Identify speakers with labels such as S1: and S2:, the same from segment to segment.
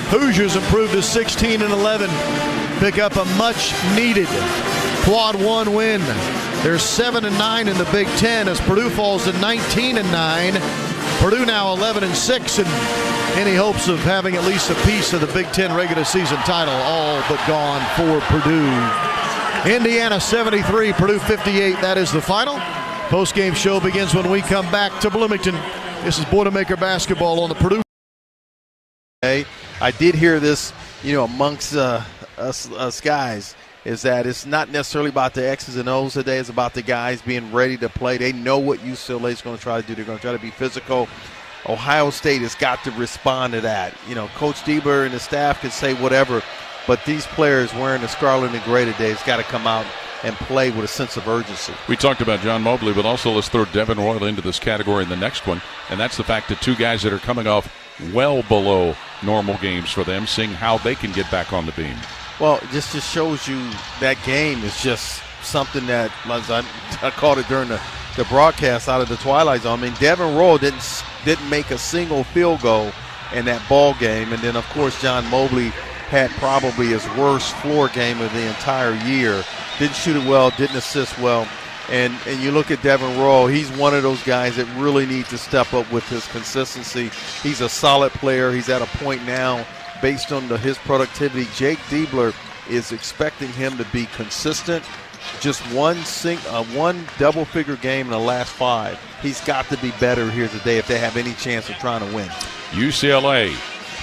S1: Hoosiers improved to 16-11. Pick up a much-needed quad one win. They're 7-9 in the Big Ten as Purdue falls to 19-9. Purdue now 11-6, and any hopes of having at least a piece of the Big Ten regular season title all but gone for Purdue. Indiana 73, Purdue 58. That is the final. Post-game show begins when we come back to Bloomington. This is Boilermaker Basketball on the Purdue.
S2: I did hear this, amongst us guys, is that it's not necessarily about the X's and O's today. It's about the guys being ready to play. They know what UCLA is going to try to do. They're going to try to be physical. Ohio State has got to respond to that. Coach Diebler and the staff can say whatever, but these players wearing the scarlet and gray today has got to come out and play with a sense of urgency.
S3: We talked about John Mobley, but also let's throw Devin Royal into this category in the next one, and that's the fact that two guys that are coming off well below normal games for them, seeing how they can get back on the beam.
S2: Well, it just shows you that game is just something that, as I called it during the broadcast out of the Twilight Zone. I mean, Devin Royal didn't make a single field goal in that ball game. And then, of course, John Mobley had probably his worst floor game of the entire year. Didn't shoot it well, didn't assist well. And you look at Devin Royal, he's one of those guys that really needs to step up with his consistency. He's a solid player. He's at a point now based on his productivity. Jake Diebler is expecting him to be consistent. Just one double-figure game in the last 5. He's got to be better here today if they have any chance of trying to win.
S3: UCLA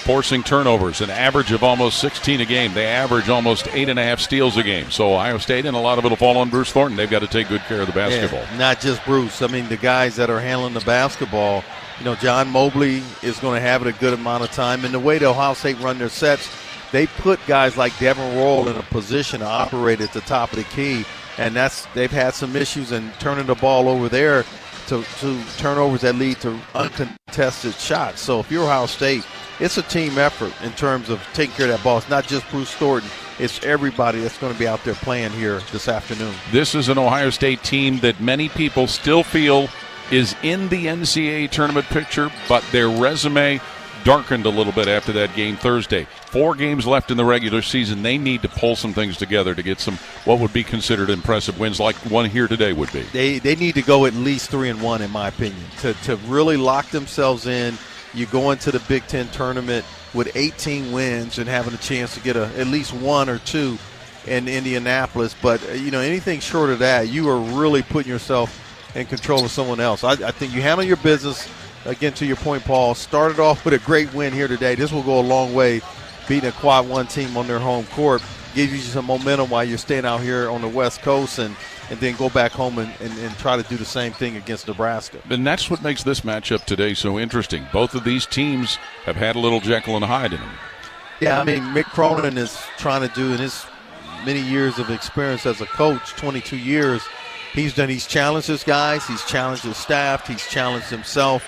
S3: forcing turnovers, an average of almost 16 a game. They average almost 8.5 steals a game. So Ohio State, and a lot of it will fall on Bruce Thornton. They've got to take good care of the basketball.
S2: Yeah, not just Bruce. I mean, the guys that are handling the basketball. John Mobley is going to have it a good amount of time. And the way the Ohio State run their sets, they put guys like Devin Royal in a position to operate at the top of the key. And they've had some issues in turning the ball over there to turnovers that lead to uncontested shots. So if you're Ohio State, it's a team effort in terms of taking care of that ball. It's not just Bruce Thornton. It's everybody that's going to be out there playing here this afternoon.
S3: This is an Ohio State team that many people still feel is in the NCAA tournament picture, but their resume darkened a little bit after that game Thursday. 4 games left in the regular season. They need to pull some things together to get some what would be considered impressive wins like one here today would be.
S2: They need to go at least 3-1 in my opinion to really lock themselves in. You go into the Big Ten tournament with 18 wins and having a chance to get at least 1 or 2 in Indianapolis. But, anything short of that, you are really putting yourself in control of someone else. I think you handle your business. Again, to your point, Paul, started off with a great win here today. This will go a long way, beating a quad one team on their home court. Give you some momentum while you're staying out here on the West Coast and then go back home and try to do the same thing against Nebraska.
S3: And that's what makes this matchup today so interesting. Both of these teams have had a little Jekyll and Hyde in them.
S2: Yeah, I mean, Mick Cronin is trying to do in his many years of experience as a coach, 22 years, he's challenged his guys, he's challenged his staff, he's challenged himself.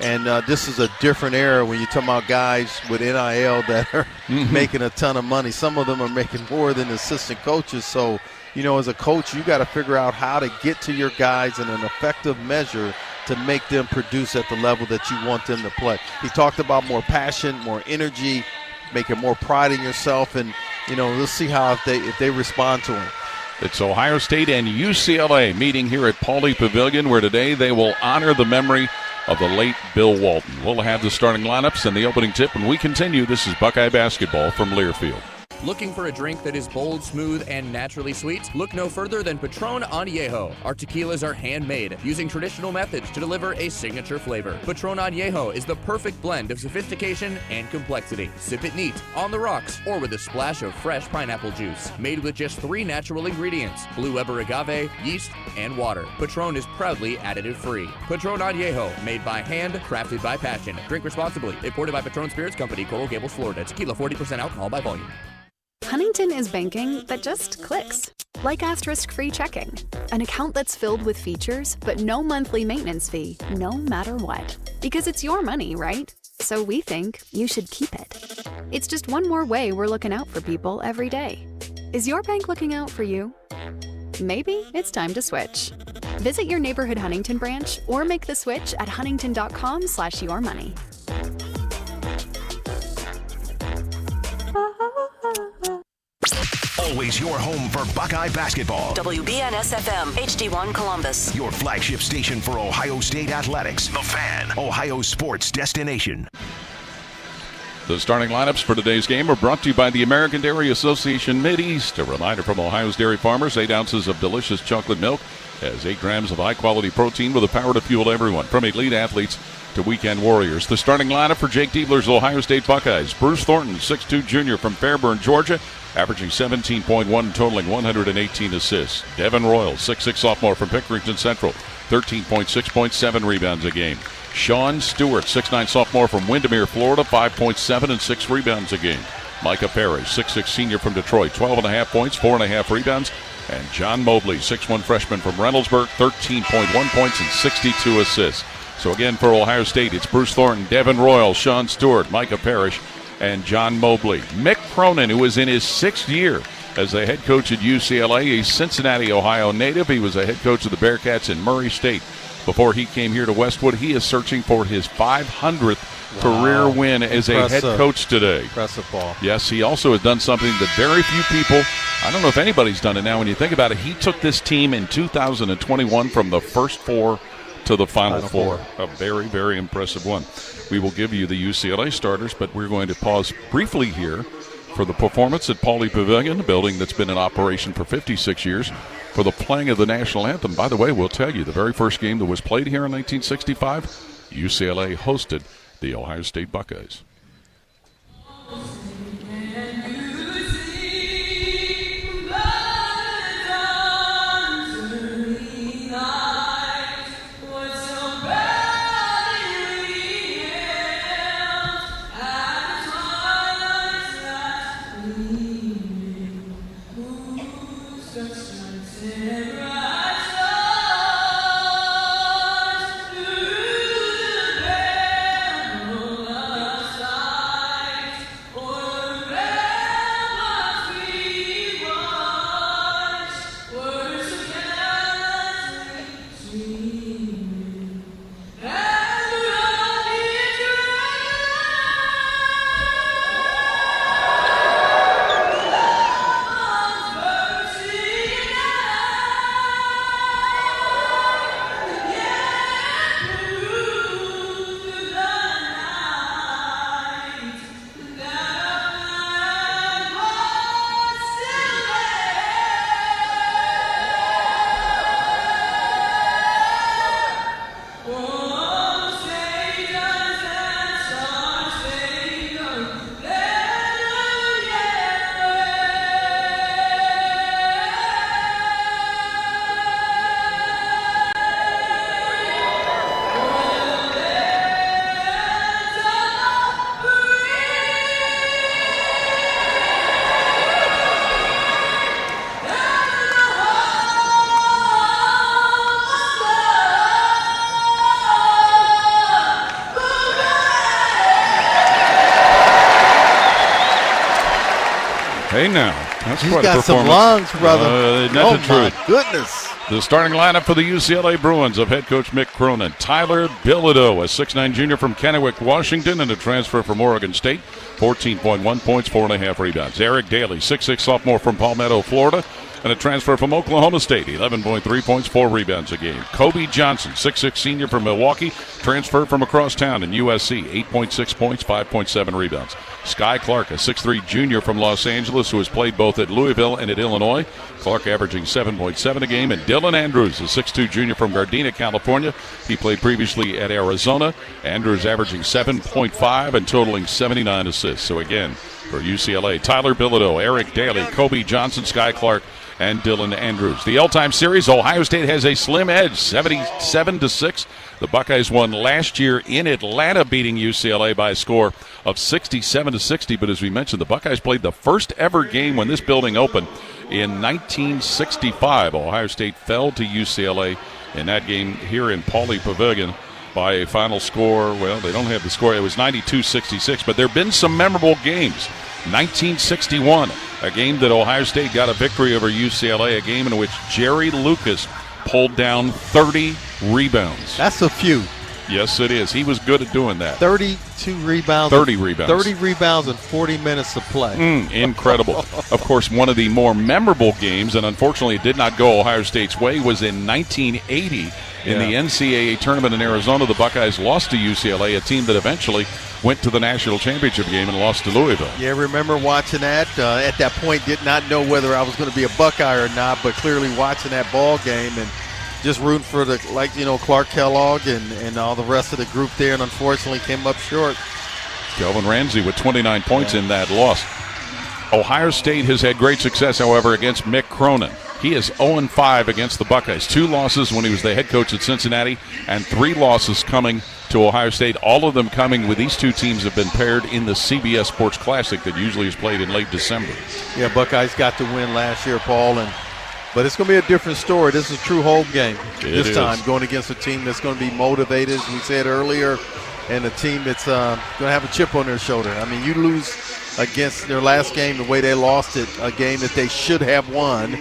S2: And this is a different era when you're talking about guys with NIL that are making a ton of money. Some of them are making more than assistant coaches. So, as a coach, you got to figure out how to get to your guys in an effective measure to make them produce at the level that you want them to play. He talked about more passion, more energy, making more pride in yourself. And, we'll see how if they respond to him.
S3: It's Ohio State and UCLA meeting here at Pauley Pavilion, where today they will honor the memory of the late Bill Walton. We'll have the starting lineups and the opening tip when we continue. This is Buckeye Basketball from Learfield.
S4: Looking for a drink that is bold, smooth, and naturally sweet? Look no further than Patron Añejo. Our tequilas are handmade, using traditional methods to deliver a signature flavor. Patron Añejo is the perfect blend of sophistication and complexity. Sip it neat, on the rocks, or with a splash of fresh pineapple juice. Made with just 3 natural ingredients: Blue Weber agave, yeast, and water. Patron is proudly additive-free. Patron Añejo, made by hand, crafted by passion. Drink responsibly. Imported by Patron Spirits Company, Coral Gables, Florida. Tequila, 40% alcohol by volume.
S5: Huntington is banking that just clicks. Like asterisk-free checking. An account that's filled with features, but no monthly maintenance fee, no matter what. Because it's your money, right? So we think you should keep it. It's just one more way we're looking out for people every day. Is your bank looking out for you? Maybe it's time to switch. Visit your neighborhood Huntington branch or make the switch at huntington.com/yourmoney.
S6: always your home for Buckeye basketball.
S7: WBNS-FM, HD1 Columbus.
S6: Your flagship station for Ohio State athletics. The Fan, Ohio sports destination.
S3: The starting lineups for today's game are brought to you by the American Dairy Association Mideast. A reminder from Ohio's dairy farmers, 8 ounces of delicious chocolate milk has 8 grams of high-quality protein with the power to fuel everyone, from elite athletes to weekend warriors. The starting lineup for Jake Diebler's Ohio State Buckeyes. Bruce Thornton, 6'2 junior from Fairburn, Georgia, averaging 17.1 and totaling 118 assists. Devin Royal, 6'6 sophomore from Pickerington Central, 13.6 points, 7 rebounds a game. Sean Stewart, 6'9 sophomore from Windermere, Florida, 5.7 and 6 rebounds a game. Micah Parrish, 6'6 senior from Detroit, 12.5 points, 4.5 rebounds. And John Mobley, 6'1 freshman from Reynoldsburg, 13.1 points and 62 assists. So again, for Ohio State, it's Bruce Thornton, Devin Royal, Sean Stewart, Micah Parrish, and John Mobley. Mick Cronin, who is in his 6th year as the head coach at UCLA, a Cincinnati, Ohio native. He was a head coach of the Bearcats in Murray State before he came here to Westwood. He is searching for his 500th career win as a head coach today.
S2: Impressive ball.
S3: Yes, he also has done something that very few people, I don't know if anybody's done it now when you think about it. He took this team in 2021 from the first 4 to the Final Four. A very, very impressive one. We will give you the UCLA starters, but we're going to pause briefly here for the performance at Pauley Pavilion, a building that's been in operation for 56 years, for the playing of the national anthem. By the way, we'll tell you, the very first game that was played here in 1965, UCLA hosted the Ohio State Buckeyes. Hey now, that's
S2: He's
S3: quite
S2: got
S3: a performance.
S2: some lungs, brother.
S3: Not the truth.
S2: My goodness.
S3: The starting lineup for the UCLA Bruins of head coach Mick Cronin. Tyler Bilodeau, a 6'9 junior from Kennewick, Washington, and a transfer from Oregon State. 14.1 points, 4.5 rebounds. Eric Daly, 6'6 sophomore from Palmetto, Florida, and a transfer from Oklahoma State. 11.3 points, 4 rebounds a game. Kobe Johnson, 6'6 senior from Milwaukee, transfer from across town in USC. 8.6 points, 5.7 rebounds. Sky Clark, a 6'3 junior from Los Angeles, who has played both at Louisville and at Illinois. Clark averaging 7.7 a game. And Dylan Andrews, a 6'2 junior from Gardena, California. He played previously at Arizona. Andrews averaging 7.5 and totaling 79 assists. So again, for UCLA, Tyler Bilodeau, Eric Daly, Kobe Johnson, Sky Clark, and Dylan Andrews. The all-time series, Ohio State has a slim edge, 77-6. The Buckeyes won last year in Atlanta, beating UCLA by a score of 67-60. But as we mentioned, the Buckeyes played the first ever game when this building opened in 1965. Ohio State fell to UCLA in that game here in Pauley Pavilion by a final score. Well, they don't have the score. It was 92-66. But there have been some memorable games. 1961, a game that Ohio State got a victory over UCLA, a game in which Jerry Lucas pulled down 30 rebounds.
S2: That's a few.
S3: Yes, it is. He was good at doing that.
S2: 32 rebounds.
S3: 30 rebounds.
S2: 30 rebounds in 40 minutes of play.
S3: Incredible. Of course, one of the more memorable games, and unfortunately it did not go Ohio State's way, was in 1980 in the NCAA tournament in Arizona. The Buckeyes lost to UCLA, a team that eventually went to the national championship game and lost to Louisville.
S2: Yeah, remember watching that. At that point, did not know whether I was going to be a Buckeye or not, but clearly watching that ball game and just rooting for Clark Kellogg and all the rest of the group there, and unfortunately came up short.
S3: Kelvin Ramsey with 29 points in that loss. Ohio State has had great success, however, against Mick Cronin. He is 0-5 against the Buckeyes. 2 losses when he was the head coach at Cincinnati, and 3 losses coming to Ohio State. All of them coming with these two teams have been paired in the CBS Sports Classic that usually is played in late December.
S2: Yeah, Buckeyes got the win last year, Paul, but it's going to be a different story. This is a true home game this time, going against a team that's going to be motivated, as we said earlier, and a team that's going to have a chip on their shoulder. I mean, you lose against their last game the way they lost it, a game that they should have won.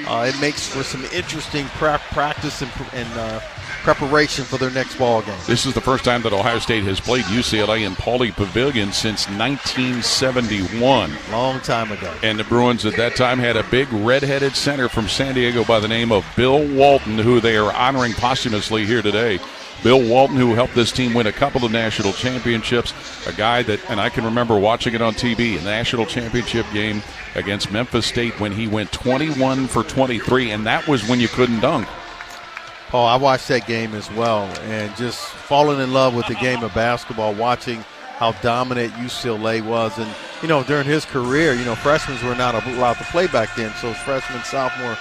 S2: It makes for some interesting practice and preparation for their next ball game.
S3: This is the first time that Ohio State has played UCLA in Pauley Pavilion since 1971.
S2: Long time ago.
S3: And the Bruins at that time had a big red-headed center from San Diego by the name of Bill Walton, who they are honoring posthumously here today. Bill Walton, who helped this team win a couple of national championships, a guy that, and I can remember watching it on TV, a national championship game against Memphis State when he went 21 for 23, and that was when you couldn't dunk.
S2: Oh, I watched that game as well, and just falling in love with the game of basketball, watching how dominant UCLA was. And, during his career, freshmen were not allowed to play back then, so freshman, sophomore,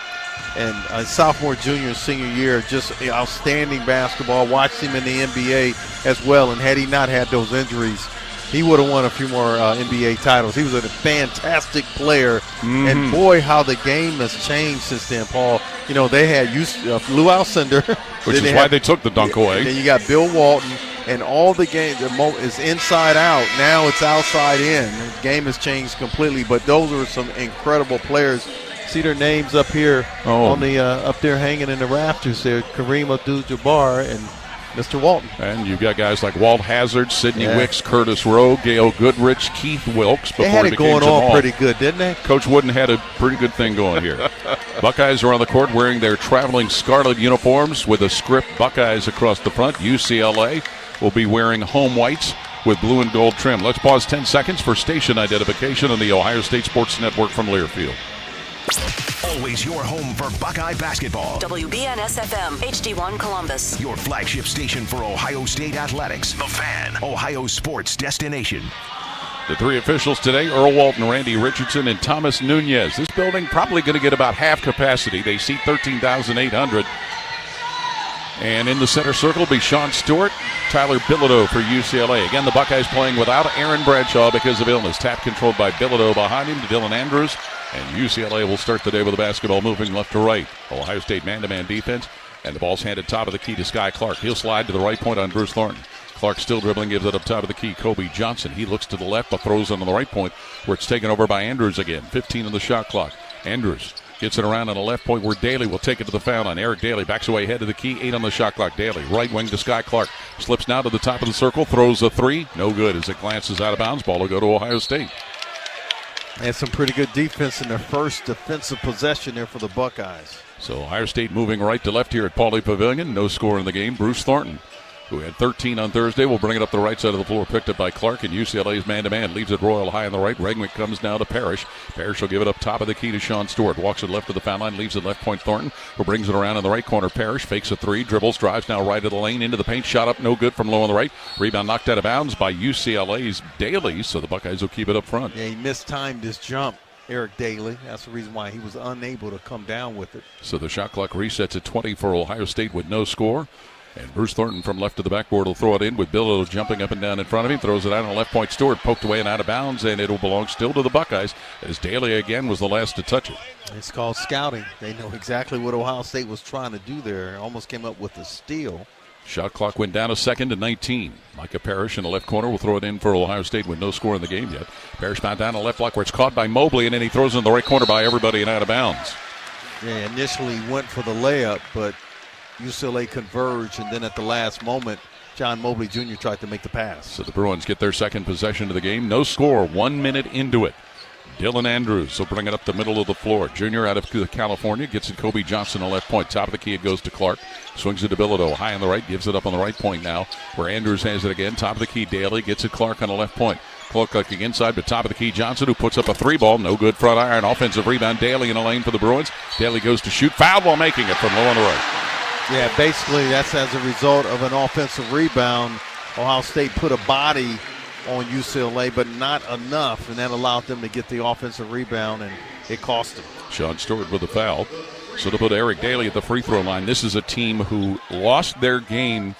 S2: and sophomore, junior, senior year, just outstanding basketball. Watched him in the NBA as well, and had he not had those injuries, he would have won a few more NBA titles. He was a fantastic player, and boy, how the game has changed since then, Paul. They had Lou Alcindor.
S3: Which is why they took the dunk away.
S2: Then you got Bill Walton, and all the game is inside out. Now it's outside in. The game has changed completely, but those are some incredible players. See their names up here on the up there hanging in the rafters there. Kareem Abdul-Jabbar and Mr. Walton.
S3: And you've got guys like Walt Hazard, Sidney Wicks, Curtis Rowe, Gail Goodrich, Keith Wilkes.
S2: They had it going on pretty good, didn't they?
S3: Coach Wooden had a pretty good thing going here. Buckeyes are on the court wearing their traveling scarlet uniforms with a script Buckeyes across the front. UCLA will be wearing home whites with blue and gold trim. Let's pause 10 seconds for station identification on the Ohio State Sports Network from Learfield.
S6: Always your home for Buckeye basketball.
S7: WBNS-FM, HD1 Columbus.
S6: Your flagship station for Ohio State athletics. The Fan, Ohio sports destination.
S3: The 3 officials today, Earl Walton, Randy Richardson, and Thomas Nunez. This building probably going to get about half capacity. They seat 13,800. And in the center circle will be Sean Stewart, Tyler Bilodeau for UCLA. Again, the Buckeyes playing without Aaron Bradshaw because of illness. Tap controlled by Bilodeau behind him to Dylan Andrews. And UCLA will start the day with the basketball moving left to right. Ohio State man-to-man defense. And the ball's handed top of the key to Sky Clark. He'll slide to the right point on Bruce Thornton. Clark still dribbling, gives it up top of the key. Kobe Johnson, he looks to the left, but throws it on the right point, where it's taken over by Andrews again. 15 on the shot clock. Andrews gets it around on the left point where Daly will take it to the foul line. Eric Daly backs away, head to the key, 8 on the shot clock. Daly, right wing to Sky Clark. Slips now to the top of the circle, throws a 3. No good as it glances out of bounds. Ball will go to Ohio State.
S2: And some pretty good defense in their first defensive possession there for the Buckeyes.
S3: So Ohio State moving right to left here at Pauley Pavilion. No score in the game. Bruce Thornton, who had 13 on Thursday, will bring it up the right side of the floor, picked up by Clark, and UCLA's man-to-man leaves it Royal high on the right. Regnick comes now to Parrish. Parrish will give it up top of the key to Sean Stewart. Walks it left to the foul line, leaves it left point Thornton, who brings it around in the right corner. Parrish fakes a 3, dribbles, drives now right of the lane, into the paint, shot up, no good from low on the right. Rebound knocked out of bounds by UCLA's Daly, so the Buckeyes will keep it up front.
S2: Yeah, he mistimed his jump. Eric Daly. That's the reason why he was unable to come down with it.
S3: So the shot clock resets at 20 for Ohio State with no score. And Bruce Thornton from left to the backboard will throw it in with Bilodeau jumping up and down in front of him. Throws it out on the left point. Stewart poked away and out of bounds, and it'll belong still to the Buckeyes as Daly again was the last to touch it.
S2: It's called scouting. They know exactly what Ohio State was trying to do there. Almost came up with a steal.
S3: Shot clock went down a second to 19. Micah Parrish in the left corner will throw it in for Ohio State with no score in the game yet. Parrish found down the left block where it's caught by Mobley, and then he throws it in the right corner by everybody and out of bounds.
S2: Yeah, initially went for the layup, but UCLA converged, and then at the last moment, John Mobley Jr. tried to make the pass.
S3: So the Bruins get their second possession of the game. No score, 1 minute into it. Dylan Andrews will bring it up the middle of the floor. Junior out of California gets it Kobe Johnson on left point. Top of the key, it goes to Clark. Swings it to Bilodeau. High on the right, gives it up on the right point now, where Andrews has it again. Top of the key, Daly gets it Clark on the left point. Clark looking inside, but top of the key, Johnson, who puts up a 3-ball. No good, front iron. Offensive rebound, Daly in a lane for the Bruins. Daly goes to shoot. Fouled while making it from low on the right.
S2: Yeah, basically that's as a result of an offensive rebound. Ohio State put a body on UCLA, but not enough, and that allowed them to get the offensive rebound, and it cost them.
S3: Sean Stewart with a foul. So to put Eric Daly at the free throw line, this is a team who lost their game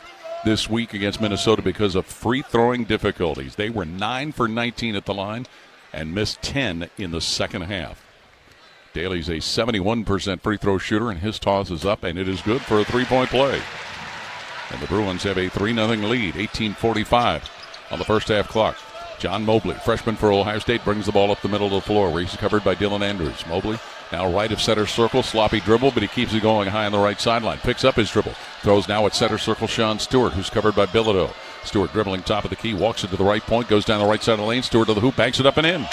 S3: this week against Minnesota because of free throwing difficulties. They were 9 for 19 at the line and missed 10 in the second half. Daly's a 71% free throw shooter, and his toss is up, and it is good for a three-point play. And the Bruins have a 3-0 lead, 18:45 on the first half clock. John Mobley, freshman for Ohio State, brings the ball up the middle of the floor where he's covered by Dylan Andrews. Mobley now right of center circle, sloppy dribble, but he keeps it going high on the right sideline. Picks up his dribble, throws now at center circle Sean Stewart, who's covered by Bilodeau. Stewart dribbling top of the key, walks it to the right point, goes down the right side of the lane. Stewart to the hoop, banks it up and in.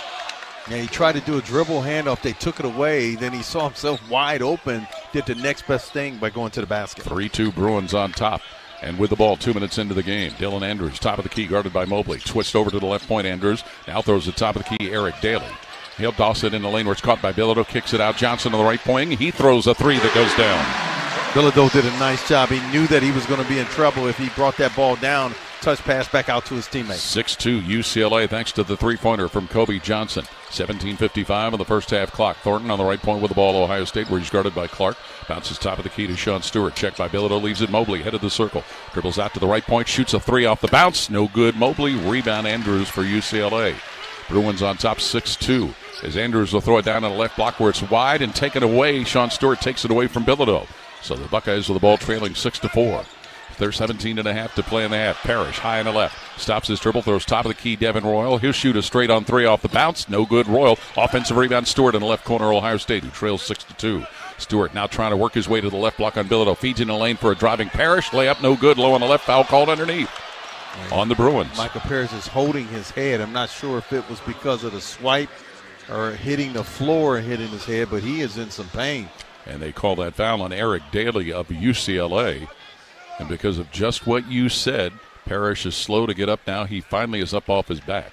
S2: Yeah, he tried to do a dribble handoff. They took it away. Then he saw himself wide open, did the next best thing by going to the basket.
S3: 3-2 Bruins on top. And with the ball 2 minutes into the game, Dylan Andrews, top of the key, guarded by Mobley. Twist over to the left point, Andrews. Now throws the top of the key, Eric Daly. He'll toss it in the lane where it's caught by Bilodeau. Kicks it out, Johnson on the right point. He throws a three that goes down.
S2: Bilodeau did a nice job. He knew that he was going to be in trouble if he brought that ball down. Touch pass back out to his teammates.
S3: 6-2 UCLA thanks to the three-pointer from Kobe Johnson. 17:55 on the first half clock. Thornton on the right point with the ball, Ohio State, where he's guarded by Clark. Bounces top of the key to Sean Stewart. Checked by Bilodeau, leaves it Mobley, head of the circle. Dribbles out to the right point, shoots a three off the bounce. No good. Mobley, rebound Andrews for UCLA. Bruins on top 6-2. As Andrews will throw it down on the left block where it's wide and taken away. Sean Stewart takes it away from Bilodeau. So the Buckeyes with the ball trailing 6-4. There's 17.5 to play in the half. Parrish high on the left. Stops his dribble. Throws top of the key. Devin Royal. He'll shoot a straight on three off the bounce. No good. Royal. Offensive rebound. Stewart in the left corner. Ohio State, who trails 6-2. Stewart now trying to work his way to the left block on Bilodeau. Feeds in the lane for a driving Parrish. Layup no good. Low on the left. Foul called underneath on the Bruins.
S2: Michael Parrish is holding his head. I'm not sure if it was because of the swipe or hitting the floor and hitting his head, but he is in some pain.
S3: And they call that foul on Eric Daly of UCLA. And because of just what you said, Parrish is slow to get up now. He finally is up off his back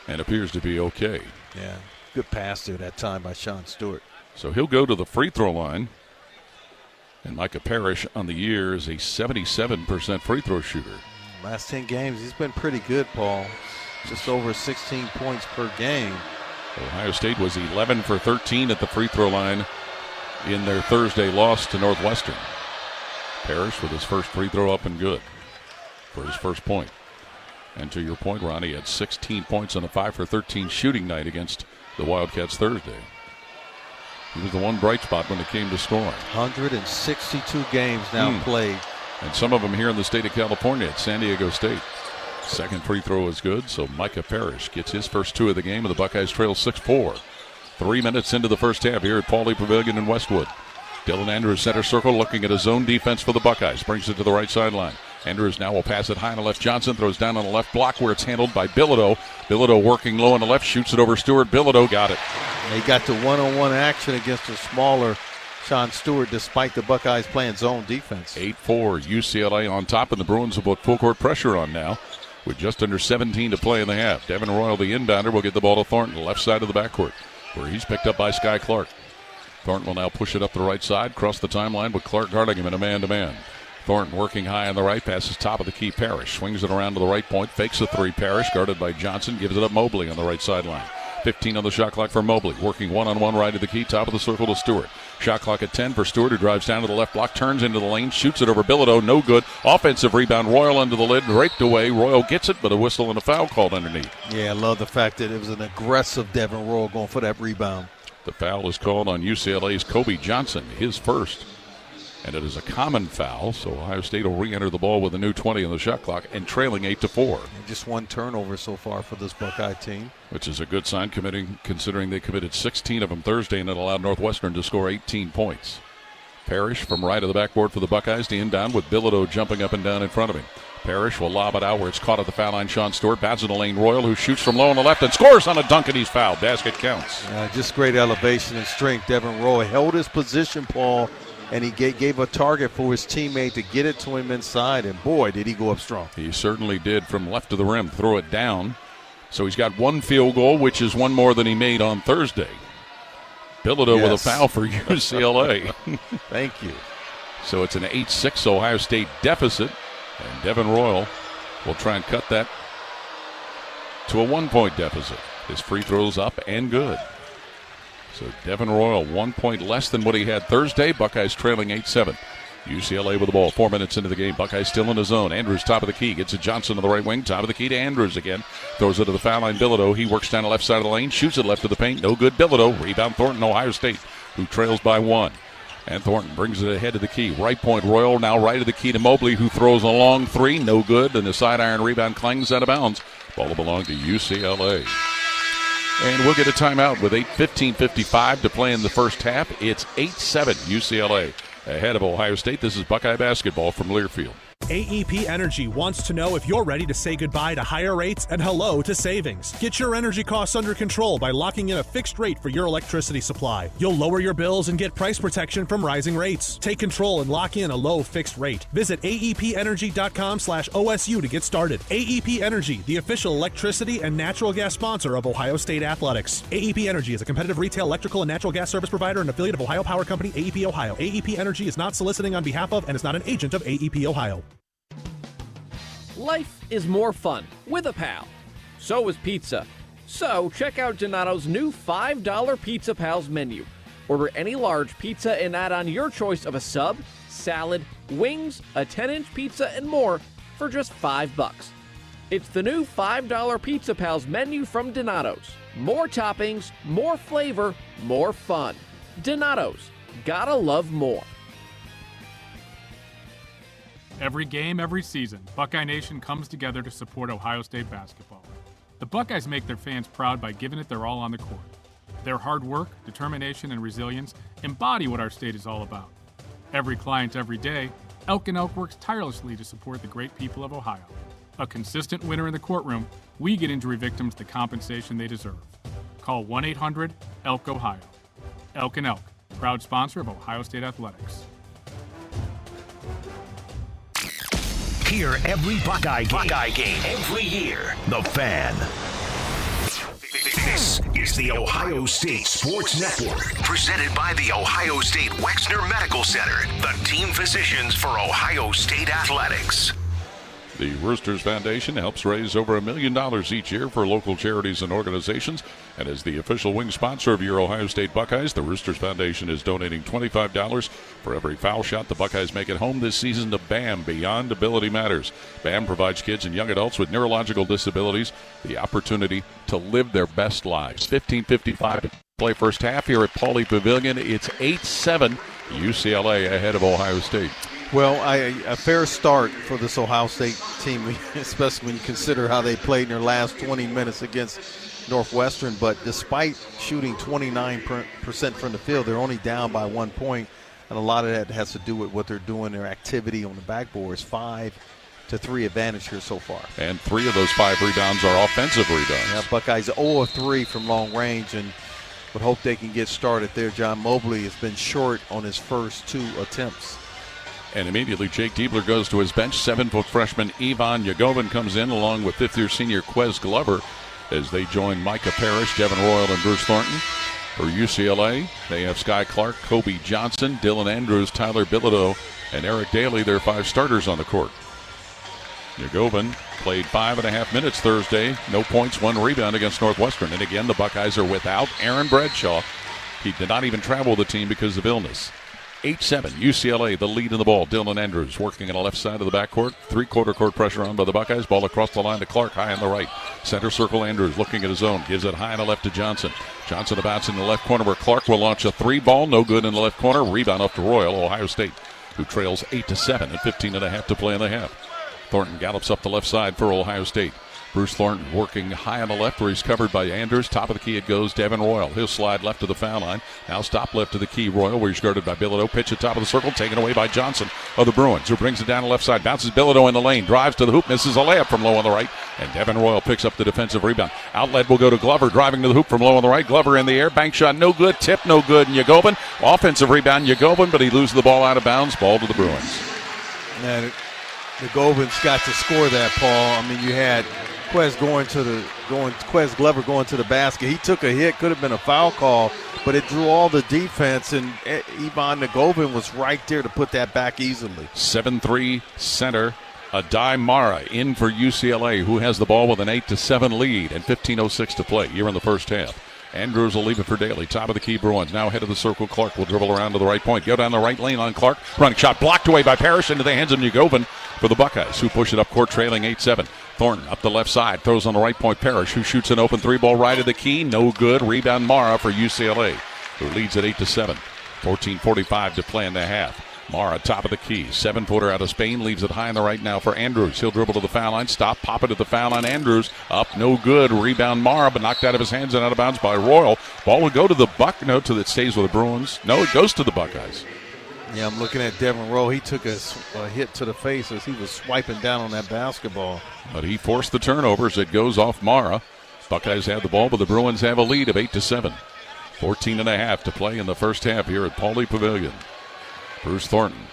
S3: and appears to be okay.
S2: Yeah, good pass there that time by Sean Stewart.
S3: So he'll go to the free throw line. And Micah Parrish on the year is a 77% free throw shooter.
S2: Last 10 games, he's been pretty good, Paul. Just over 16 points per game.
S3: Ohio State was 11 for 13 at the free throw line in their Thursday loss to Northwestern. Parrish with his first free throw up and good for his first point. And to your point, Ronnie, had 16 points on a 5 for 13 shooting night against the Wildcats Thursday. He was the one bright spot when it came to scoring.
S2: 162 games now played.
S3: And some of them here in the state of California at San Diego State. Second free throw is good, so Micah Parrish gets his first two of the game, and the Buckeyes trail 6-4. 3 minutes into the first half here at Pauley Pavilion in Westwood. Dylan Andrews, center circle, looking at his zone defense for the Buckeyes. Brings it to the right sideline. Andrews now will pass it high on the left. Johnson throws down on the left block where it's handled by Bilodeau. Bilodeau working low on the left, shoots it over Stewart. Bilodeau got it.
S2: They got the one-on-one action against a smaller Sean Stewart, despite the Buckeyes playing zone defense.
S3: 8-4, UCLA on top, and the Bruins will put full court pressure on now with just under 17 to play in the half. Devin Royal, the inbounder, will get the ball to Thornton, left side of the backcourt, where he's picked up by Sky Clark. Thornton will now push it up the right side, cross the timeline with Clark guarding him in a man-to-man. Thornton working high on the right, passes top of the key. Parrish swings it around to the right point, fakes a three. Parrish guarded by Johnson, gives it up Mobley on the right sideline. 15 on the shot clock for Mobley, working one-on-one right of the key, top of the circle to Stewart. Shot clock at 10 for Stewart, who drives down to the left block, turns into the lane, shoots it over Bilodeau, no good. Offensive rebound, Royal under the lid, raked away. Royal gets it, but a whistle and a foul called underneath.
S2: Yeah, I love the fact that it was an aggressive Devin Royal going for that rebound.
S3: The foul is called on UCLA's Kobe Johnson, his first. And it is a common foul, so Ohio State will re-enter the ball with a new 20 on the shot clock and trailing 8-4.
S2: Just one turnover so far for this Buckeye team.
S3: Which is a good sign, considering they committed 16 of them Thursday, and it allowed Northwestern to score 18 points. Parrish from right of the backboard for the Buckeyes to inbound with Bilodeau jumping up and down in front of him. Parrish will lob it out where it's caught at the foul line. Sean Stewart bats it to Lane Royal, who shoots from low on the left and scores on a dunk, and he's fouled. Basket counts.
S2: Just great elevation and strength. Devin Roy held his position, Paul, and he gave a target for his teammate to get it to him inside, and boy, did he go up strong.
S3: He certainly did from left of the rim, throw it down. So he's got one field goal, which is one more than he made on Thursday. Bilodeau with a foul for UCLA.
S2: Thank you.
S3: So it's an 8-6 Ohio State deficit, and Devin Royal will try and cut that to a 1-point deficit. His free throws up and good. So Devin Royal 1 point less than what he had Thursday. Buckeyes trailing 8-7. UCLA with the ball 4 minutes into the game. Buckeyes still in the zone. Andrews top of the key. Gets to Johnson on the right wing. Top of the key to Andrews again. Throws it to the foul line. Bilodeau. He works down the left side of the lane. Shoots it left of the paint. No good. Bilodeau. Rebound Thornton, Ohio State, who trails by 1. And Thornton brings it ahead of the key. Right point Royal. Now right of the key to Mobley, who throws a long 3. No good. And the side iron rebound clangs out of bounds. Ball will belong to UCLA. And we'll get a timeout with 8:15:55 to play in the first half. It's 8-7 UCLA ahead of Ohio State. This is Buckeye basketball from Learfield.
S8: AEP Energy wants to know if you're ready to say goodbye to higher rates and hello to savings. Get your energy costs under control by locking in a fixed rate for your electricity supply. You'll lower your bills and get price protection from rising rates. Take control and lock in a low fixed rate. Visit aepenergy.com/OSU to get started. AEP Energy, the official electricity and natural gas sponsor of Ohio State Athletics. AEP Energy is a competitive retail electrical and natural gas service provider and affiliate of Ohio Power Company, AEP Ohio. AEP Energy is not soliciting on behalf of and is not an agent of AEP Ohio.
S9: Life is more fun with a pal. So is pizza. So check out Donato's new $5 Pizza Pals menu. Order any large pizza and add on your choice of a sub, salad, wings, a 10-inch pizza, and more for just $5. It's the new $5 Pizza Pals menu from Donato's. More toppings, more flavor, more fun. Donato's. Gotta love more.
S10: Every game, every season, Buckeye Nation comes together to support Ohio State basketball. The Buckeyes make their fans proud by giving it their all on the court. Their hard work, determination, and resilience embody what our state is all about. Every client, every day, Elk & Elk works tirelessly to support the great people of Ohio. A consistent winner in the courtroom, we get injury victims the compensation they deserve. Call 1-800-ELK-OHIO. Elk & Elk, proud sponsor of Ohio State Athletics.
S6: Hear every Buckeye game every year. The Fan. This is the Ohio State Sports Network, presented by the Ohio State Wexner Medical Center, the team physicians for Ohio State Athletics.
S3: The Roosters Foundation helps raise over $1 million each year for local charities and organizations. And as the official wing sponsor of your Ohio State Buckeyes, the Roosters Foundation is donating $25 for every foul shot the Buckeyes make at home this season to BAM, Beyond Ability Matters. BAM provides kids and young adults with neurological disabilities the opportunity to live their best lives. 15:55 to play first half here at Pauley Pavilion. It's 8-7 UCLA ahead of Ohio State.
S2: Well, a fair start for this Ohio State team, especially when you consider how they played in their last 20 minutes against Northwestern. But despite shooting 29% from the field, they're only down by 1 point. And a lot of that has to do with what they're doing, their activity on the backboards. 5-3 advantage here so far.
S3: And 3 of those 5 rebounds are offensive rebounds.
S2: Yeah, Buckeyes 0 of 3 from long range, and would hope they can get started there. John Mobley has been short on his first 2 attempts.
S3: And immediately Jake Diebler goes to his bench. 7-foot freshman Ivan Yagovin comes in along with 5th-year senior Quez Glover as they join Micah Parrish, Devin Royal, and Bruce Thornton. For UCLA, they have Sky Clark, Kobe Johnson, Dylan Andrews, Tyler Bilodeau, and Eric Daly, their 5 starters on the court. Yagovin played 5.5 minutes Thursday. No points, 1 rebound against Northwestern. And again, the Buckeyes are without Aaron Bradshaw. He did not even travel with the team because of illness. 8-7, UCLA, the lead in the ball. Dylan Andrews working on the left side of the backcourt. 3-quarter court pressure on by the Buckeyes. Ball across the line to Clark, high on the right. Center circle Andrews looking at his own. Gives it high on the left to Johnson. Johnson about in the left corner where Clark will launch a 3 ball. No good in the left corner. Rebound up to Royal, Ohio State, who trails 8-7 and 15.5 to play in the half. Thornton gallops up the left side for Ohio State. Bruce Thornton working high on the left where he's covered by Andrews. Top of the key it goes, Devin Royal. He'll slide left to the foul line. Now stop left to the key, Royal, where he's guarded by Bilodeau. Pitch at top of the circle, taken away by Johnson of the Bruins, who brings it down the left side. Bounces Bilodeau in the lane, drives to the hoop, misses a layup from low on the right, and Devin Royal picks up the defensive rebound. Outlet will go to Glover, driving to the hoop from low on the right. Glover in the air, bank shot no good, tip no good, and Yagobin. Offensive rebound, Yagobin, but he loses the ball out of bounds. Ball to the Bruins.
S2: And Yagobin's got to score that, Paul. I mean, you had Quez Glover going to the basket. He took a hit, could have been a foul call, but it drew all the defense, and Ivan Yagobin was right there to put that back easily.
S3: 7-3 center Adai Mara in for UCLA, who has the ball with an 8-7 lead and 15:06 to play here in the first half. Andrews will leave it for Daly. Top of the key, Bruins. Now head of the circle. Clark will dribble around to the right point. Go down the right lane on Clark. Running shot blocked away by Parrish into the hands of Yagobin for the Buckeyes, who push it up court trailing 8-7. Thornton up the left side. Throws on the right point. Parrish, who shoots an open three-ball right of the key. No good. Rebound Mara for UCLA, who leads at 8-7. 14:45 to play in the half. Mara, top of the key, 7-footer out of Spain, leaves it high on the right now for Andrews. He'll dribble to the foul line, stop, pop it at the foul line. Andrews up, no good. Rebound Mara, but knocked out of his hands and out of bounds by Royal. Ball will go to the it stays with the Bruins. No, it goes to the Buckeyes.
S2: Yeah, I'm looking at Devin Rowe. He took a hit to the face as he was swiping down on that basketball.
S3: But he forced the turnovers. It goes off Mara. Buckeyes have the ball, but the Bruins have a lead of 8-7. 14.5 to play in the first half here at Pauley Pavilion. Bruce Thornton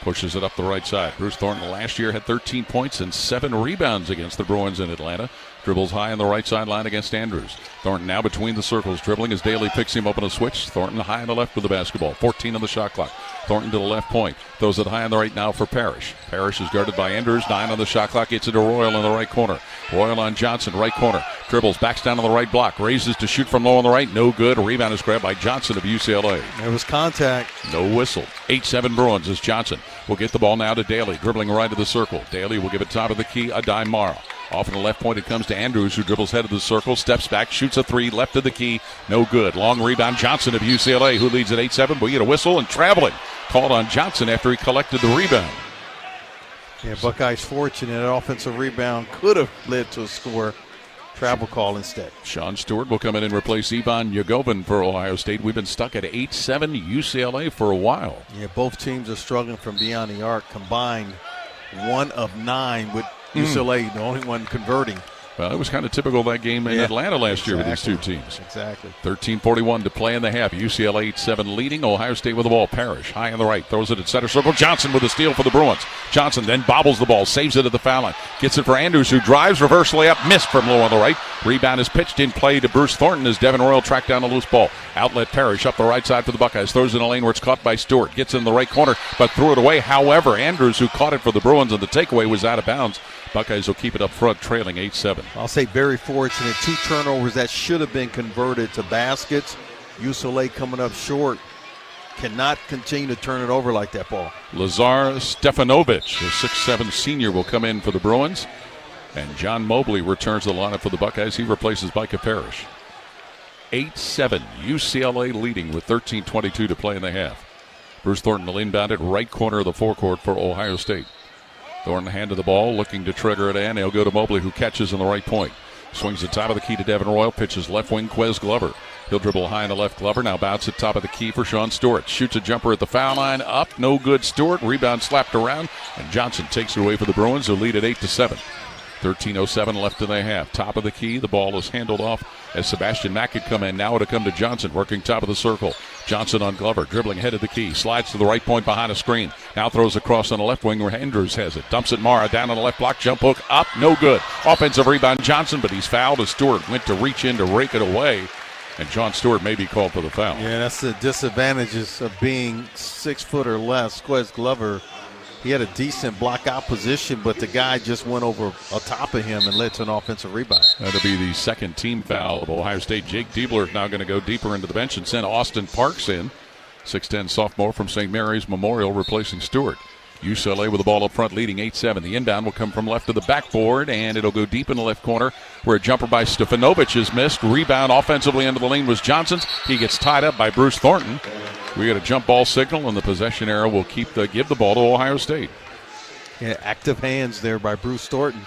S3: pushes it up the right side. Bruce Thornton last year had 13 points and 7 rebounds against the Bruins in Atlanta. Dribbles high on the right sideline against Andrews. Thornton now between the circles, dribbling as Daly picks him up on a switch. Thornton high on the left with the basketball. 14 on the shot clock. Thornton to the left point. Throws it high on the right now for Parrish. Parrish is guarded by Andrews. 9 on the shot clock. Gets it to Royal in the right corner. Royal on Johnson, right corner. Dribbles, backs down on the right block. Raises to shoot from low on the right. No good. Rebound is grabbed by Johnson of UCLA.
S2: There was contact.
S3: No whistle. 8-7 Bruins as Johnson will get the ball now to Daly. Dribbling right of the circle. Daly will give it top of the key. Adai Mara. Off in the left point, it comes to Andrews, who dribbles head of the circle, steps back, shoots a three, left of the key, no good. Long rebound, Johnson of UCLA, who leads at 8-7, but we get a whistle and traveling. Called on Johnson after he collected the rebound.
S2: Yeah, Buckeyes fortunate. An offensive rebound could have led to a score. Travel call instead.
S3: Sean Stewart will come in and replace Ivan Yagobin for Ohio State. We've been stuck at 8-7 UCLA for a while.
S2: Yeah, both teams are struggling from beyond the arc. Combined 1 of 9 with UCLA, the only one converting.
S3: Well, it was kind of typical of that game in Atlanta last year with these two teams.
S2: Exactly.
S3: 13:41 to play in the half. UCLA 8-7 leading. Ohio State with the ball. Parrish high on the right. Throws it at center circle. Johnson with a steal for the Bruins. Johnson then bobbles the ball. Saves it at the foul line. Gets it for Andrews, who drives. Reverse layup. Missed from low on the right. Rebound is pitched in play to Bruce Thornton as Devin Royal tracked down a loose ball. Outlet Parrish up the right side for the Buckeyes. Throws in a lane where it's caught by Stewart. Gets in the right corner, but threw it away. However, Andrews, who caught it for the Bruins, and the takeaway was out of bounds. Buckeyes will keep it up front, trailing 8-7.
S2: I'll say very fortunate. 2 turnovers that should have been converted to baskets. UCLA coming up short. Cannot continue to turn it over like that, Paul.
S3: Lazar Stefanovic, the 6'7 senior, will come in for the Bruins. And John Mobley returns the lineup for the Buckeyes. He replaces Micah Parrish. 8-7, UCLA leading with 13:22 to play in the half. Bruce Thornton will inbound it right corner of the forecourt for Ohio State. Thornton handed the ball, looking to trigger it in. He'll go to Mobley, who catches on the right point. Swings the top of the key to Devin Royal. Pitches left wing, Quez Glover. He'll dribble high on the left, Glover. Now bounce at top of the key for Sean Stewart. Shoots a jumper at the foul line. Up, no good. Stewart. Rebound slapped around. And Johnson takes it away for the Bruins, who lead at 8-7. 13:07 left in the half. Top of the key. The ball is handled off as Sebastian Mack had come in. Now it'll come to Johnson, working top of the circle. Johnson on Glover, dribbling head of the key. Slides to the right point behind a screen. Now throws across on the left wing where Andrews has it. Dumps it Mara down on the left block. Jump hook up. No good. Offensive rebound Johnson, but he's fouled as Stewart went to reach in to rake it away. And John Stewart may be called for the foul.
S2: Yeah, that's the disadvantages of being 6 foot or less. Quez Glover, he had a decent block out position, but the guy just went over atop of him and led to an offensive rebound.
S3: That'll be the second team foul of Ohio State. Jake Diebler is now going to go deeper into the bench and send Austin Parks in. 6'10 sophomore from St. Mary's Memorial replacing Stewart. UCLA with the ball up front leading 8-7. The inbound will come from left to the backboard, and it'll go deep in the left corner where a jumper by Stefanovic is missed. Rebound offensively into the lane was Johnson's. He gets tied up by Bruce Thornton. We got a jump ball signal, and the possession arrow will give the ball to Ohio State.
S2: Yeah, active hands there by Bruce Thornton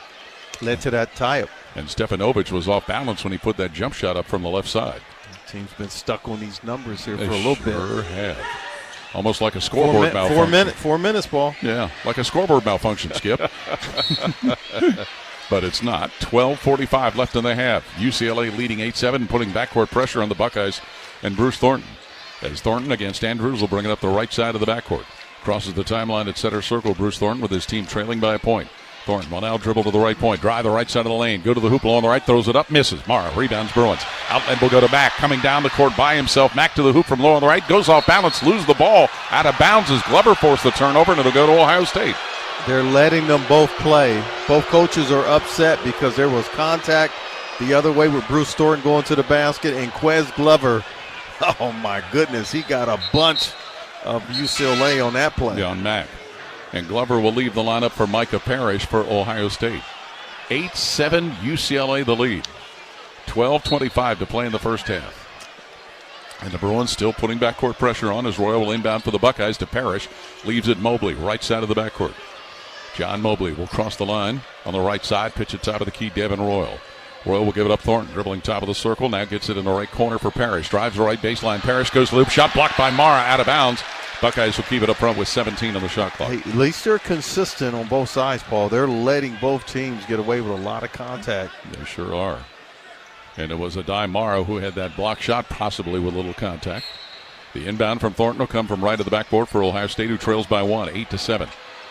S2: led to that tie-up.
S3: And Stefanovic was off balance when he put that jump shot up from the left side.
S2: The team's been stuck on these numbers here for a little bit.
S3: Sure have. Almost like a scoreboard malfunction.
S2: 4 minutes, Paul.
S3: Yeah, like a scoreboard malfunction, Skip. But it's not. 12:45 left in the half. UCLA leading 8-7, putting backcourt pressure on the Buckeyes and Bruce Thornton. As Thornton against Andrews will bring it up the right side of the backcourt. Crosses the timeline at center circle. Bruce Thornton with his team trailing by a point. Thornton will now dribble to the right point. Drive the right side of the lane. Go to the hoop on the right. Throws it up. Misses. Mara rebounds Bruins. Outlet will go to Mack. Coming down the court by himself. Mack to the hoop from low on the right. Goes off balance. Loses the ball. Out of bounds as Glover forced the turnover, and it'll go to Ohio State.
S2: They're letting them both play. Both coaches are upset because there was contact the other way with Bruce Thornton going to the basket, and Quez Glover, oh my goodness, he got a bunch of UCLA on that play.
S3: Yeah, on Mack. And Glover will leave the lineup for Micah Parrish for Ohio State. 8-7 UCLA the lead. 12:25 to play in the first half. And the Bruins still putting backcourt pressure on as Royal will inbound for the Buckeyes to Parrish. Leaves it Mobley, right side of the backcourt. John Mobley will cross the line on the right side. Pitch at top of the key, Devin Royal. Royal will give it up Thornton, dribbling top of the circle. Now gets it in the right corner for Parrish. Drives the right baseline. Parrish goes loop. Shot blocked by Mara, out of bounds. Buckeyes will keep it up front with 17 on the shot clock.
S2: Hey, at least they're consistent on both sides, Paul. They're letting both teams get away with a lot of contact.
S3: They sure are. And it was Adai Mara who had that block shot, possibly with a little contact. The inbound from Thornton will come from right of the backboard for Ohio State, who trails by 1, 8-7.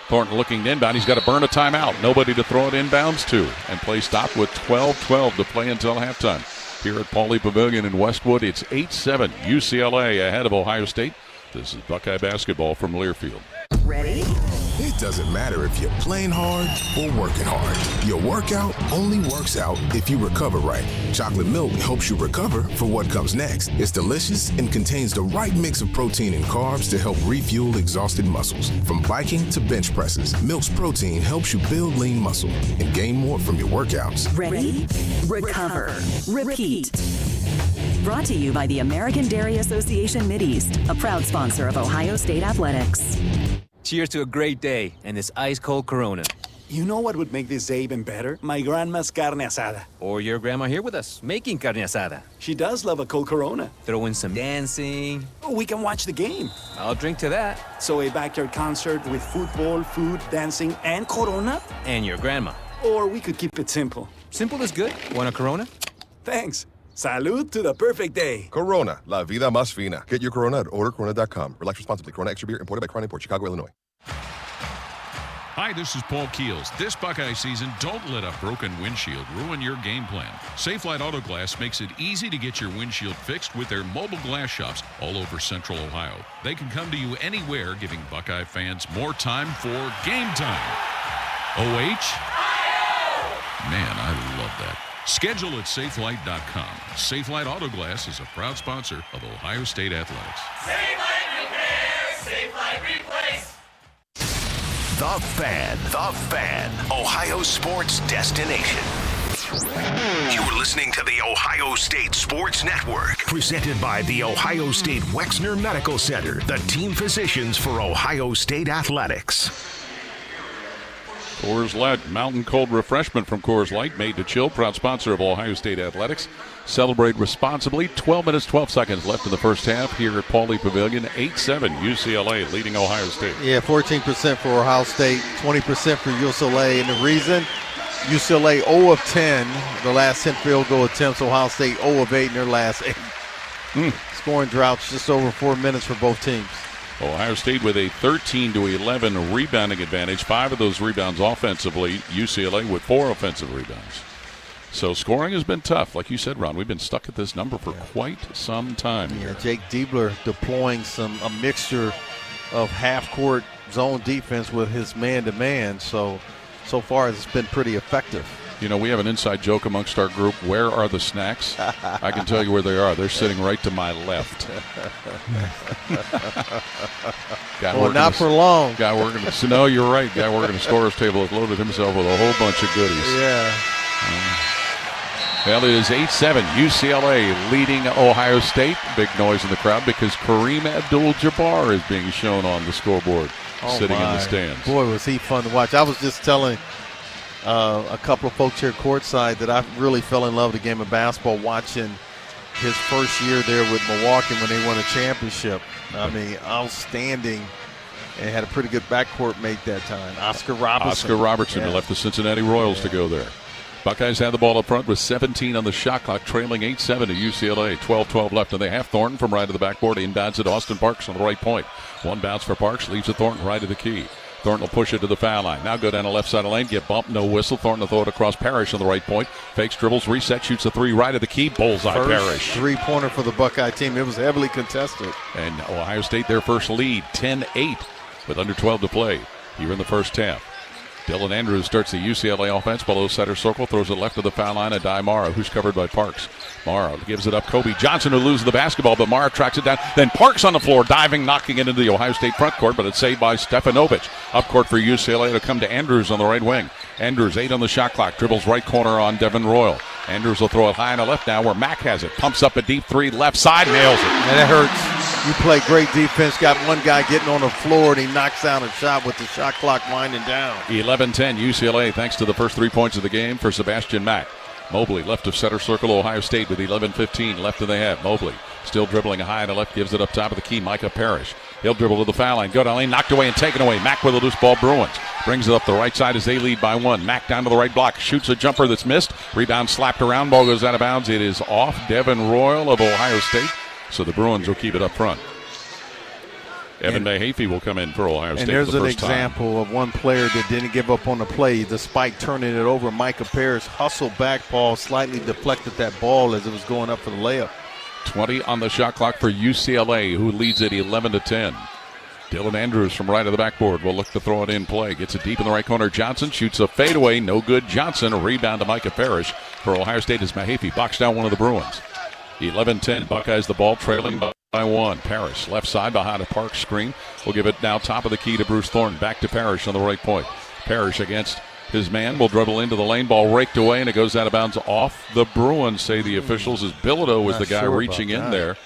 S3: Thornton looking to inbound. He's got to burn a timeout. Nobody to throw it inbounds to. And play stopped with 12-12 to play until halftime. Here at Pauley Pavilion in Westwood, it's 8-7 UCLA ahead of Ohio State. This is Buckeye basketball from Learfield.
S11: Ready? It doesn't matter if you're playing hard or working hard. Your workout only works out if you recover right. Chocolate milk helps you recover for what comes next. It's delicious and contains the right mix of protein and carbs to help refuel exhausted muscles. From biking to bench presses, Milk's protein helps you build lean muscle and gain more from your workouts.
S7: Ready? Recover. Repeat. Brought to you by the American Dairy Association Mideast, a proud sponsor of Ohio State Athletics.
S12: Cheers to a great day and this ice-cold Corona.
S13: You know what would make this day even better? My grandma's carne asada.
S12: Or your grandma here with us, making carne asada.
S13: She does love a cold Corona.
S12: Throw in some dancing.
S13: Oh, we can watch the game.
S12: I'll drink to that.
S13: So a backyard concert with football, food, dancing, and Corona?
S12: And your grandma.
S13: Or we could keep it simple.
S12: Simple is good. Want a Corona?
S13: Thanks. Salud to the perfect day.
S14: Corona, la vida más fina. Get your Corona at ordercorona.com. Relax responsibly. Corona Extra Beer, imported by Crown Import, Chicago, Illinois.
S15: Hi, this is Paul Keels. This Buckeye season, don't let a broken windshield ruin your game plan. Safelite Auto Glass makes it easy to get your windshield fixed with their mobile glass shops all over Central Ohio. They can come to you anywhere, giving Buckeye fans more time for game time. OH? Man, I love that. Schedule at safelite.com. Safelite Auto Glass is a proud sponsor of Ohio State Athletics.
S6: Safelite repair, Safelite replace. The Fan, Ohio sports destination. You're listening to the Ohio State Sports Network, presented by the Ohio State Wexner Medical Center, the team physicians for Ohio State Athletics.
S3: Coors Light, mountain cold refreshment from Coors Light, made to chill, proud sponsor of Ohio State Athletics. Celebrate responsibly. 12 minutes, 12 seconds left in the first half here at Pauley Pavilion. 8-7 UCLA leading Ohio State.
S2: Yeah, 14% for Ohio State, 20% for UCLA. And the reason, UCLA 0 of 10, the last 10 field goal attempts. Ohio State 0 of 8 in their last 8. Scoring droughts just over 4 minutes for both teams.
S3: Ohio State with a 13-11 rebounding advantage. 5 of those rebounds offensively. UCLA with 4 offensive rebounds. So scoring has been tough. Like you said, Ron, we've been stuck at this number for quite some time.
S2: Yeah, Jake Diebler deploying a mixture of half-court zone defense with his man-to-man. So far it's been pretty effective.
S3: You know, we have an inside joke amongst our group. Where are the snacks? I can tell you where they are. They're sitting right to my left.
S2: Well, not for long.
S3: No, you're right. Guy working the scorer's table has loaded himself with a whole bunch of goodies.
S2: Yeah.
S3: Well, it is 8-7. UCLA leading Ohio State. Big noise in the crowd because Kareem Abdul-Jabbar is being shown on the scoreboard, sitting in the stands.
S2: Boy, was he fun to watch. I was just telling a couple of folks here courtside that I really fell in love with the game of basketball watching his first year there with Milwaukee when they won a championship. I mean, outstanding, and had a pretty good backcourt mate that time. Oscar Robertson
S3: who left the Cincinnati Royals to go there. Buckeyes had the ball up front with 17 on the shot clock, trailing 8-7 to UCLA. 12-12 left in the half. Thornton from right of the backboard. Inbounds it Austin Parks on the right point. One bounce for Parks, leaves it Thornton right of the key. Thornton will push it to the foul line. Now go down the left side of the lane, get bumped, no whistle. Thornton will throw it across Parrish on the right point. Fakes, dribbles, reset, shoots a three right of the key. Bullseye, Parrish.
S2: Three-pointer for the Buckeye team. It was heavily contested.
S3: And Ohio State their first lead, 10-8 with under 12 to play here in the first half. Dylan Andrews starts the UCLA offense below center circle, throws it left of the foul line. Adai Mara, who's covered by Parks. Mara gives it up. Kobe Johnson, who loses the basketball, but Mara tracks it down. Then Parks on the floor, diving, knocking it into the Ohio State front court, but it's saved by Stefanovic. Up court for UCLA to come to Andrews on the right wing. Andrews, 8 on the shot clock, dribbles right corner on Devin Royal. Andrews will throw it high on the left now where Mack has it. Pumps up a deep three, left side, nails it.
S2: And it hurts. You play great defense, got one guy getting on the floor, and he knocks down a shot with the shot clock winding down.
S3: 11-10 UCLA, thanks to the first 3 points of the game for Sebastian Mack. Mobley left of center circle, Ohio State with 11-15 left in the half. Mobley still dribbling high on the left, gives it up top of the key. Micah Parrish. He'll dribble to the foul line, go down lane, knocked away and taken away. Mack with a loose ball, Bruins. Brings it up the right side as they lead by 1. Mack down to the right block, shoots a jumper that's missed. Rebound slapped around, ball goes out of bounds. It is off Devin Royal of Ohio State, so the Bruins will keep it up front. Evan Mahaffey will come in for Ohio State.
S2: And there's
S3: for the
S2: an
S3: first time.
S2: example of one player that didn't give up on the play despite turning it over. Micah Parrish hustled back, Paul, slightly deflected that ball as it was going up for the layup.
S3: 20 on the shot clock for UCLA, who leads it 11-10. Dylan Andrews from right of the backboard will look to throw it in play. Gets it deep in the right corner. Johnson shoots a fadeaway. No good. Johnson, a rebound to Micah Parrish for Ohio State as Mahaffey boxed down one of the Bruins. 11-10. Buckeyes the ball, trailing by 1. Parrish left side behind a Park screen. We'll give it now top of the key to Bruce Thornton. Back to Parrish on the right point. Parrish against his man will dribble into the lane. Ball raked away, and it goes out of bounds off the Bruins, say the officials, as Bilodeau was the guy reaching in there.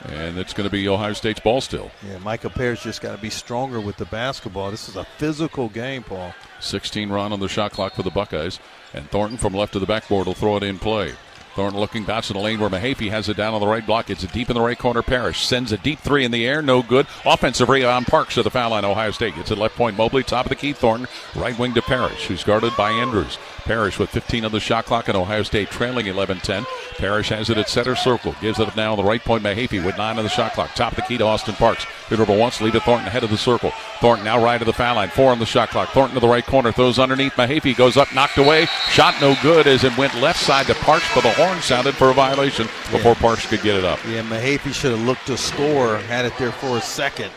S3: And it's going to be Ohio State's ball still.
S2: Yeah, Micah Parrish just got to be stronger with the basketball. This is a physical game, Paul.
S3: 16 run on the shot clock for the Buckeyes. And Thornton from left to the backboard will throw it in play. Thornton looking, bounce in the lane where Mahaffey has it down on the right block. It's a deep in the right corner. Parrish sends a deep three in the air. No good. Offensive rebound. Parks to the foul line. Ohio State gets it left point. Mobley, top of the key. Thornton, right wing to Parrish, who's guarded by Andrews. Parrish with 15 on the shot clock, and Ohio State trailing 11-10. Parrish has it at center circle. Gives it up now on the right point. Mahaffey with 9 on the shot clock. Top of the key to Austin Parks. Good dribble once. Leave it Thornton ahead of the circle. Thornton now right of the foul line. 4 on the shot clock. Thornton to the right corner. Throws underneath. Mahaffey goes up. Knocked away. Shot no good as it went left side to Parks, but the horn sounded for a violation before Parks could get it up.
S2: Yeah, Mahaffey should have looked to score. Had it there for a second.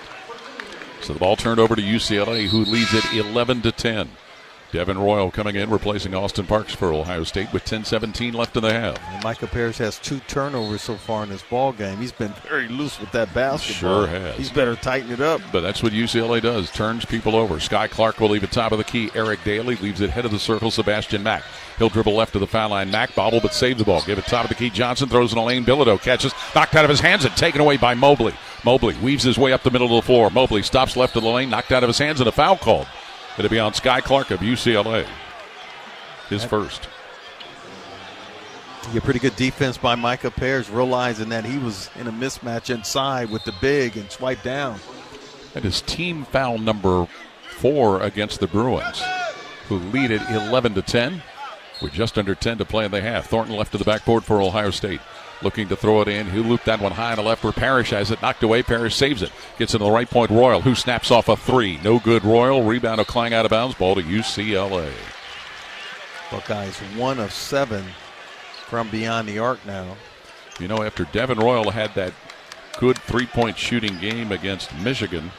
S3: So the ball turned over to UCLA, who leads it 11-10. Devin Royal coming in, replacing Austin Parks for Ohio State with 10:17 left in the half.
S2: And Micah Parrish has 2 turnovers so far in this ball game. He's been very loose with that basketball.
S3: Sure has.
S2: He's better tighten it up.
S3: But that's what UCLA does, turns people over. Sky Clark will leave it top of the key. Eric Daly leaves it head of the circle. Sebastian Mack. He'll dribble left to the foul line. Mack bobble but save the ball. Give it top of the key. Johnson throws in a lane. Bilodeau catches. Knocked out of his hands and taken away by Mobley. Mobley weaves his way up the middle of the floor. Mobley stops left of the lane. Knocked out of his hands and a foul called. It'll be on Sky Clark of UCLA. His first.
S2: Yeah, pretty good defense by Micah Parrish, realizing that he was in a mismatch inside with the big and swiped down.
S3: That is team foul number 4 against the Bruins, who lead it 11-10 with just under 10 to play in the half. Thornton left to the backboard for Ohio State. Looking to throw it in. He'll loop that one high on the left where Parrish has it. Knocked away. Parrish saves it. Gets it to the right point. Royal, who snaps off a 3. No good. Royal. Rebound of Klang out of bounds. Ball to UCLA.
S2: Buckeyes 1 of 7 from beyond the arc now.
S3: You know, after Devin Royal had that good 3-point shooting game against Michigan,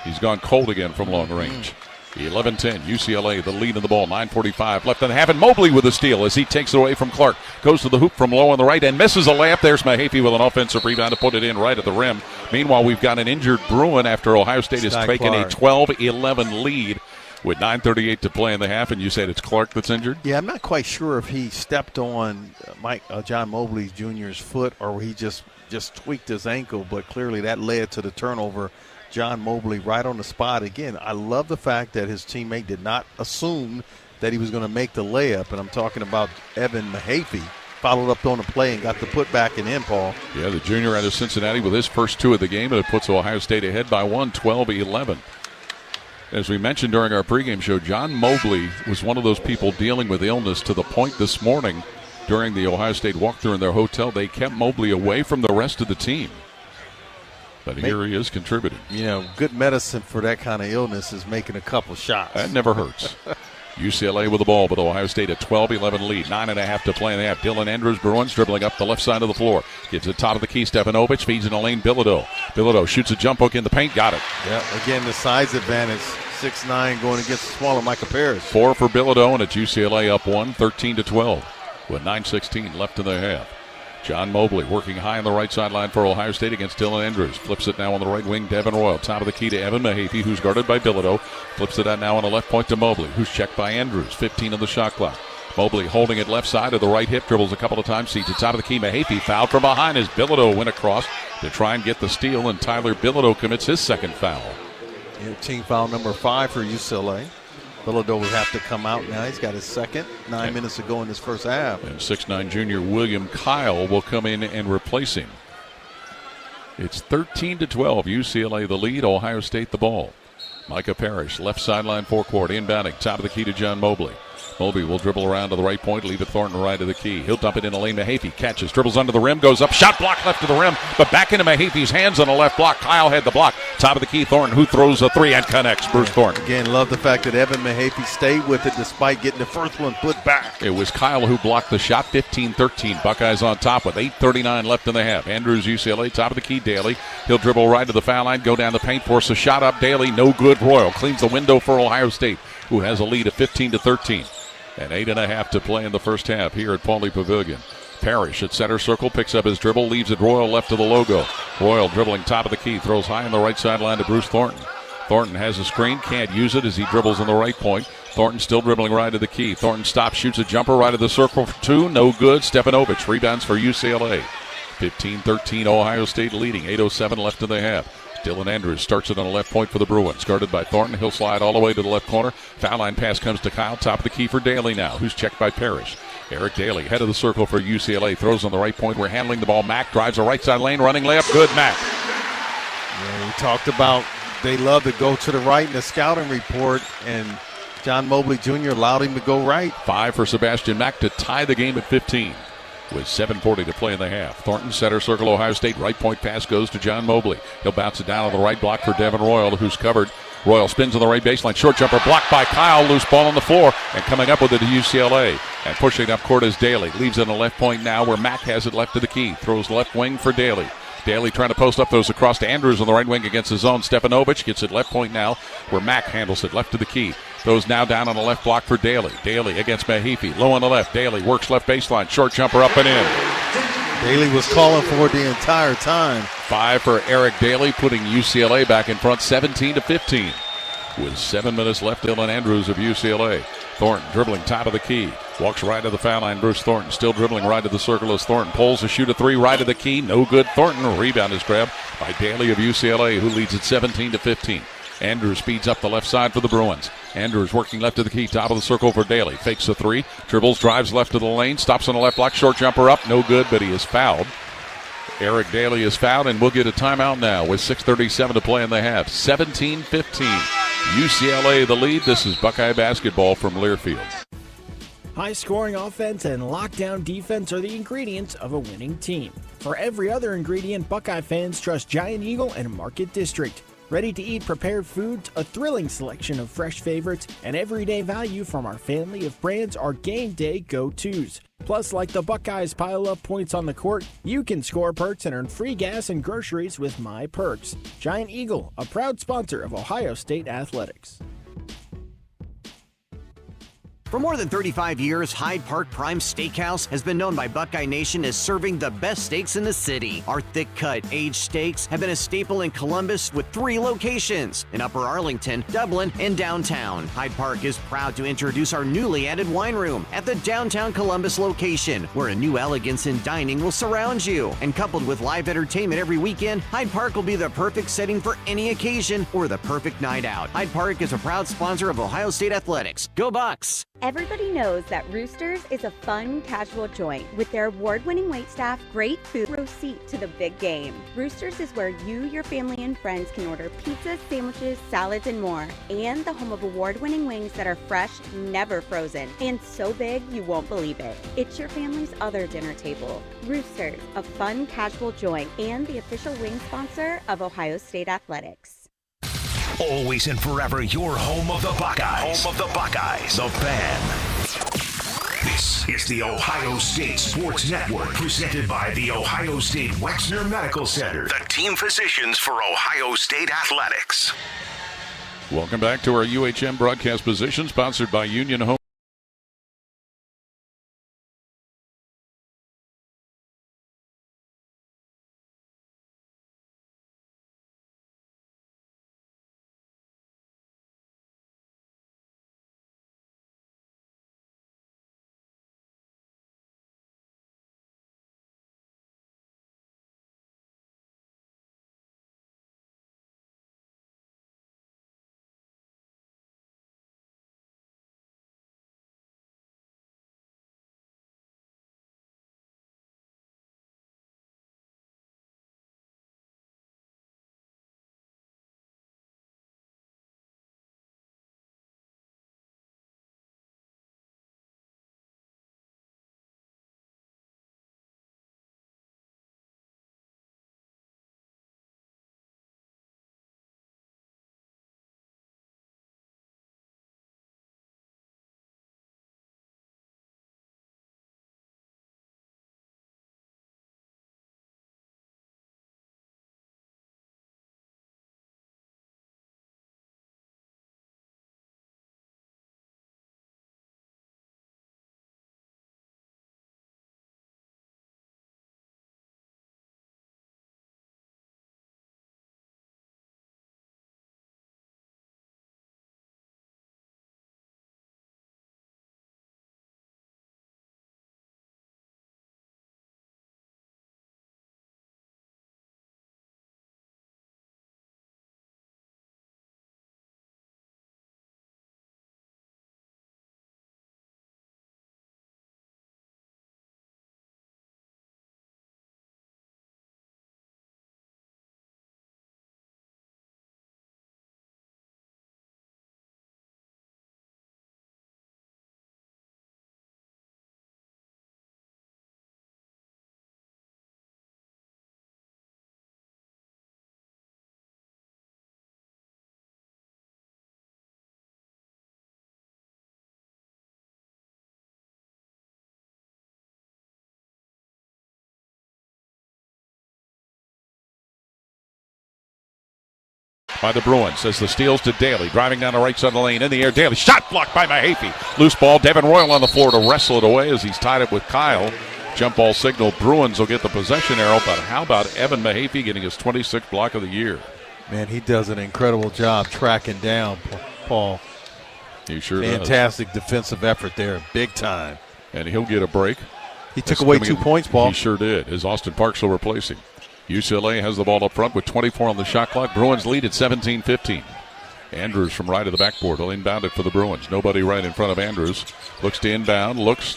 S3: he's gone cold again from long range. 11-10, UCLA, the lead in the ball, 9:45 left in the half, and Mobley with a steal as he takes it away from Clark. Goes to the hoop from low on the right and misses a layup. There's Mahaffey with an offensive rebound to put it in right at the rim. Meanwhile, we've got an injured Bruin after Ohio State has taken a 12-11 lead with 9:38 to play in the half, and you said it's Clark that's injured?
S2: Yeah, I'm not quite sure if he stepped on John Mobley Jr.'s foot or he just tweaked his ankle, but clearly that led to the turnover. John Mobley right on the spot. Again, I love the fact that his teammate did not assume that he was going to make the layup, and I'm talking about Evan Mahaffey. Followed up on the play and got the putback and in, Paul.
S3: Yeah, the junior out of Cincinnati with his first 2 of the game, and it puts Ohio State ahead by 1, 12-11. As we mentioned during our pregame show, John Mobley was one of those people dealing with illness to the point this morning during the Ohio State walkthrough in their hotel, they kept Mobley away from the rest of the team. But here he is contributing.
S2: You know, good medicine for that kind of illness is making a couple shots.
S3: That never hurts. UCLA with the ball, but Ohio State a 12-11 lead. 9.5 to play in the half. Dylan Andrews, Bruins dribbling up the left side of the floor. Gives it top of the key. Stefanovic feeds in a lane. Bilodeau shoots a jump hook in the paint. Got it.
S2: Yeah, again, the size advantage. 6'9", going against the smaller Micah Parrish.
S3: 4 for Bilodeau, and it's UCLA up 1, 13-12. With 9:16 left in the half. John Mobley working high on the right sideline for Ohio State against Dylan Andrews. Flips it now on the right wing, Devin Royal. Top of the key to Evan Mahaffey, who's guarded by Bilodeau. Flips it out now on the left point to Mobley, who's checked by Andrews. 15 on the shot clock. Mobley holding it left side of the right hip, dribbles a couple of times, seats at top of the key. Mahaffey fouled from behind as Bilodeau went across to try and get the steal, and Tyler Bilodeau commits his second foul.
S2: Yeah, team foul number 5 for UCLA. Bilodeau would have to come out now. He's got his second. 9 minutes to go in this first half.
S3: And 6'9" junior William Kyle will come in and replace him. It's 13-12. UCLA the lead. Ohio State the ball. Micah Parrish, left sideline forecourt, inbounding. Top of the key to John Mobley. Mobley will dribble around to the right point, leave it Thornton right of the key. He'll dump it in a lane. Mahaffey catches, dribbles under the rim, goes up, shot block left to the rim, but back into Mahaffey's hands on the left block. Kyle had the block. Top of the key, Thornton, who throws a 3 and connects. Bruce Thornton.
S2: Again, love the fact that Evan Mahaffey stayed with it despite getting the first one put back.
S3: It was Kyle who blocked the shot. 15-13. Buckeyes on top with 8:39 left in the half. Andrews, UCLA, top of the key. Daly. He'll dribble right to the foul line, go down the paint, force a shot up. Daly, no good. Royal cleans the window for Ohio State, who has a lead of 15-13. And 8.5 to play in the first half here at Pauley Pavilion. Parrish at center circle, picks up his dribble, leaves it Royal left of the logo. Royal dribbling top of the key, throws high on the right sideline to Bruce Thornton. Thornton has a screen, can't use it as he dribbles on the right point. Thornton still dribbling right of the key. Thornton stops, shoots a jumper right of the circle for 2, no good. Stefanovic rebounds for UCLA. 15-13, Ohio State leading, 8:07 left in the half. Dylan Andrews starts it on the left point for the Bruins. Guarded by Thornton. He'll slide all the way to the left corner. Foul line pass comes to Kyle. Top of the key for Daly now, who's checked by Parrish. Eric Daly, head of the circle for UCLA. Throws on the right point. We're handling the ball. Mack drives a right side lane. Running layup. Good, Mack.
S2: Yeah, we talked about they love to go to the right in the scouting report, and John Mobley Jr. allowed him to go right.
S3: 5 for Sebastian Mack to tie the game at 15. With 7:40 to play in the half. Thornton, center circle, Ohio State. Right point pass goes to John Mobley. He'll bounce it down on the right block for Devin Royal, who's covered. Royal spins on the right baseline. Short jumper blocked by Kyle. Loose ball on the floor. And coming up with it to UCLA. And pushing up court is Daly. Leaves it on the left point now where Mack has it left to the key. Throws left wing for Daly. Daly trying to post up, throws across to Andrews on the right wing against his own. Stefanovic gets it left point now where Mack handles it left to the key. Throws now down on the left block for Daly. Daly against Mahaffey. Low on the left. Daly works left baseline. Short jumper up and in.
S2: Daly was calling for it the entire time.
S3: 5 for Eric Daly, putting UCLA back in front 17-15. With 7 minutes left, Dylan Andrews of UCLA. Thornton dribbling top of the key. Walks right to the foul line. Bruce Thornton still dribbling right to the circle as Thornton pulls to shoot a 3 right of the key. No good. Thornton. Rebound is grabbed by Daly of UCLA, who leads at 17-15. Andrews speeds up the left side for the Bruins. Andrews working left of the key, top of the circle for Daly. Fakes a 3, dribbles, drives left of the lane, stops on the left block, short jumper up, no good, but he is fouled. Eric Daly is fouled, and we'll get a timeout now with 6:37 to play in the half. 17-15. UCLA the lead. This is Buckeye basketball from Learfield.
S16: High-scoring offense and lockdown defense are the ingredients of a winning team. For every other ingredient, Buckeye fans trust Giant Eagle and Market District. Ready-to-eat prepared foods, a thrilling selection of fresh favorites, and everyday value from our family of brands are game day go-tos. Plus, like the Buckeyes pile up points on the court, you can score perks and earn free gas and groceries with My Perks. Giant Eagle, a proud sponsor of Ohio State Athletics.
S17: For more than 35 years, Hyde Park Prime Steakhouse has been known by Buckeye Nation as serving the best steaks in the city. Our thick-cut, aged steaks have been a staple in Columbus with 3 locations, in Upper Arlington, Dublin, and downtown. Hyde Park is proud to introduce our newly added wine room at the downtown Columbus location, where a new elegance in dining will surround you. And coupled with live entertainment every weekend, Hyde Park will be the perfect setting for any occasion or the perfect night out. Hyde Park is a proud sponsor of Ohio State Athletics. Go Bucks!
S18: Everybody knows that Roosters is a fun, casual joint. With their award-winning waitstaff, great food, row seat to the big game. Roosters is where you, your family, and friends can order pizzas, sandwiches, salads, and more. And the home of award-winning wings that are fresh, never frozen, and so big you won't believe it. It's your family's other dinner table. Roosters, a fun, casual joint, and the official wing sponsor of Ohio State Athletics.
S6: Always and forever your home of the Buckeyes. Home of the Buckeyes. The Fan. This is the Ohio State Sports Network, presented by the Ohio State Wexner Medical Center, the team physicians for Ohio State Athletics.
S3: Welcome back to our UHM broadcast position, sponsored by Union Home. By the Bruins as the steals to Daly, driving down the right side of the lane, in the air, Daly, shot blocked by Mahaffey. Loose ball, Devin Royal on the floor to wrestle it away as he's tied up with Kyle. Jump ball signal, Bruins will get the possession arrow, but how about Evan Mahaffey getting his 26th block of the year?
S2: Man, he does an incredible job tracking down Paul.
S3: He sure does.
S2: Fantastic defensive effort there, big time.
S3: And he'll get a break.
S2: He took away 2 points, Paul.
S3: He sure did, as Austin Parks will replace him. UCLA has the ball up front with 24 on the shot clock. Bruins lead at 17-15. Andrews from right of the backboard will inbound it for the Bruins. Nobody right in front of Andrews. Looks to inbound, looks,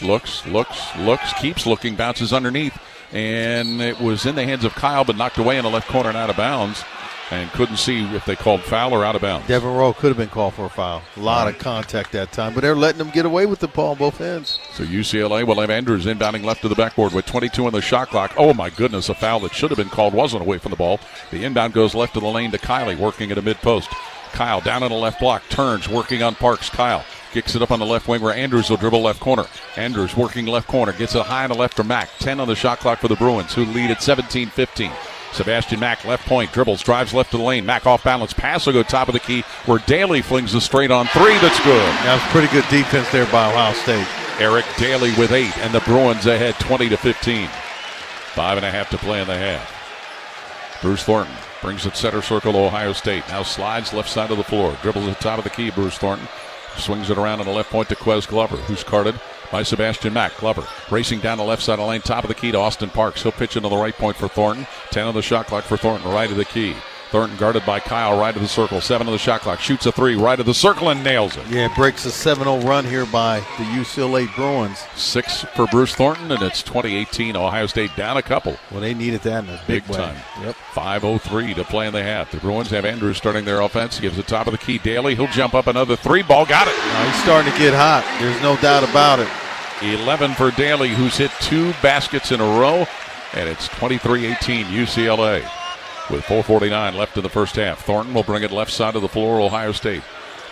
S3: keeps looking, bounces underneath. And it was in the hands of Kyle, but knocked away in the left corner and out of bounds. And couldn't see if they called foul or out of bounds.
S2: Devin Rowe could have been called for a foul. A lot of contact that time, but they're letting them get away with the ball on both ends.
S3: So UCLA will have Andrews inbounding left to the backboard with 22 on the shot clock. Oh, my goodness, a foul that should have been called wasn't away from the ball. The inbound goes left of the lane to Kiley, working at a mid-post. Kyle down on the left block, turns, working on Parks. Kyle kicks it up on the left wing where Andrews will dribble left corner. Andrews working left corner, gets it high on the left for Mack. 10 on the shot clock for the Bruins, who lead at 17-15. Sebastian Mack, left point, dribbles, drives left to the lane. Mack off balance, pass will go top of the key, where Daly flings the straight on three. That's good.
S2: That was pretty good defense there by Ohio State.
S3: Eric Daly with 8, and the Bruins ahead 20-15. 5.5 to play in the half. Bruce Thornton brings it center circle to Ohio State. Now slides left side of the floor. Dribbles at the top of the key, Bruce Thornton. Swings it around on the left point to Quez Glover, who's guarded by Sebastian Mack. Glover racing down the left side of the lane, top of the key to Austin Parks. He'll pitch into the right point for Thornton. 10 on the shot clock for Thornton, right of the key. Thornton guarded by Kyle, right of the circle. 7 on the shot clock. Shoots a 3, right of the circle, and nails it.
S2: Yeah, breaks a 7-0 run here by the UCLA Bruins.
S3: 6 for Bruce Thornton, and it's 20-18. Ohio State down a couple.
S2: Well, they needed that in a big way.
S3: time.
S2: Yep.
S3: 5:03 to play in the half. The Bruins have Andrews starting their offense. Gives the top of the key. Daly, he'll jump up another 3. Ball got it.
S2: He's starting to get hot. There's no doubt about it.
S3: 11 for Daly, who's hit 2 baskets in a row, and it's 23-18 UCLA. With 4:49 left in the first half. Thornton will bring it left side of the floor, Ohio State.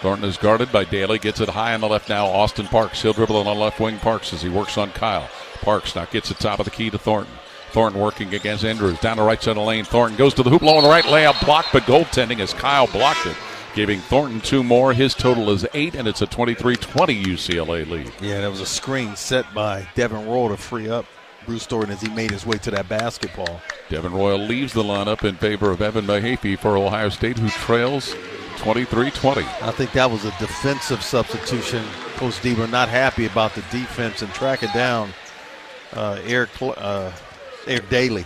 S3: Thornton is guarded by Daly, gets it high on the left now, Austin Parks. He'll dribble on the left wing, Parks, as he works on Kyle. Parks now gets the top of the key to Thornton. Thornton working against Andrews, down the right side of the lane. Thornton goes to the hoop, low on the right, layup blocked, but goaltending as Kyle blocked it, giving Thornton 2 more. His total is 8, and it's a 23-20 UCLA lead.
S2: Yeah, that was a screen set by Devin Royal to free up Bruce Thornton as he made his way to that basketball.
S3: Devin Royal leaves the lineup in favor of Evan Mahaffey for Ohio State, who trails 23-20.
S2: I think that was a defensive substitution. Coach Deaver not happy about the defense and tracking down Eric Daly.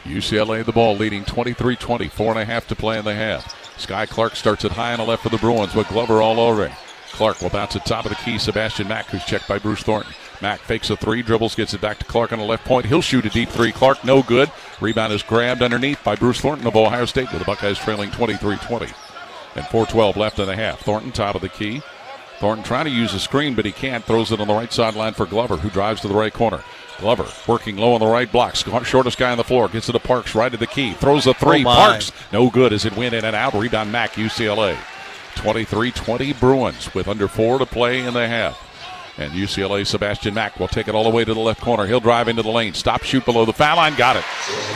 S3: UCLA the ball, leading 23-20, 4.5 to play in the half. Sky Clark starts it high on the left for the Bruins with Glover all over it. Clark will bounce at top of the key. Sebastian Mack, who's checked by Bruce Thornton. Mack fakes a 3, dribbles, gets it back to Clark on the left point. He'll shoot a deep 3. Clark, no good. Rebound is grabbed underneath by Bruce Thornton of Ohio State, with the Buckeyes trailing 23-20. And 4:12 left in the half. Thornton, top of the key. Thornton trying to use a screen, but he can't. Throws it on the right sideline for Glover, who drives to the right corner. Glover working low on the right block. Shortest guy on the floor. Gets it to Parks, right of the key. Throws a 3. Parks, no good as it went in and out. Rebound Mack, UCLA. 23-20 Bruins with under 4 to play in the half. And UCLA Sebastian Mack will take it all the way to the left corner. He'll drive into the lane. Stop, shoot below the foul line. Got it.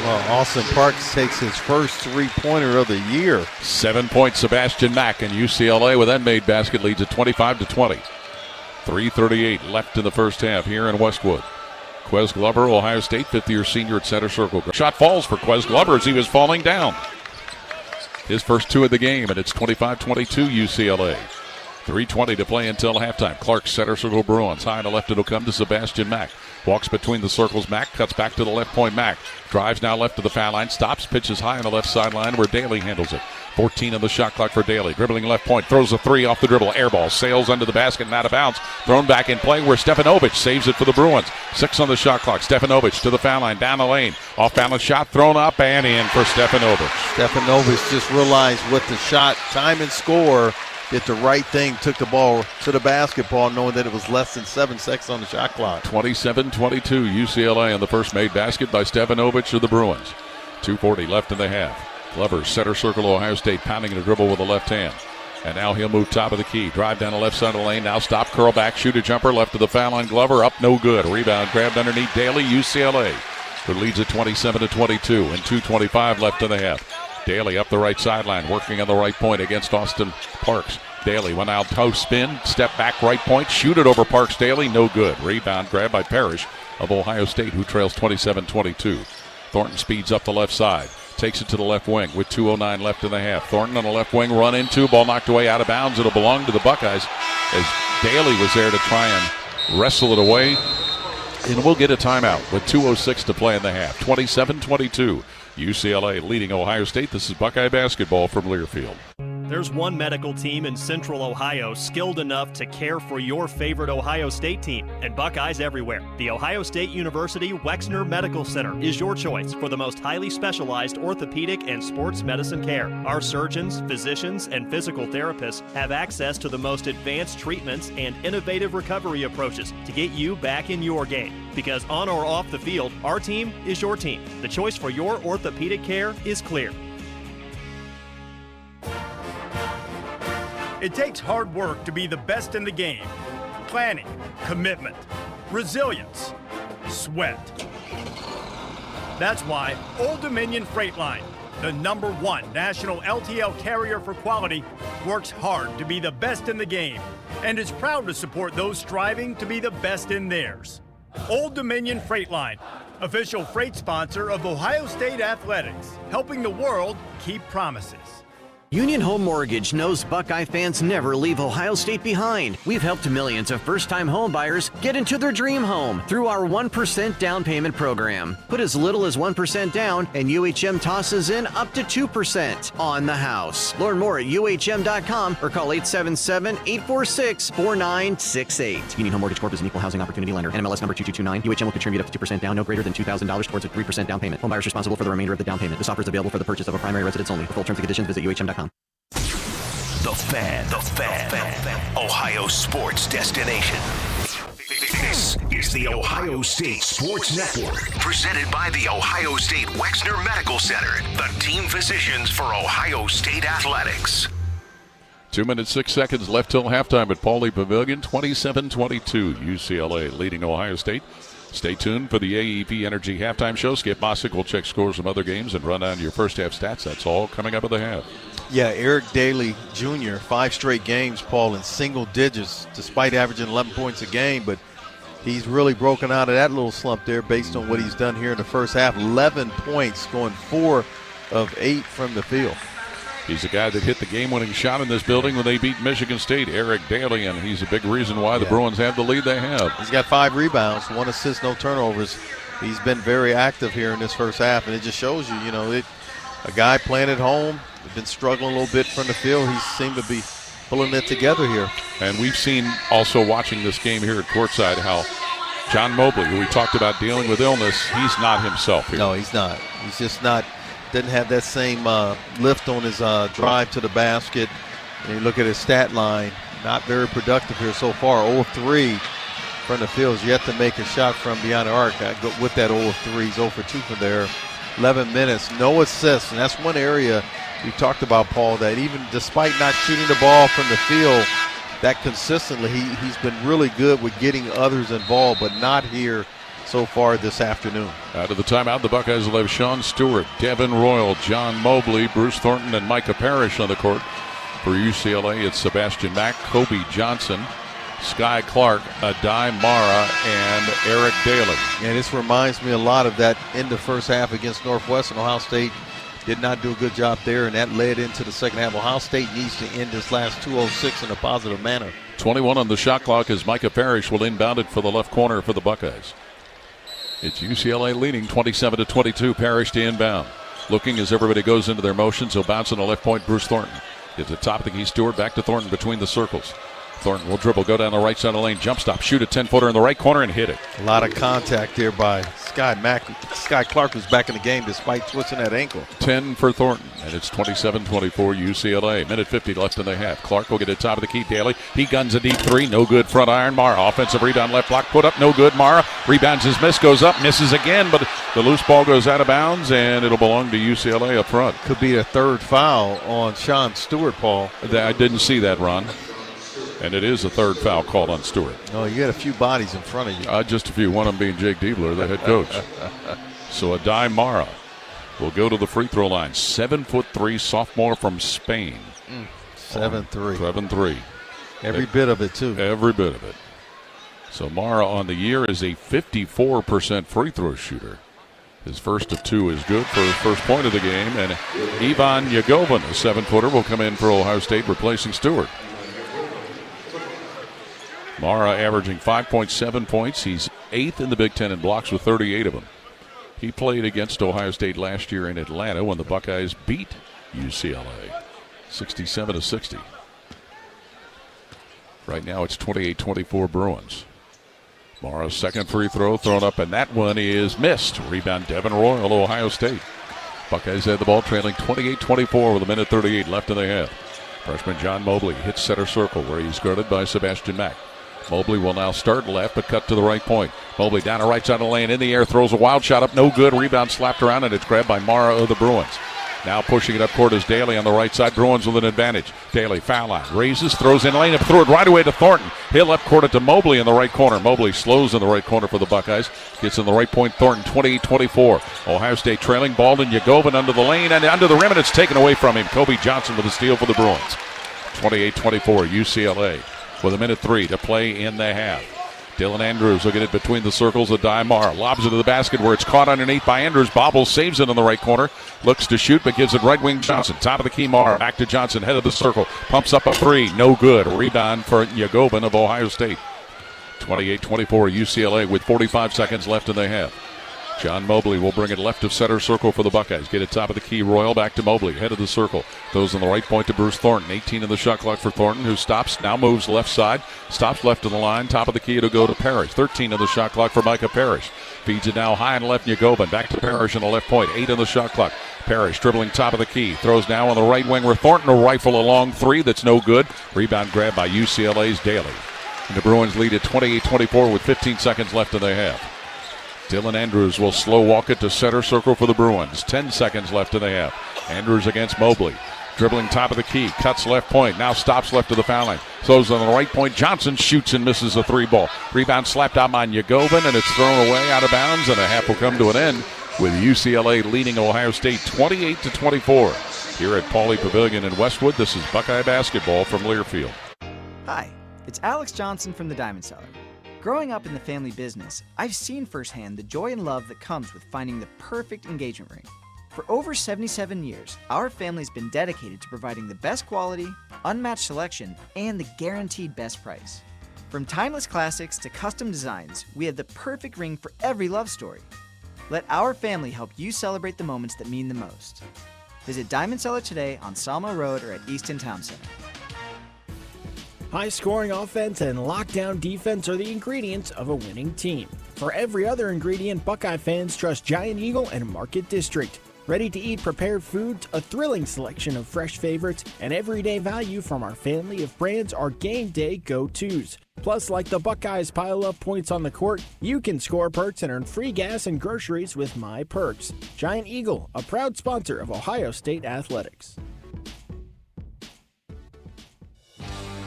S2: Well, Austin Parks takes his first 3-pointer of the year.
S3: 7-point Sebastian Mack, and UCLA with that made basket leads at 25-20. 3:38 left in the first half here in Westwood. Quez Glover, Ohio State, 5th-year senior at center circle. Shot falls for Quez Glover as he was falling down. His first 2 of the game, and it's 25-22 UCLA. 3:20 to play until halftime. Clark, center circle Bruins. High on the left, it'll come to Sebastian Mack. Walks between the circles. Mack cuts back to the left point. Mack drives now left to the foul line. Stops, pitches high on the left sideline where Daly handles it. 14 on the shot clock for Daly. Dribbling left point. Throws a 3 off the dribble. Air ball. Sails under the basket and out of bounds. Thrown back in play where Stefanovic saves it for the Bruins. 6 on the shot clock. Stefanovic to the foul line. Down the lane. Off balance shot. Thrown up and in for Stefanovic.
S2: Stefanovic just realized what the shot, time and score. Did the right thing, took the ball to the basketball, knowing that it was less than 7 seconds on the shot clock.
S3: 27-22 UCLA on the first made basket by Stefanovic of the Bruins. 2:40 left in the half. Glover, center circle, Ohio State, pounding the dribble with the left hand. And now he'll move top of the key. Drive down the left side of the lane. Now stop, curl back, shoot a jumper. Left to the foul line. Glover up, no good. Rebound grabbed underneath Daly, UCLA, who leads at 27-22 and 2:25 left in the half. Daly up the right sideline, working on the right point against Austin Parks. Daly went out post spin, step back right point, shoot it over Parks. Daly, no good. Rebound grabbed by Parrish of Ohio State, who trails 27-22. Thornton speeds up the left side, takes it to the left wing with 2:09 left in the half. Thornton on the left wing, run into, ball knocked away out of bounds. It'll belong to the Buckeyes as Daly was there to try and wrestle it away. And we'll get a timeout with 2:06 to play in the half. 27-22. UCLA leading Ohio State. This is Buckeye basketball from Learfield.
S19: There's one medical team in Central Ohio skilled enough to care for your favorite Ohio State team, and Buckeyes everywhere. The Ohio State University Wexner Medical Center is your choice for the most highly specialized orthopedic and sports medicine care. Our surgeons, physicians, and physical therapists have access to the most advanced treatments and innovative recovery approaches to get you back in your game. Because on or off the field, our team is your team. The choice for your orthopedic care is clear.
S20: It takes hard work to be the best in the game. Planning, commitment, resilience, sweat. That's why Old Dominion Freight Line, the #1 national LTL carrier for quality, works hard to be the best in the game and is proud to support those striving to be the best in theirs. Old Dominion Freight Line, official freight sponsor of Ohio State Athletics, helping the world keep promises.
S17: Union Home Mortgage knows Buckeye fans never leave Ohio State behind. We've helped millions of first-time home buyers get into their dream home through our 1% down payment program. Put as little as 1% down, and UHM tosses in up to 2% on the house. Learn more at UHM.com or call 877-846-4968. Union Home Mortgage Corp is an equal housing opportunity lender. NMLS number 2229. UHM will contribute up to 2% down, no greater than $2,000 towards a 3% down payment. Home buyers responsible for the remainder of the down payment. This offer is available for the purchase of a primary residence only. For full terms and conditions, visit UHM.com.
S6: The Fan. Ohio sports destination. This is the Ohio State Sports Network, presented by the Ohio State Wexner Medical Center, the team physicians for Ohio State athletics.
S3: 2 minutes, 6 seconds left till halftime at Pauley Pavilion. 27-22, UCLA leading Ohio State. Stay tuned for the AEP Energy halftime show. Skip Mossick will check scores from other games and run down your first half stats. That's all coming up at the half.
S2: Yeah, Eric Daly Jr., 5 straight games, Paul, in single digits, despite averaging 11 points a game. But he's really broken out of that little slump there based on what he's done here in the first half. 11 points, going 4 of 8 from the field.
S3: He's a guy that hit the game-winning shot in this building when they beat Michigan State, Eric Daly, and he's a big reason why the Bruins have the lead they have.
S2: He's got 5 rebounds, 1 assist, no turnovers. He's been very active here in this first half, and it just shows you, a guy playing at home, been struggling a little bit from the field. He seemed to be pulling it together here.
S3: And we've seen also watching this game here at courtside how John Mobley, who we talked about dealing with illness, he's not himself here.
S2: No, he's not. He's just not. Doesn't have that same lift on his drive to the basket. And you look at his stat line, not very productive here so far. 0 of 3 from the field. Yet to make a shot from beyond the arc. With that 0 of 3, he's 0 for 2 from there. 11 minutes, no assists. And that's one area we talked about, Paul, that even despite not shooting the ball from the field that consistently, he's been really good with getting others involved, but not here so far this afternoon.
S3: Out of the timeout, the Buckeyes will have Sean Stewart, Devin Royal, John Mobley, Bruce Thornton, and Micah Parrish on the court. For UCLA, it's Sebastian Mack, Kobe Johnson, Sky Clark, Adai Mara, and Eric Daly.
S2: And this reminds me a lot of that in the first half against Northwestern. Ohio State did not do a good job there, and that led into the second half. Ohio State needs to end this last 2:06 in a positive manner.
S3: 21 on the shot clock as Micah Parrish will inbound it for the left corner for the Buckeyes. It's UCLA leading 27-22. Parrish to inbound. Looking as everybody goes into their motions. He'll bounce on the left point. Bruce Thornton. Gives the top of the key. Stewart back to Thornton between the circles. Thornton will dribble, go down the right side of the lane, jump stop, shoot a 10-footer in the right corner and hit it.
S2: A lot of contact there by Sky Clark, who's back in the game despite twisting that ankle.
S3: 10 for Thornton, and it's 27-24 UCLA. Minute 50 left in the half. Clark will get it top of the key. Daly, he guns a deep 3, no good. Front iron. Mara, offensive rebound, left block, put up, no good. Mara rebounds his miss, goes up, misses again, but the loose ball goes out of bounds, and it'll belong to UCLA up front.
S2: Could be a third foul on Sean Stewart, Paul.
S3: I didn't see that, Ron. And it is a third foul called on Stewart.
S2: Oh, you got a few bodies in front of you.
S3: Just a few. One of them being Jake Diebler, the head coach. So Adai Mara will go to the free throw line. 7'3" sophomore from Spain.
S2: 7'3".
S3: 7'3".
S2: Every bit of it, too.
S3: Every bit of it. So Mara on the year is a 54% free throw shooter. His first of 2 is good for his first point of the game. And Ivan Yagovin, a 7-footer, will come in for Ohio State, replacing Stewart. Mara averaging 5.7 points. He's 8th in the Big Ten in blocks with 38 of them. He played against Ohio State last year in Atlanta when the Buckeyes beat UCLA 67-60. Right now it's 28-24 Bruins. Mara's second free throw thrown up, and that one is missed. Rebound Devin Royal, Ohio State. Buckeyes had the ball trailing 28-24 with a minute 38 left in the half. Freshman John Mobley hits center circle where he's guarded by Sebastian Mack. Mobley will now start left, but cut to the right point. Mobley down the right side of the lane, in the air, throws a wild shot up, no good. Rebound slapped around, and it's grabbed by Mara of the Bruins. Now pushing it up court is Daly on the right side. Bruins with an advantage. Daly foul line. Raises, throws in lane up, threw it right away to Thornton. He'll up court it to Mobley in the right corner. Mobley slows in the right corner for the Buckeyes. Gets in the right point. Thornton 28-24. Ohio State trailing. Baldwin Yagovin under the lane and under the rim, and it's taken away from him. Kobe Johnson with a steal for the Bruins. 28-24 UCLA with 1:03 to play in the half. Dylan Andrews will get it between the circles of Dymar. Lobs it to the basket where it's caught underneath by Andrews. Bobbles, saves it in the right corner. Looks to shoot, but gives it right wing Johnson. Top of the key, Marr. Back to Johnson, head of the circle. Pumps up a three. No good. Rebound for Yagovin of Ohio State. 28-24 UCLA with 45 seconds left in the half. John Mobley will bring it left of center circle for the Buckeyes. Get it top of the key. Royal back to Mobley. Head of the circle. Throws on the right point to Bruce Thornton. 18 in the shot clock for Thornton, who stops. Now moves left side. Stops left of the line. Top of the key. It'll go to Parrish. 13 in the shot clock for Micah Parrish. Feeds it now high and left. Yagovin back to Parrish on the left point. 8 in the shot clock. Parrish dribbling top of the key. Throws now on the right wing where Thornton will rifle a long three that's no good. Rebound grab by UCLA's Daly. And the Bruins lead at 28-24 with 15 seconds left in the half. Dylan Andrews will slow walk it to center circle for the Bruins. 10 seconds left in the half. Andrews against Mobley. Dribbling top of the key. Cuts left point. Now stops left of the foul line. Throws on the right point. Johnson shoots and misses a three ball. Rebound slapped out by Yagovin, and it's thrown away out of bounds, and a half will come to an end with UCLA leading Ohio State 28-24. Here at Pauley Pavilion in Westwood, this is Buckeye basketball from Learfield.
S21: Hi, it's Alex Johnson from the Diamond Cellar. Growing up in the family business, I've seen firsthand the joy and love that comes with finding the perfect engagement ring. For over 77 years, our family's been dedicated to providing the best quality, unmatched selection, and the guaranteed best price. From timeless classics to custom designs, we have the perfect ring for every love story. Let our family help you celebrate the moments that mean the most. Visit Diamond Cellar today on Sawmill Road or at Easton Town Center.
S16: High-scoring offense and lockdown defense are the ingredients of a winning team. For every other ingredient, Buckeye fans trust Giant Eagle and Market District. Ready-to-eat prepared foods, a thrilling selection of fresh favorites, and everyday value from our family of brands are game day go-tos. Plus, like the Buckeyes pile up points on the court, you can score perks and earn free gas and groceries with My Perks. Giant Eagle, a proud sponsor of Ohio State Athletics.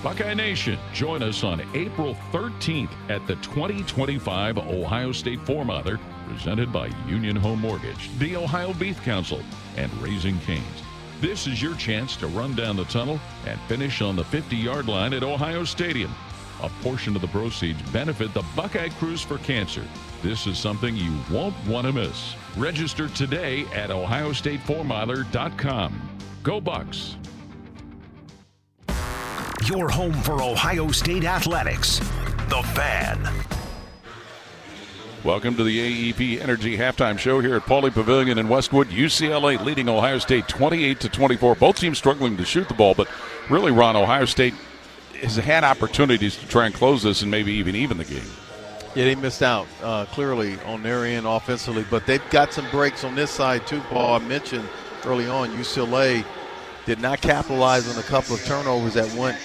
S15: Buckeye Nation, join us on April 13th at the 2025 Ohio State Four-Mother, presented by Union Home Mortgage, the Ohio Beef Council, and Raising Cane's. This is your chance to run down the tunnel and finish on the 50-yard line at Ohio Stadium. A portion of the proceeds benefit the Buckeye Cruise for Cancer. This is something you won't want to miss. Register today at ohiostatefourmiler.com. Go Bucks!
S6: Your home for Ohio State athletics, The Fan.
S3: Welcome to the AEP Energy Halftime Show here at Pauley Pavilion in Westwood. UCLA leading Ohio State 28-24. Both teams struggling to shoot the ball, but really, Ron, Ohio State has had opportunities to try and close this and maybe even the game.
S2: Yeah, they missed out clearly on their end offensively, but they've got some breaks on this side too, Paul. I mentioned early on UCLA did not capitalize on a couple of turnovers that went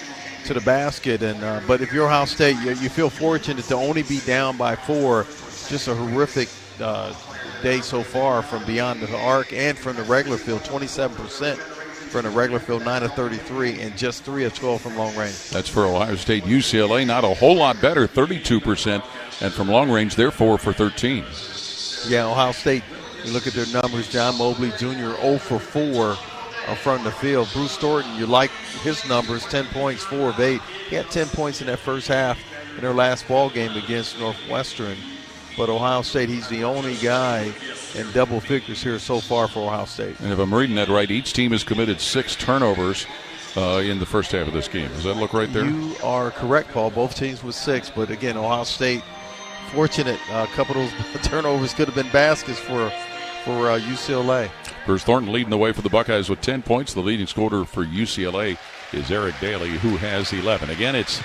S2: to the basket. But if you're Ohio State, you feel fortunate to only be down by 4. Just a horrific day so far from beyond the arc and from the regular field. 27% from the regular field, 9 of 33, and just 3 of 12 from long range.
S3: That's for Ohio State. UCLA not a whole lot better, 32%, and from long range they're 4 for 13.
S2: Yeah, Ohio State, you look at their numbers, John Mobley Jr. 0 for 4 from the field. Bruce Thornton, you like his numbers, 10 points, 4 of 8. He had 10 points in that first half in their last ball game against Northwestern. But Ohio State, he's the only guy in double figures here so far for Ohio State.
S3: And if I'm reading that right, each team has committed 6 turnovers in the first half of this game. Does that look right there?
S2: You are correct, Paul. Both teams with 6. But, again, Ohio State, fortunate. A couple of those turnovers could have been baskets for UCLA.
S3: Bruce Thornton leading the way for the Buckeyes with 10 points. The leading scorer for UCLA is Eric Daly, who has 11. Again, it's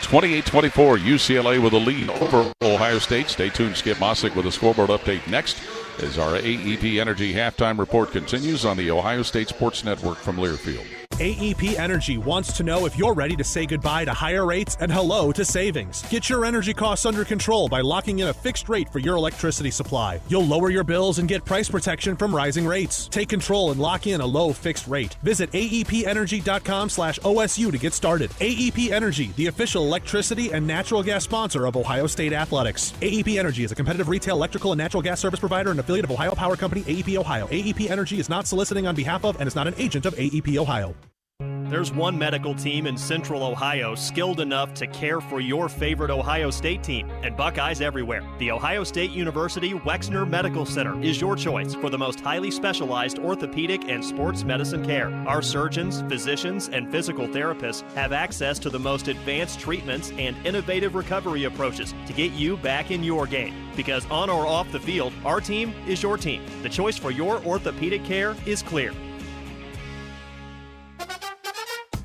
S3: 28-24, UCLA with a lead over Ohio State. Stay tuned. Skip Mossick with a scoreboard update next as our AEP Energy Halftime Report continues on the Ohio State Sports Network from Learfield.
S8: AEP Energy wants to know if you're ready to say goodbye to higher rates and hello to savings. Get your energy costs under control by locking in a fixed rate for your electricity supply. You'll lower your bills and get price protection from rising rates. Take control and lock in a low fixed rate. Visit aepenergy.com/OSU to get started. AEP Energy, the official electricity and natural gas sponsor of Ohio State Athletics. AEP Energy is a competitive retail electrical and natural gas service provider and affiliate of Ohio Power Company, AEP Ohio. AEP Energy is not soliciting on behalf of and is not an agent of AEP Ohio.
S19: There's one medical team in Central Ohio skilled enough to care for your favorite Ohio State team, and Buckeyes everywhere. The Ohio State University Wexner Medical Center is your choice for the most highly specialized orthopedic and sports medicine care. Our surgeons, physicians, and physical therapists have access to the most advanced treatments and innovative recovery approaches to get you back in your game. Because on or off the field, our team is your team. The choice for your orthopedic care is clear.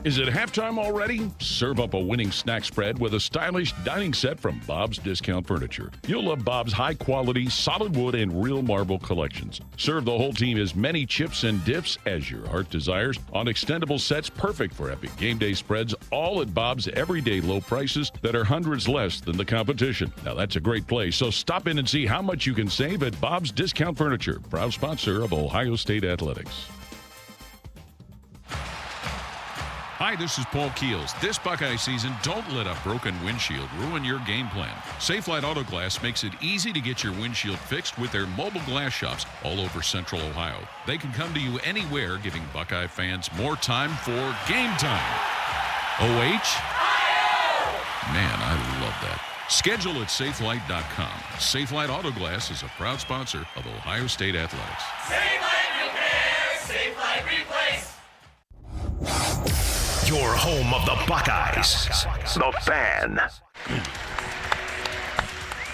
S15: Is it halftime already? Serve up a winning snack spread with a stylish dining set from Bob's Discount Furniture. You'll love Bob's high-quality solid wood and real marble collections. Serve the whole team as many chips and dips as your heart desires on extendable sets perfect for epic game day spreads, all at Bob's everyday low prices that are hundreds less than the competition. Now that's a great place, so stop in and see how much you can save at Bob's Discount Furniture, proud sponsor of Ohio State Athletics. Hi, this is Paul Keels. This Buckeye season, don't let a broken windshield ruin your game plan. Safelite Auto Glass makes it easy to get your windshield fixed with their mobile glass shops all over Central Ohio. They can come to you anywhere, giving Buckeye fans more time for game time. OH? Man, I love that. Schedule at safelite.com. Safelite Auto Glass is a proud sponsor of Ohio State Athletics.
S6: Safelite Repair, Safelite Replace. Your home of the Buckeyes. The Fan.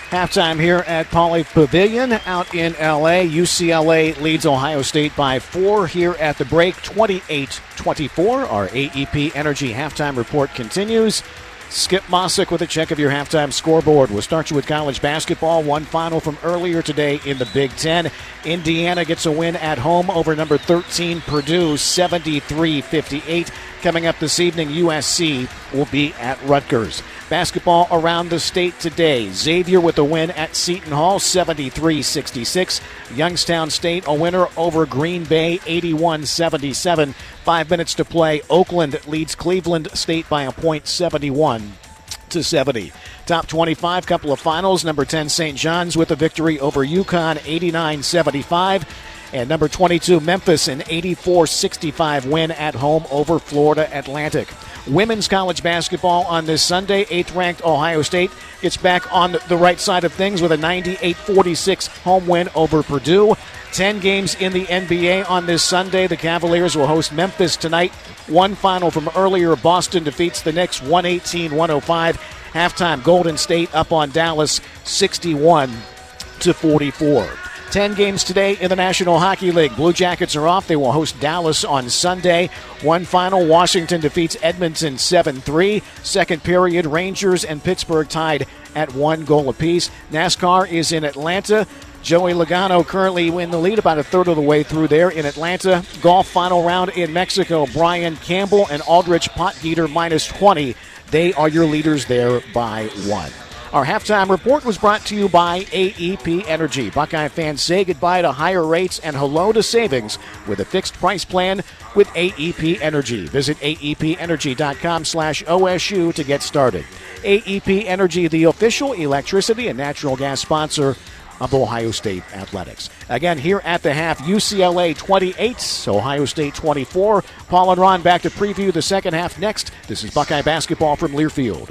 S1: Halftime here at Pauley Pavilion out in L.A. UCLA leads Ohio State by 4 here at the break, 28-24. Our AEP Energy halftime report continues. Skip Mossick with a check of your halftime scoreboard. We'll start you with college basketball. One final from earlier today in the Big Ten. Indiana gets a win at home over number 13 Purdue, 73-58. Coming up this evening, USC will be at Rutgers. Basketball around the state today. Xavier with a win at Seton Hall, 73-66. Youngstown State a winner over Green Bay, 81-77. 5 minutes to play. Oakland leads Cleveland State by a point, 71-70. Top 25, couple of finals. Number 10 St. John's with a victory over UConn, 89-75. And number 22, Memphis, an 84-65 win at home over Florida Atlantic. Women's college basketball on this Sunday. 8th-ranked Ohio State gets back on the right side of things with a 98-46 home win over Purdue. 10 games in the NBA on this Sunday. The Cavaliers will host Memphis tonight. One final from earlier. Boston defeats the Knicks 118-105. Halftime, Golden State up on Dallas 61-44. 10 games today in the National Hockey League. Blue Jackets are off. They will host Dallas on Sunday. One final, Washington defeats Edmonton 7-3. Second period, Rangers and Pittsburgh tied at 1 goal apiece. NASCAR is in Atlanta. Joey Logano currently in the lead, about a third of the way through there in Atlanta. Golf final round in Mexico. Brian Campbell and Aldrich Potgieter minus 20. They are your leaders there by 1. Our halftime report was brought to you by AEP Energy. Buckeye fans, say goodbye to higher rates and hello to savings with a fixed price plan with AEP Energy. Visit aepenergy.com/OSU to get started. AEP Energy, the official electricity and natural gas sponsor of Ohio State Athletics. Again, here at the half, UCLA 28, Ohio State 24. Paul and Ron back to preview the second half next. This is Buckeye basketball from Learfield.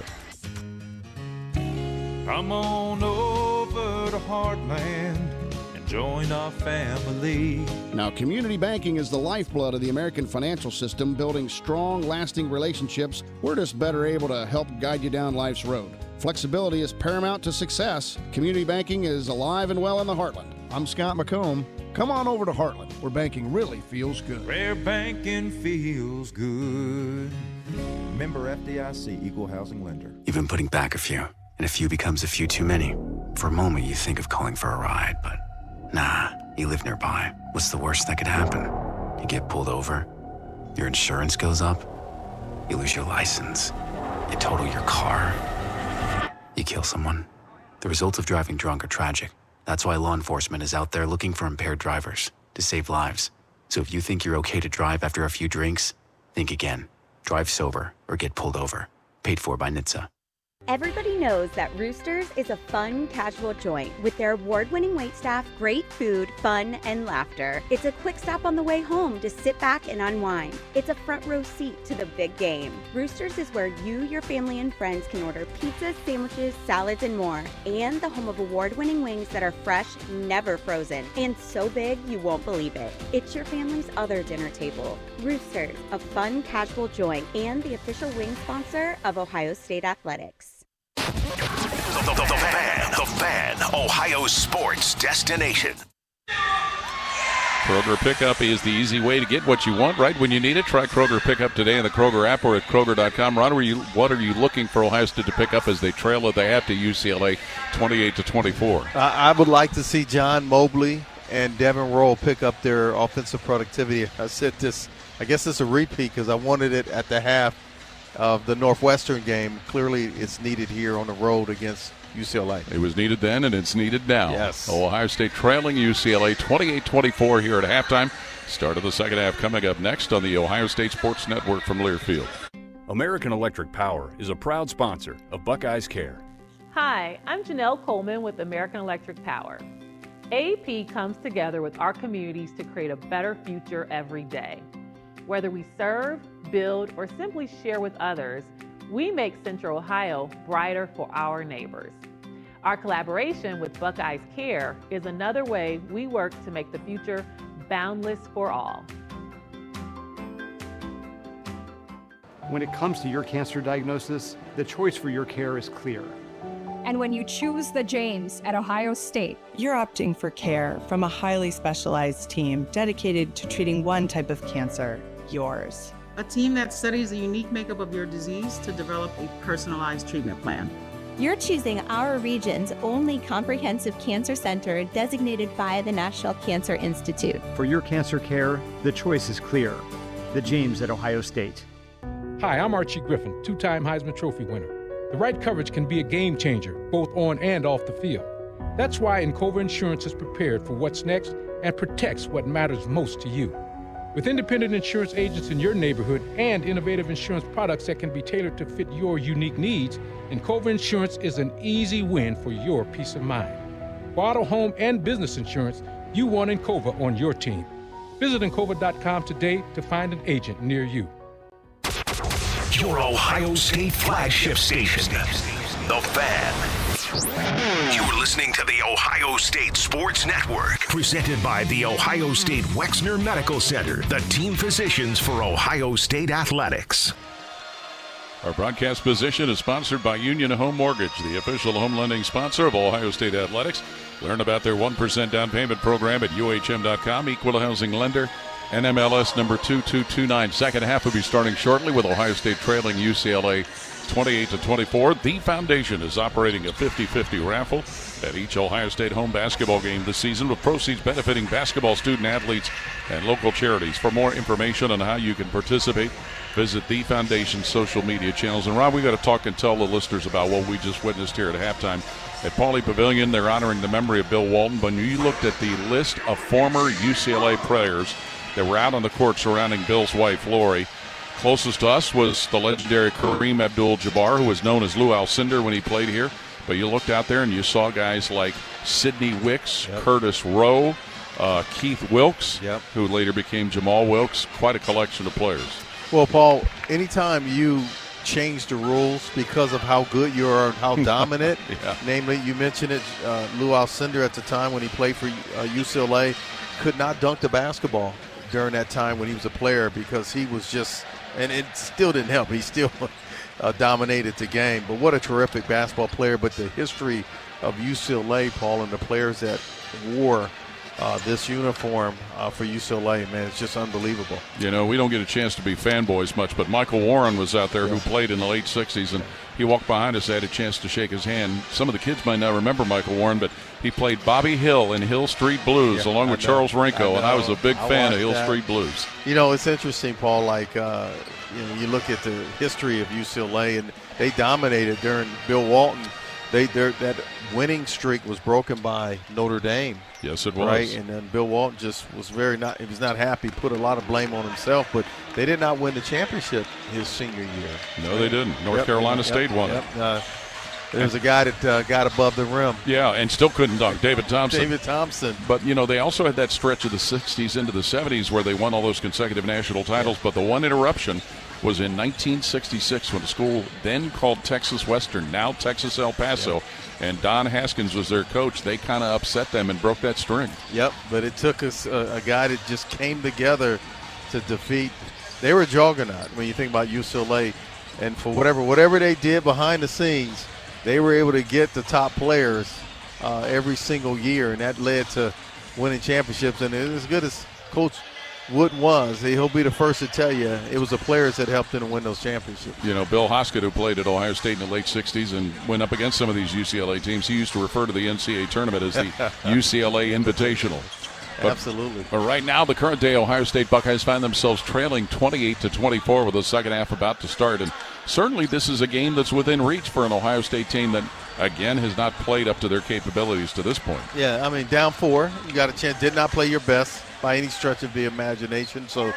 S22: Come on over to Heartland and join our family.
S23: Now, community banking is the lifeblood of the American financial system, building strong, lasting relationships. We're just better able to help guide you down life's road. Flexibility is paramount to success. Community banking is alive and well in the Heartland. I'm Scott McComb. Come on over to Heartland, where banking really feels good.
S22: Where banking feels good.
S24: Member FDIC, Equal Housing Lender.
S25: You've been putting back a few. And a few becomes a few too many. For a moment, you think of calling for a ride, but nah, you live nearby. What's the worst that could happen? You get pulled over, Your insurance goes up. You lose your license. You total your car. You kill someone. The results of driving drunk are tragic. That's why law enforcement is out there looking for impaired drivers to save lives. So if you think you're okay to drive after a few drinks, think again. Drive sober or get pulled over. Paid for by NHTSA.
S18: Everybody knows that Roosters is a fun, casual joint with their award-winning waitstaff, great food, fun, and laughter. It's a quick stop on the way home to sit back and unwind. It's a front row seat to the big game. Roosters is where you, your family, and friends can order pizzas, sandwiches, salads, and more. And the home of award-winning wings that are fresh, never frozen, and so big you won't believe it. It's your family's other dinner table. Roosters, a fun, casual joint, and the official wing sponsor of Ohio State Athletics.
S6: The Fan, Ohio sports destination.
S3: Kroger Pickup is the easy way to get what you want right when you need it. Try Kroger Pickup today in the Kroger app or at Kroger.com. Ron, what are you looking for Ohio State to pick up as they trail at the half to UCLA 28-24?
S2: I would like to see John Mobley and Devin Rowe pick up their offensive productivity. I said this, I guess it's a repeat because I wanted it at the half of the Northwestern game. Clearly it's needed here on the road against UCLA.
S3: It was needed then, and it's needed now.
S2: Yes.
S3: Ohio State trailing UCLA 28-24 here at halftime. Start of the second half coming up next on the Ohio State Sports Network from Learfield.
S4: American Electric Power is a proud sponsor of Buckeyes Care.
S5: Hi, I'm Janelle Coleman with American Electric Power. AEP comes together with our communities to create a better future every day. Whether we serve, build, or simply share with others, we make Central Ohio brighter for our neighbors. Our collaboration with Buckeyes Care is another way we work to make the future boundless for all.
S9: When it comes to your cancer diagnosis, the choice for your care is clear.
S10: And when you choose the James at Ohio State,
S11: you're opting for care from a highly specialized team dedicated to treating one type of cancer, yours.
S26: A team that studies the unique makeup of your disease to develop a personalized treatment plan.
S27: You're choosing our region's only comprehensive cancer center designated by the National Cancer Institute.
S9: For your cancer care, the choice is clear. The James at Ohio State.
S28: Hi, I'm Archie Griffin, two-time Heisman Trophy winner. The right coverage can be a game changer, both on and off the field. That's why Encova Insurance is prepared for what's next and protects what matters most to you. With independent insurance agents in your neighborhood and innovative insurance products that can be tailored to fit your unique needs, Encova Insurance is an easy win for your peace of mind. For auto, home, and business insurance, you want Encova on your team. Visit Encova.com today to find an agent near you.
S6: Your Ohio State flagship station, The Fan. You're listening to the Ohio State Sports Network, presented by the Ohio State Wexner Medical Center, the team physicians for Ohio State Athletics.
S3: Our broadcast position is sponsored by Union Home Mortgage, the official home lending sponsor of Ohio State Athletics. Learn about their 1% down payment program at UHM.com, equal housing lender, NMLS number 2229. Second half will be starting shortly with Ohio State trailing UCLA 28-24. The Foundation is operating a 50-50 raffle at each Ohio State home basketball game this season, with proceeds benefiting basketball student athletes and local charities. For more information on how you can participate, visit the Foundation's social media channels. And Rob, we got to talk and tell the listeners about what we just witnessed here at halftime at Pauley Pavilion. They're honoring the memory of Bill Walton. But when you looked at the list of former UCLA players that were out on the court surrounding Bill's wife, Lori, closest to us was the legendary Kareem Abdul-Jabbar, who was known as Lou Alcindor when he played here. But you looked out there and you saw guys like Sidney Wicks, Curtis Rowe, Keith Wilkes, who later became Jamal Wilkes. Quite a collection of players.
S2: Well, Paul, anytime you change the rules because of how good you are and how dominant, namely, you mentioned it, Lou Alcindor at the time when he played for UCLA could not dunk the basketball during that time when he was a player because he was just, and it still didn't help. He still dominated the game. But what a terrific basketball player. But the history of UCLA, Paul, and the players that wore this uniform for UCLA, man, it's just unbelievable.
S3: You know, we don't get a chance to be fanboys much, but Michael Warren was out there who played in the late 60s, and he walked behind us. I had a chance to shake his hand. Some of the kids might not remember Michael Warren, but he played Bobby Hill in Hill Street Blues along with Charles Renko, and I was a big fan of Hill Street Blues.
S2: You know, it's interesting, Paul, like, you look at the history of UCLA, and they dominated during Bill Walton. That winning streak was broken by Notre Dame.
S3: Yes, it was.
S2: Right, and then Bill Walton just was he was not happy, put a lot of blame on himself, but they did not win the championship his senior year.
S3: No, they didn't. North Carolina State won it.
S2: There's a guy that got above the rim.
S3: Yeah, and still couldn't dunk, David Thompson.
S2: David Thompson.
S3: But, you know, they also had that stretch of the 60s into the 70s where they won all those consecutive national titles, but the one interruption was in 1966 when a school then called Texas Western, now Texas El Paso, and Don Haskins was their coach. They kind of upset them and broke that string.
S2: Yep, but it took us a guy that just came together to defeat. They were a juggernaut when you think about UCLA, and for whatever they did behind the scenes, they were able to get the top players every single year, and that led to winning championships. And as good as Coach Wooden was, he'll be the first to tell you it was the players that helped him to win those championships.
S3: You know, Bill Hoskett, who played at Ohio State in the late 60s and went up against some of these UCLA teams, he used to refer to the NCAA tournament as the UCLA Invitational. But,
S2: absolutely.
S3: But right now, the current day Ohio State Buckeyes find themselves trailing 28-24 with the second half about to start. And certainly this is a game that's within reach for an Ohio State team that, again, has not played up to their capabilities to this point.
S2: Yeah, I mean, down 4, you got a chance, did not play your best by any stretch of the imagination, so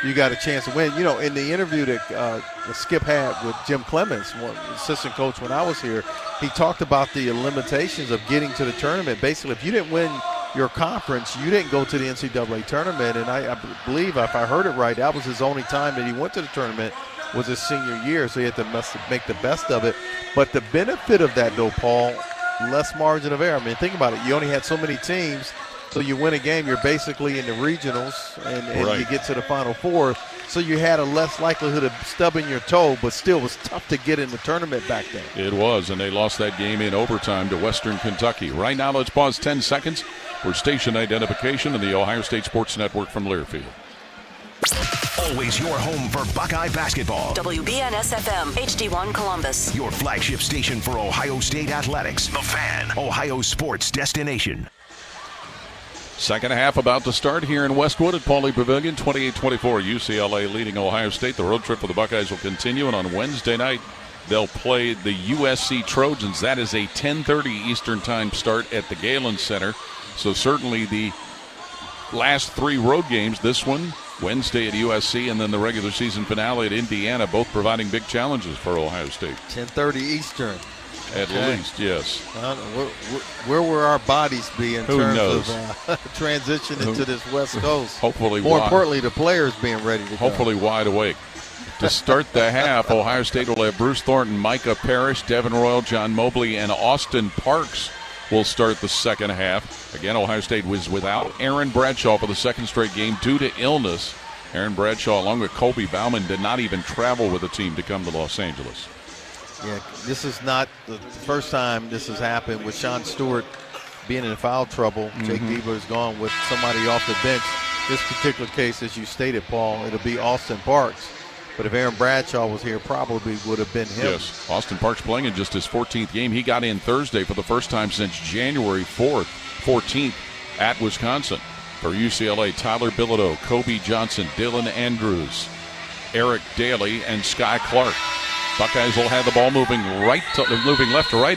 S2: you got a chance to win. You know, in the interview that Skip had with Jim Clemens, assistant coach when I was here, he talked about the limitations of getting to the tournament. Basically, if you didn't win your conference, you didn't go to the NCAA tournament, and I believe, if I heard it right, that was his only time that he went to the tournament was his senior year, so he had to make the best of it. But the benefit of that, though, Paul, less margin of error. I mean, think about it. You only had so many teams. So you win a game, you're basically in the regionals, and you get to the Final Four. So you had a less likelihood of stubbing your toe, but still it was tough to get in the tournament back then.
S3: It was, and they lost that game in overtime to Western Kentucky. Right now, let's pause 10 seconds for station identification in the Ohio State Sports Network from Learfield.
S6: Always your home for Buckeye basketball.
S7: WBNS-FM, HD1 Columbus.
S6: Your flagship station for Ohio State athletics. The Fan, Ohio sports destination.
S3: Second half about to start here in Westwood at Pauley Pavilion, 28-24. UCLA leading Ohio State. The road trip for the Buckeyes will continue, and on Wednesday night, they'll play the USC Trojans. That is a 10:30 Eastern Time start at the Galen Center. So certainly the last 3 road games, this one, Wednesday at USC, and then the regular season finale at Indiana, both providing big challenges for Ohio State.
S2: 10:30 Eastern.
S3: At least, yes.
S2: Where will our bodies be in terms
S3: of
S2: transition into this West Coast?
S3: Hopefully,
S2: more importantly, the players being ready to
S3: hopefully
S2: go.
S3: Wide awake. To start the half, Ohio State will have Bruce Thornton, Micah Parrish, Devin Royal, John Mobley, and Austin Parks will start the second half. Again, Ohio State was without Aaron Bradshaw for the second straight game due to illness. Aaron Bradshaw, along with Kobe Bauman, did not even travel with the team to come to Los Angeles.
S2: Yeah, this is not the first time this has happened with Sean Stewart being in foul trouble. Jake Deaver is gone with somebody off the bench. This particular case, as you stated, Paul, it'll be Austin Parks. But if Aaron Bradshaw was here, probably would have been him.
S3: Yes, Austin Parks playing in just his 14th game. He got in Thursday for the first time since January 14th at Wisconsin. For UCLA, Tyler Bilodeau, Kobe Johnson, Dylan Andrews, Eric Daly, and Sky Clark. Buckeyes will have the ball moving left to right,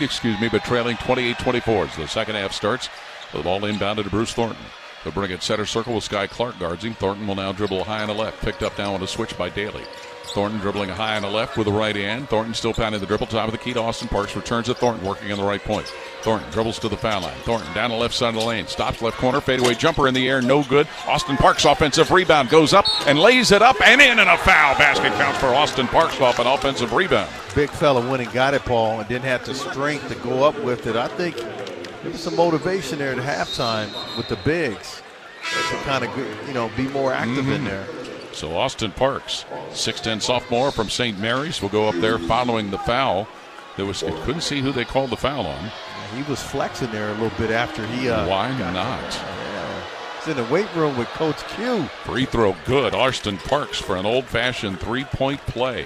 S3: but trailing 28-24 as the second half starts. The ball inbounded to Bruce Thornton. They'll bring it center circle with Sky Clark guards him. Thornton will now dribble high on the left. Picked up now on a switch by Daly. Thornton dribbling high on the left with the right hand. Thornton still pounding the dribble. Top of the key to Austin Parks. Returns to Thornton, working on the right point. Thornton dribbles to the foul line. Thornton down the left side of the lane. Stops left corner. Fadeaway jumper in the air. No good. Austin Parks offensive rebound. Goes up and lays it up and in, and a foul. Basket counts for Austin Parks off an offensive rebound.
S2: Big fella went and got it, Paul, and didn't have the strength to go up with it. I think there was some motivation there at halftime with the bigs to kind of, be more active in there.
S3: So Austin Parks, 6'10 sophomore from St. Mary's, will go up there following the foul. Couldn't see who they called the foul on.
S2: He was flexing there a little bit after he.
S3: Why not?
S2: He's in the weight room with Coach Q.
S3: Free throw good. Austin Parks for an old-fashioned three-point play.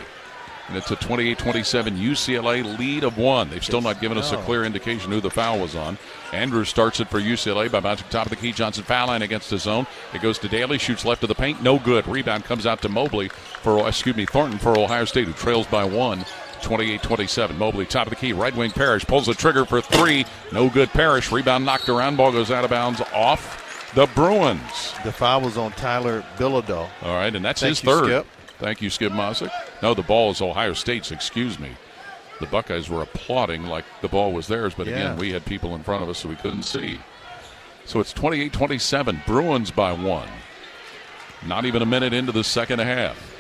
S3: And it's a 28-27 UCLA lead of 1. They've still not given us a clear indication who the foul was on. Andrews starts it for UCLA by bouncing top of the key. Johnson foul line against his own. It goes to Daly, shoots left of the paint, no good. Rebound comes out to Thornton for Ohio State, who trails by 1. 28-27. Mobley, top of the key, right wing Parrish pulls the trigger for 3. No good. Parrish. Rebound knocked around. Ball goes out of bounds off the Bruins.
S2: The foul was on Tyler Bilodeau.
S3: All right, and that's his third. Skip. Thank you, Skip Mosick. No, the ball is Ohio State's, excuse me. The Buckeyes were applauding like the ball was theirs, but again, we had people in front of us so we couldn't see. So it's 28-27. Bruins by 1. Not even a minute into the second half.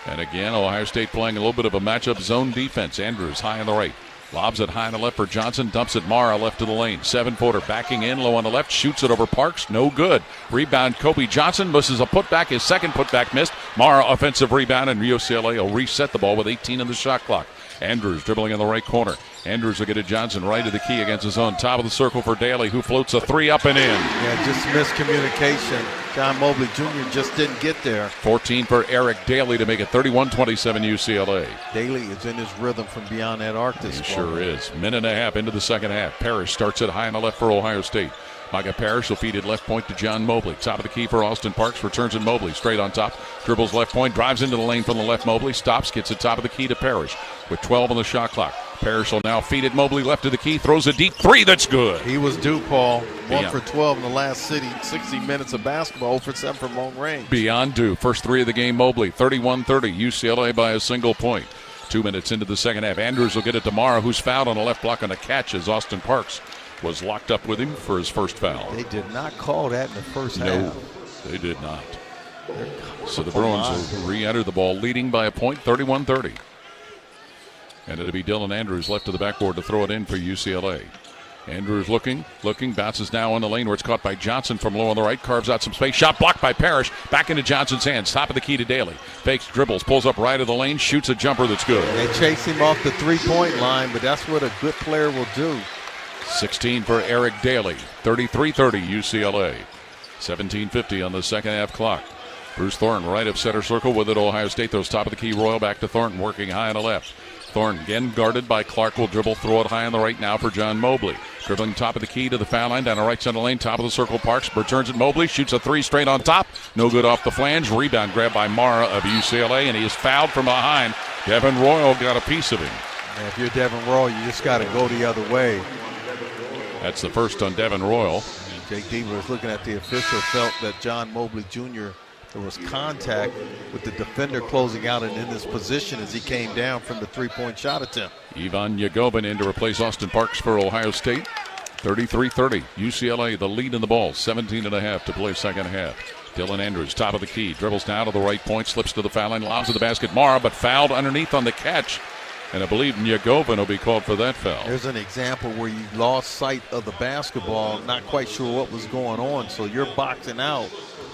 S3: And again, Ohio State playing a little bit of a matchup zone defense. Andrews high on the right. Lobs it high on the left for Johnson. Dumps it Mara left of the lane. 7-footer backing in low on the left. Shoots it over Parks. No good. Rebound Kobe Johnson misses a putback. His second putback missed. Mara offensive rebound, and UCLA will reset the ball with 18 in the shot clock. Andrews dribbling in the right corner. Andrews will get to Johnson right of the key against his own. Top of the circle for Daly, who floats a 3 up and in.
S2: Yeah, just miscommunication. John Mobley Jr. just didn't get there.
S3: 14 for Eric Daly to make it 31-27 UCLA.
S2: Daly is in his rhythm from beyond that arc this
S3: He sure is. Minute and a half into the second half. Parrish starts it high on the left for Ohio State. Micah Parrish will feed it left point to John Mobley. Top of the key for Austin Parks. Returns it Mobley. Straight on top. Dribbles left point. Drives into the lane from the left. Mobley stops. Gets it top of the key to Parrish with 12 on the shot clock. Parrish will now feed it Mobley left of the key. Throws a deep 3 that's good.
S2: He was due, Paul. 1 for 12 in the last 60 minutes of basketball. 0 for 7 from long range.
S3: Beyond due. First 3 of the game Mobley. 31-30. UCLA by a single point. 2 minutes into the second half. Andrews will get it to Mara, who's fouled on the left block on a catch as Austin Parks was locked up with him for his first foul.
S2: They did not call that in the first half.
S3: No, they did not. So the Bruins will re-enter the ball leading by a point, 31-30. And it'll be Dylan Andrews left to the backboard to throw it in for UCLA. Andrews looking, bounces now on the lane where it's caught by Johnson from low on the right, carves out some space, shot blocked by Parrish, back into Johnson's hands, top of the key to Daly. Fakes, dribbles, pulls up right of the lane, shoots a jumper that's good.
S2: They chase him off the three-point line, but that's what a good player will do.
S3: 16 for Eric Daly, 33-30 UCLA. 17:50 on the second half clock. Bruce Thornton right of center circle with it. Ohio State throws top of the key. Royal back to Thornton, working high on the left. Thornton again guarded by Clark, will dribble, throw it high on the right now for John Mobley. Dribbling top of the key to the foul line, down the right center lane, top of the circle. Parks returns it. Mobley shoots a 3 straight on top. No good off the flange. Rebound grab by Mara of UCLA, and he is fouled from behind. Devin Royal got a piece of him.
S2: And if you're Devin Royal, you just got to go the other way.
S3: That's the first on Devin Royal.
S2: Jake Deaver was looking at the official, felt that John Mobley Jr., there was contact with the defender closing out and in this position as he came down from the three-point shot attempt.
S3: Ivan Yagobin in to replace Austin Parks for Ohio State. 33-30. UCLA the lead in the ball. 17.5 to play second half. Dylan Andrews, top of the key, dribbles down to the right point, slips to the foul line, lobs to the basket. Mara, but fouled underneath on the catch. And I believe Nyagovin will be called for that foul.
S2: There's an example where you lost sight of the basketball, not quite sure what was going on, so you're boxing out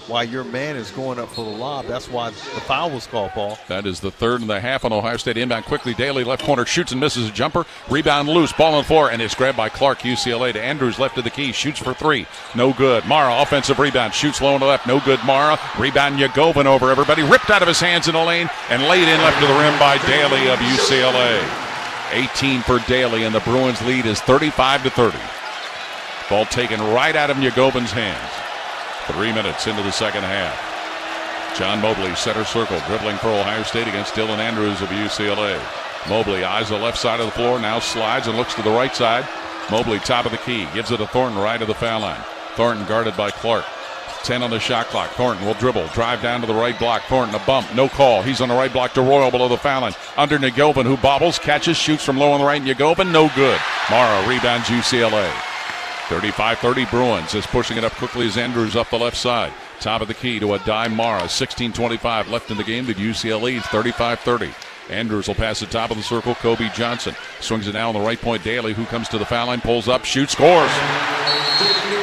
S2: while your man is going up for the lob. That's why the foul was called, Paul.
S3: That is the third and the half on Ohio State. Inbound quickly. Daly left corner shoots and misses a jumper. Rebound loose. Ball on the floor, and it's grabbed by Clark, UCLA, to Andrews left of the key. Shoots for 3. No good. Mara, offensive rebound. Shoots low on the left. No good. Mara. Rebound Yagobin over everybody. Ripped out of his hands in the lane and laid in left to the rim by Daly of UCLA. 18 for Daly, and the Bruins lead is 35-30. Ball taken right out of Yagobin's hands. 3 minutes into the second half. John Mobley, center circle, dribbling for Ohio State against Dylan Andrews of UCLA. Mobley eyes the left side of the floor, now slides and looks to the right side. Mobley, top of the key, gives it to Thornton right of the foul line. Thornton guarded by Clark. 10 on the shot clock. Thornton will dribble, drive down to the right block. Thornton a bump, no call. He's on the right block to Royal below the foul line. Under Yagobin, who bobbles, catches, shoots from low on the right. Yagobin, no good. Mara rebounds UCLA. 35-30 Bruins is pushing it up quickly as Andrews up the left side. Top of the key to a dime Mara. 16:25 left in the game. The UCLA leads 35-30. Andrews will pass the top of the circle. Kobe Johnson swings it now on the right point. Daly, who comes to the foul line, pulls up, shoots, scores.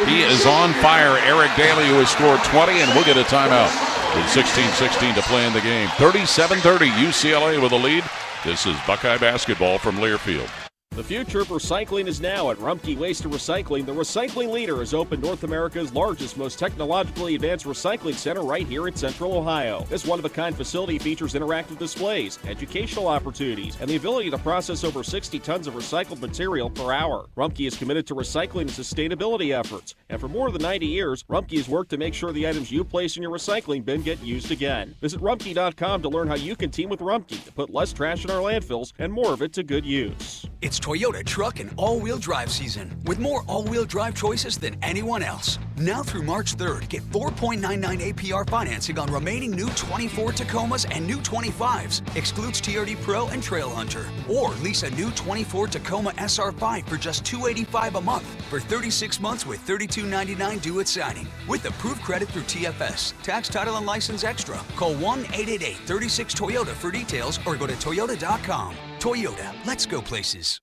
S3: He is on fire. Eric Daly, who has scored 20, and we'll get a timeout with 16:16 to play in the game. 37-30 UCLA with a lead. This is Buckeye basketball from Learfield.
S8: The future of recycling is now at Rumpke Waste and Recycling. The recycling leader has opened North America's largest, most technologically advanced recycling center right here in Central Ohio. This one-of-a-kind facility features interactive displays, educational opportunities, and the ability to process over 60 tons of recycled material per hour. Rumpke is committed to recycling and sustainability efforts, and for more than 90 years, Rumpke has worked to make sure the items you place in your recycling bin get used again. Visit Rumpke.com to learn how you can team with Rumpke to put less trash in our landfills and more of it to good use.
S12: It's Toyota truck and all-wheel drive season with more all-wheel drive choices than anyone else. Now through March 3rd, get 4.99 APR financing on remaining new 24 Tacomas and new 25s. Excludes TRD Pro and Trail Hunter. Or lease a new 24 Tacoma SR5 for just $285 a month for 36 months with $32.99 due at signing. With approved credit through TFS. Tax, title, and license extra. Call 1-888-36-TOYOTA for details or go to toyota.com. Toyota, let's go places.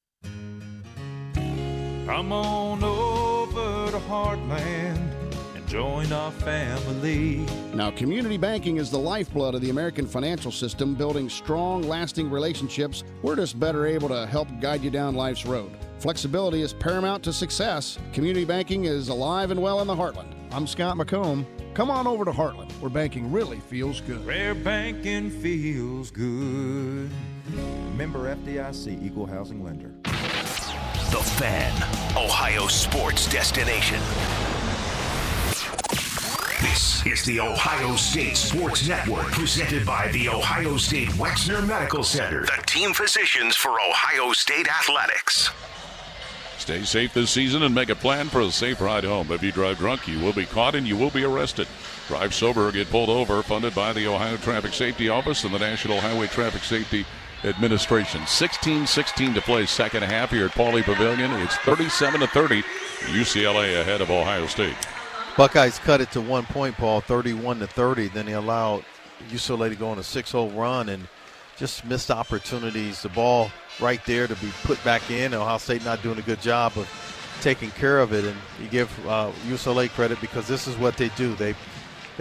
S22: Come on over to Heartland and join our family.
S23: Now, community banking is the lifeblood of the American financial system, building strong, lasting relationships. We're just better able to help guide you down life's road. Flexibility is paramount to success. Community banking is alive and well in the Heartland. I'm Scott McComb. Come on over to Heartland, where banking really feels good.
S22: Where banking feels good.
S24: Member FDIC, Equal Housing Lender.
S6: The Fan, Ohio sports destination. This is the Ohio State Sports Network, presented by the Ohio State Wexner Medical Center, the team physicians for Ohio State athletics.
S3: Stay safe this season and make a plan for a safe ride home. If you drive drunk, you will be caught and you will be arrested. Drive sober or get pulled over, funded by the Ohio Traffic Safety Office and the National Highway Traffic Safety Administration. 16-16 to play second half here at Pauley Pavilion. It's 37-30. UCLA ahead of Ohio State.
S2: Buckeyes cut it to 1 point, Paul, 31-30. Then they allowed UCLA to go on a 6-0 run and just missed opportunities. The ball right there to be put back in. Ohio State not doing a good job of taking care of it. And you give UCLA credit because this is what they do. They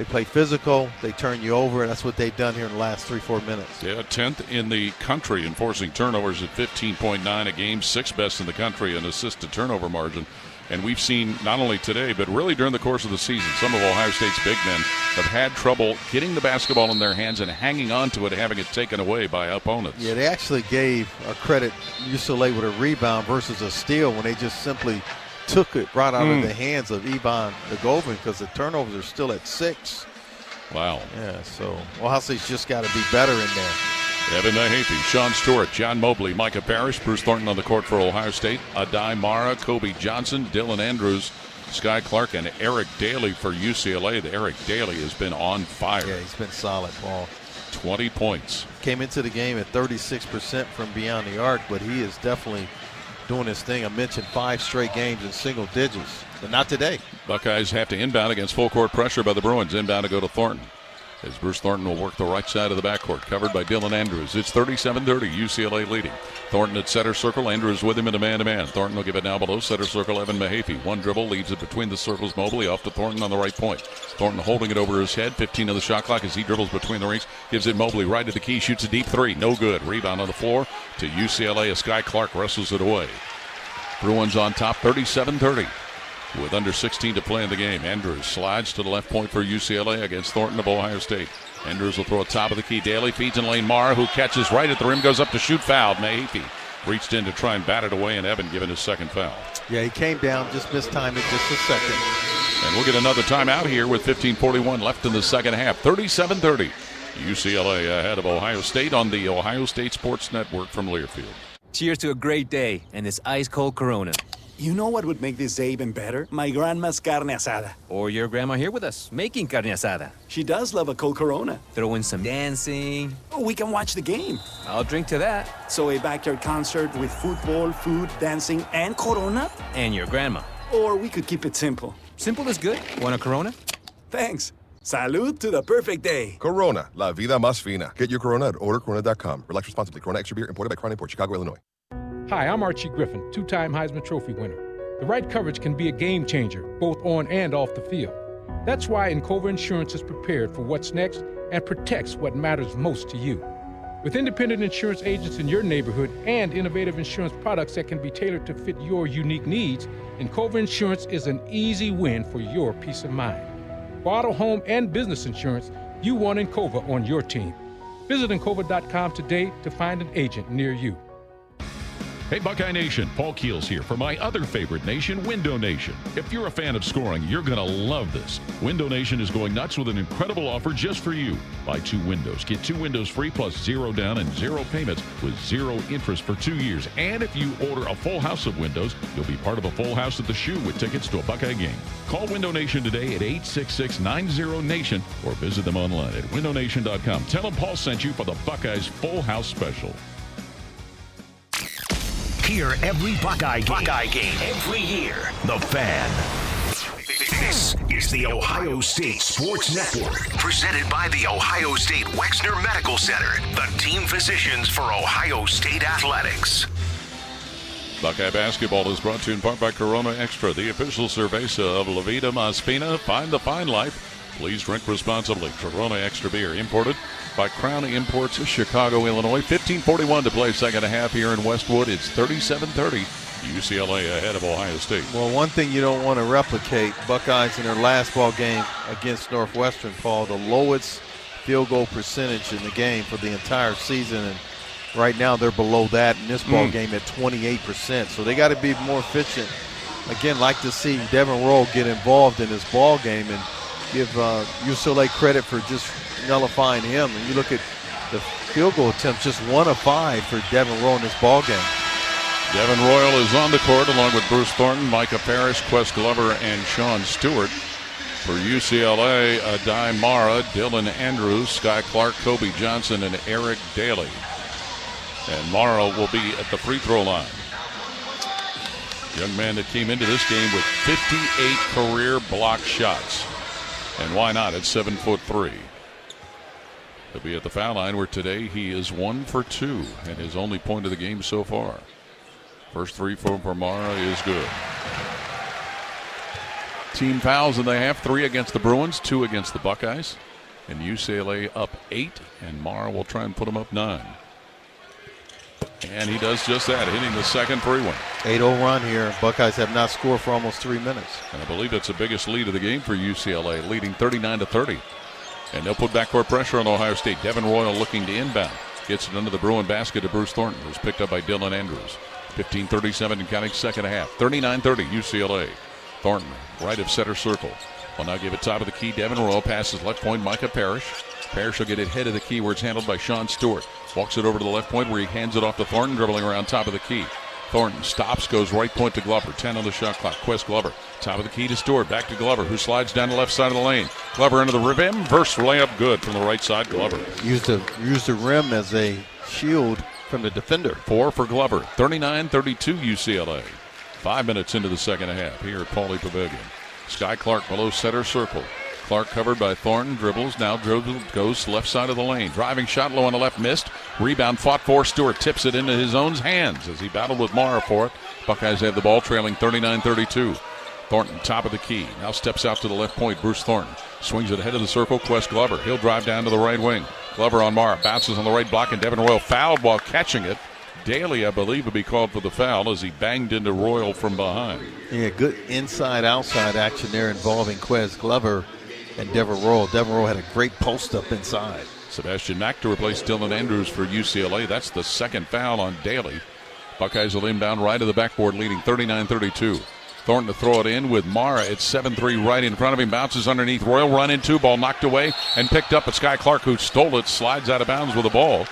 S2: play physical, they turn you over, and that's what they've done here in the last 3-4 minutes.
S3: Yeah, 10th in the country in forcing turnovers at 15.9 a game, 6th best in the country in assist to turnover margin. And we've seen not only today, but really during the course of the season, some of Ohio State's big men have had trouble getting the basketball in their hands and hanging on to it, having it taken away by opponents.
S2: Yeah, they actually gave a credit UCLA with a rebound versus a steal when they just simply took it right out of the hands of Ivan Nagovin because the turnovers are still at 6.
S3: Wow.
S2: Yeah, so Ohio State's just got to be better in there.
S3: Evan Mahaffey, Sean Stewart, John Mobley, Micah Parrish, Bruce Thornton on the court for Ohio State, Adai Mara, Kobe Johnson, Dylan Andrews, Sky Clark, and Eric Daly for UCLA. The Eric Daly has been on fire.
S2: Yeah, he's been solid, Paul.
S3: 20 points.
S2: Came into the game at 36% from beyond the arc, but he is definitely doing his thing. I mentioned 5 straight games in single digits, but not today.
S3: Buckeyes have to inbound against full court pressure by the Bruins. Inbound to go to Thornton, as Bruce Thornton will work the right side of the backcourt, covered by Dylan Andrews. It's 37-30, UCLA leading. Thornton at center circle, Andrews with him in a man-to-man. Thornton will give it now below center circle, Evan Mahaffey. One dribble, leaves it between the circles, Mobley off to Thornton on the right point. Thornton holding it over his head, 15 of the shot clock as he dribbles between the rings. Gives it Mobley right to the key, shoots a deep 3, no good. Rebound on the floor to UCLA as Sky Clark wrestles it away. Bruins on top, 37-30. With under 16 to play in the game, Andrews slides to the left point for UCLA against Thornton of Ohio State. Andrews will throw it top of the key. Daly feeds in lane. Mara, who catches right at the rim, goes up to shoot, fouled. Mahaffey reached in to try and bat it away, and Evan given his second foul.
S2: Yeah, he came down, just mistimed it just a second.
S3: And we'll get another timeout here with 15:41 left in the second half. 37-30. UCLA ahead of Ohio State on the Ohio State Sports Network from Learfield.
S13: Cheers to a great day and this ice-cold Corona.
S14: You know what would make this day even better? My grandma's carne asada.
S13: Or your grandma here with us, making carne asada.
S14: She does love a cold Corona.
S13: Throw in some dancing.
S14: Oh, we can watch the game.
S13: I'll drink to that.
S14: So a backyard concert with football, food, dancing, and Corona?
S13: And your grandma.
S14: Or we could keep it simple.
S13: Simple is good. Want a Corona?
S14: Thanks. Salud to the perfect day.
S16: Corona, la vida más fina. Get your Corona at ordercorona.com. Relax responsibly. Corona Extra Beer, imported by Crown Import, Chicago, Illinois.
S28: Hi, I'm Archie Griffin, 2-time Heisman Trophy winner. The right coverage can be a game changer, both on and off the field. That's why Encova Insurance is prepared for what's next and protects what matters most to you. With independent insurance agents in your neighborhood and innovative insurance products that can be tailored to fit your unique needs, Encova Insurance is an easy win for your peace of mind. For auto, home, and business insurance, you want Encova on your team. Visit Encova.com today to find an agent near you.
S3: Hey, Buckeye Nation, Paul Keels here for my other favorite nation, Window Nation. If you're a fan of scoring, you're going to love this. Window Nation is going nuts with an incredible offer just for you. Buy 2 windows, get 2 windows free plus 0 down and 0 payments with 0 interest for 2 years. And if you order a full house of windows, you'll be part of a full house at the Shoe with tickets to a Buckeye game. Call Window Nation today at 866-90-NATION or visit them online at windownation.com. Tell them Paul sent you for the Buckeyes Full House Special.
S6: Hear every Buckeye game every year. The Fan. This is the Ohio State Sports Network, presented by the Ohio State Wexner Medical Center, the team physicians for Ohio State athletics.
S3: Buckeye Basketball is brought to you in part by Corona Extra, the official cerveza of La Vida Más Fina. Find the fine life. Please drink responsibly. Corona Extra beer, imported by Crown Imports of Chicago, Illinois. 15:41 to play second half here in Westwood. It's 37-30. UCLA ahead of Ohio State.
S2: Well, one thing you don't want to replicate, Buckeyes in their last ball game against Northwestern, Paul, the lowest field goal percentage in the game for the entire season. And right now they're below that in this ball game at 28%. So they got to be more efficient. Again, like to see Devin Rowe get involved in this ball game and give UCLA credit for just nullifying him. And you look at the field goal attempts, just 1 of 5 for Devin Rowe in this ball game.
S3: Devin Royal is on the court along with Bruce Thornton, Micah Parrish, Quest Glover, and Sean Stewart. For UCLA, Adai Mara, Dylan Andrews, Sky Clark, Kobe Johnson, and Eric Daly. And Mara will be at the free throw line. Young man that came into this game with 58 career block shots. And why not? At 7'3". He'll be at the foul line where today he is 1 for 2 and his only point of the game so far. First 3 for Mara is good. Team fouls in the half, 3 against the Bruins, 2 against the Buckeyes. And UCLA up 8, and Mara will try and put them up 9. And he does just that, hitting the second free one.
S2: 8-0 run here. Buckeyes have not scored for almost 3 minutes.
S3: And I believe that's the biggest lead of the game for UCLA, leading 39-30. And they'll put backcourt pressure on Ohio State. Devin Royal looking to inbound. Gets it under the Bruin basket to Bruce Thornton, who's picked up by Dylan Andrews. 15:37 and counting second half. 39-30 UCLA. Thornton, right of center circle. Will now give it top of the key. Devin Royal passes left point, Micah Parrish. Parrish will get it head of the key where it's handled by Sean Stewart. Walks it over to the left point where he hands it off to Thornton, dribbling around top of the key. Thornton stops, goes right point to Glover. 10 on the shot clock. Quest Glover. Top of the key to Stewart. Back to Glover, who slides down the left side of the lane. Glover into the rim. First layup good from the right side. Glover.
S2: Used the rim as a shield from the defender.
S3: 4 for Glover. 39-32 UCLA. 5 minutes into the second half here at Pauley Pavilion. Sky Clark below center circle. Clark covered by Thornton, dribbles, now goes left side of the lane. Driving shot low on the left, missed. Rebound fought for. Stewart tips it into his own hands as he battled with Mara for it. Buckeyes have the ball trailing 39-32. Thornton, top of the key, now steps out to the left point. Bruce Thornton swings it ahead of the circle. Quest Glover, he'll drive down to the right wing. Glover on Mara, bounces on the right block, and Devin Royal fouled while catching it. Daly, I believe, will be called for the foul as he banged into Royal from behind.
S2: Yeah, good inside-outside action there involving Quest Glover and Devin Royal. Devin Royal had a great post-up inside.
S3: Sebastian Mack to replace Dylan Andrews for UCLA. That's the second foul on Daly. Buckeyes will inbound right of the backboard, leading 39-32. Thornton to throw it in with Mara at 7'3" right in front of him. Bounces underneath. Royal run in 2. Ball knocked away and picked up. But Sky Clark, who stole it, slides out of bounds with the ball.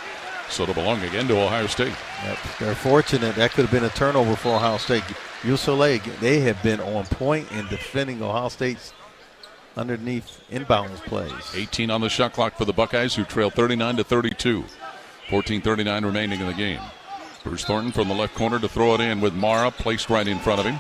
S3: So it'll belong again to Ohio State.
S2: Yep, they're fortunate. That could have been a turnover for Ohio State. UCLA, they have been on point in defending Ohio State's underneath inbounds plays.
S3: 18 on the shot clock for the Buckeyes, who trail 39-32. 14:39 remaining in the game. Bruce Thornton from the left corner to throw it in with Mara placed right in front of him.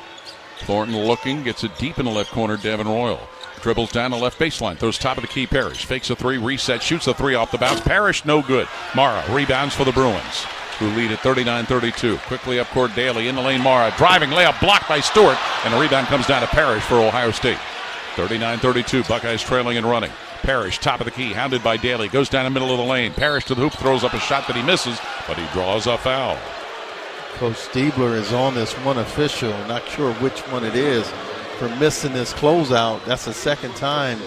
S3: Thornton looking, gets it deep in the left corner. Devin Royal dribbles down the left baseline, throws top of the key. Parrish fakes a 3, resets, shoots a 3 off the bounce. Parrish no good. Mara rebounds for the Bruins, who lead at 39-32. Quickly up court, Daly in the lane. Mara driving layup blocked by Stewart, and the rebound comes down to Parrish for Ohio State. 39-32. Buckeyes trailing and running. Parrish, top of the key, hounded by Daly. Goes down the middle of the lane. Parrish to the hoop, throws up a shot that he misses, but he draws a foul.
S2: Coach Stiebler is on this one official, not sure which one it is, for missing this closeout. That's the second time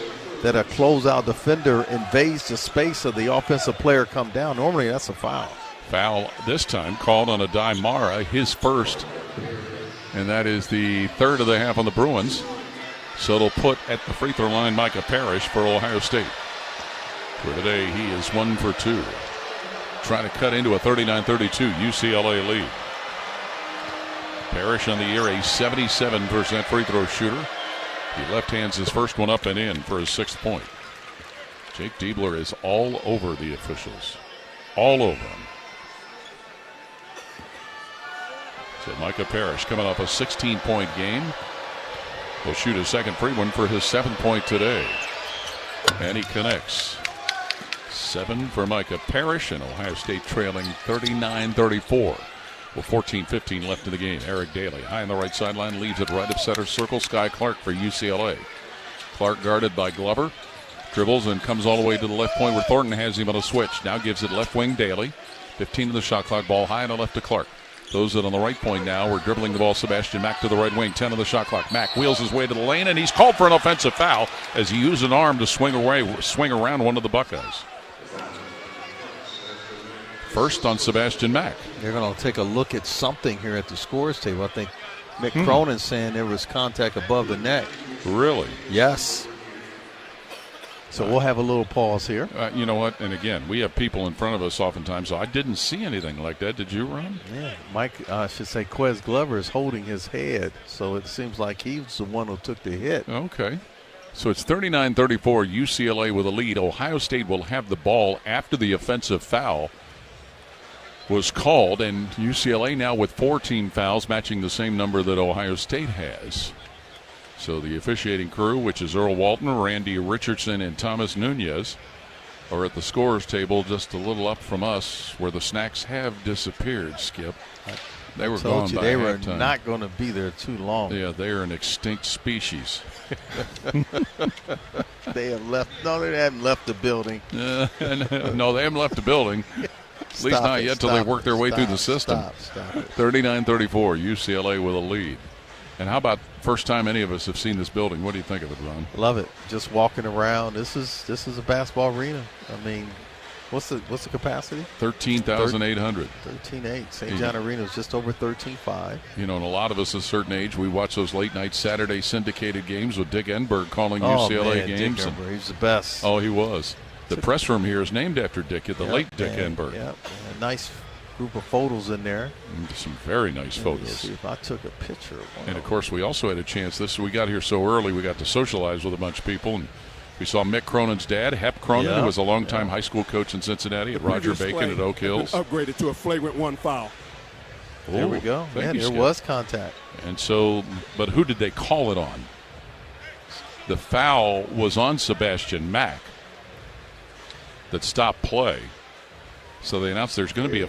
S2: that a closeout defender invades the space of the offensive player come down. Normally that's a foul.
S3: Foul this time called on Adai Mara, his first, and that is the third of the half on the Bruins. So it'll put at the free throw line Micah Parrish for Ohio State. For today, he is 1 for 2. Trying to cut into a 39-32 UCLA lead. Parrish on the year, a 77% free throw shooter. He left hands his first one up and in for his 6th point. Jake Diebler is all over the officials. All over them. So Micah Parrish coming off a 16-point game. Will shoot a second free one for his 7th point today. And he connects. 7 for Micah Parrish, and Ohio State trailing 39-34. With 14:15 left in the game. Eric Daly high on the right sideline, leaves it right of center circle. Sky Clark for UCLA. Clark guarded by Glover. Dribbles and comes all the way to the left point where Thornton has him on a switch. Now gives it left wing Daly. 15 to the shot clock. Ball high on the left to Clark. Throws it on the right point now. We're dribbling the ball. Sebastian Mack to the right wing. 10 on the shot clock. Mack wheels his way to the lane, and he's called for an offensive foul as he used an arm to swing around one of the Buckeyes. First on Sebastian Mack.
S2: They're going to take a look at something here at the scores table. I think Mick Cronin's saying there was contact above the neck.
S3: Really?
S2: Yes. So we'll have a little pause here.
S3: You know what? And again, we have people in front of us oftentimes, so I didn't see anything like that. Did you, Ron?
S2: Yeah. Mike, I should say Quez Glover is holding his head, so it seems like he's the one who took the hit.
S3: Okay. So it's 39-34, UCLA with a lead. Ohio State will have the ball after the offensive foul was called, and UCLA now with 14 fouls, matching the same number that Ohio State has. So the officiating crew, which is Earl Walton, Randy Richardson, and Thomas Nunez, are at the scorer's table just a little up from us, where the Snacks have disappeared, Skip. They were gone by
S2: they
S3: halftime.
S2: were not going to be there too long.
S3: Yeah, they are an extinct species.
S2: They have left. No, they haven't left the building.
S3: No, they haven't left the building. At least not yet till they work their way through the system.
S2: Stop it.
S3: 39-34, UCLA with a lead. And how about first time any of us have seen this building? What do you think of it, Ron?
S2: Love it. Just walking around. This is a basketball arena. I mean, what's the capacity?
S3: 13,800.
S2: 13.8. St. John Arena is just over 13.5.
S3: You know, and a lot of us at a certain age, we watch those late night Saturday syndicated games with Dick Enberg calling UCLA games.
S2: Dick Enberg, he's the best.
S3: Oh, he was. The press room here is named after Dick, the late Dick Enberg.
S2: Yep. A nice group of photos in there.
S3: Some very nice photos.
S2: If I took a picture of one.
S3: And of course, we also had a chance. We got here so early, we got to socialize with a bunch of people, and we saw Mick Cronin's dad, Hep Cronin, who was a longtime high school coach in Cincinnati at Roger Bacon at Oak Hills.
S14: Upgraded to a flagrant 1 foul.
S2: There we go. Man, there was contact.
S3: And so, but who did they call it on? The foul was on Sebastian Mack that stopped play. So they announced there's going to be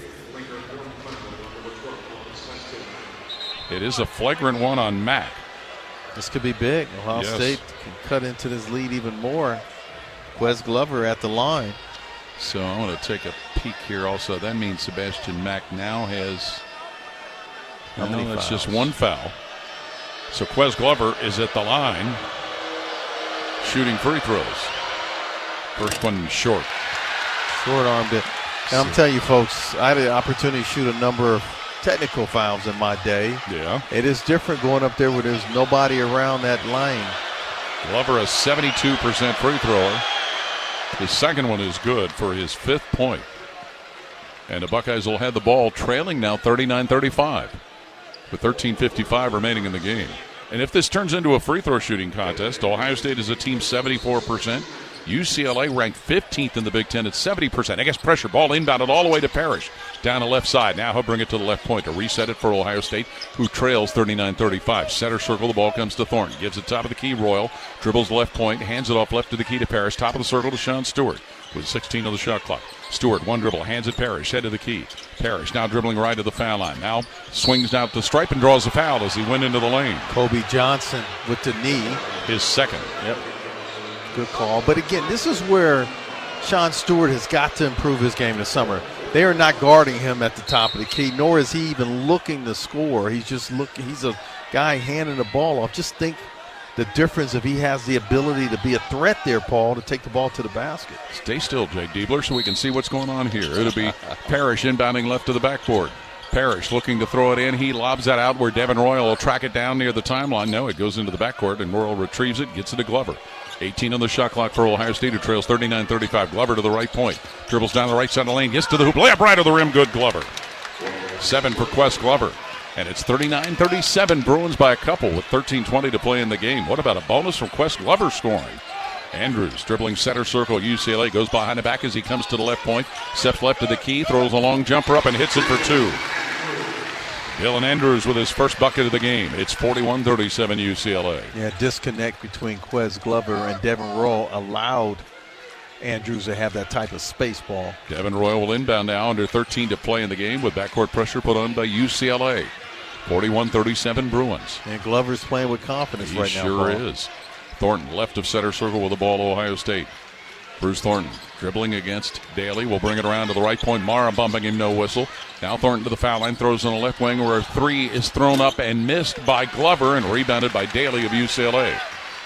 S3: it is a flagrant one on Mack.
S2: This could be big. Ohio State can cut into this lead even more. Quez Glover at the line.
S3: So I want to take a peek here also. That means Sebastian Mack now has
S2: how many fouls?
S3: It's just 1 foul. So Quez Glover is at the line shooting free throws. First one short.
S2: Short-armed it. And I'm telling you, folks, I had the opportunity to shoot a number of technical fouls in my day.
S3: Yeah.
S2: It is different going up there where there's nobody around that line.
S3: Glover, a 72% free thrower. His second one is good for his 5th point. And the Buckeyes will have the ball trailing now 39-35 with 13:55 remaining in the game. And if this turns into a free throw shooting contest, Ohio State is a team 74%. UCLA ranked 15th in the Big Ten at 70%. I guess pressure ball inbounded all the way to Parrish. Down the left side. Now he'll bring it to the left point to reset it for Ohio State, who trails 39-35. Center circle, the ball comes to Thornton. Gives it top of the key, Royal. Dribbles left point, hands it off left to the key to Parrish. Top of the circle to Sean Stewart with 16 on the shot clock. Stewart, one dribble, hands it Parrish, head to the key. Parrish now dribbling right to the foul line. Now swings out the stripe and draws a foul as he went into the lane.
S2: Kobe Johnson with the knee.
S3: His second.
S2: Yep. Good call. But again, this is where Sean Stewart has got to improve his game this summer. They are not guarding him at the top of the key, nor is he even looking to score. He's just looking. He's a guy handing the ball off. Just think the difference if he has the ability to be a threat there, Paul, to take the ball to the basket.
S3: Stay still, Jake Diebler, so we can see what's going on here. It'll be Parrish inbounding left to the backboard. Parrish looking to throw it in. He lobs that out where Devin Royal will track it down near the timeline. No, it goes into the backcourt, and Royal retrieves it, gets it to Glover. 18 on the shot clock for Ohio State, who trails 39-35. Glover to the right point. Dribbles down the right side of the lane. Gets to the hoop. Layup right of the rim. Good, Glover. 7 for Quest Glover. And it's 39-37. Bruins by a couple with 13:20 to play in the game. What about a bonus from Quest Glover scoring? Andrews dribbling center circle. UCLA goes behind the back as he comes to the left point. Steps left to the key. Throws a long jumper up and hits it for 2. Dylan Andrews with his first bucket of the game. It's 41-37 UCLA.
S2: Yeah, disconnect between Quez Glover and Devin Royal allowed Andrews to have that type of space ball.
S3: Devin Royal will inbound now under 13 to play in the game with backcourt pressure put on by UCLA. 41-37 Bruins.
S2: And Glover's playing with confidence right now.
S3: He sure is. Thornton left of center circle with the ball, Ohio State. Bruce Thornton dribbling against Daly. Will bring it around to the right point. Mara bumping him, no whistle. Now Thornton to the foul line. Throws on the left wing where a 3 is thrown up and missed by Glover and rebounded by Daly of UCLA.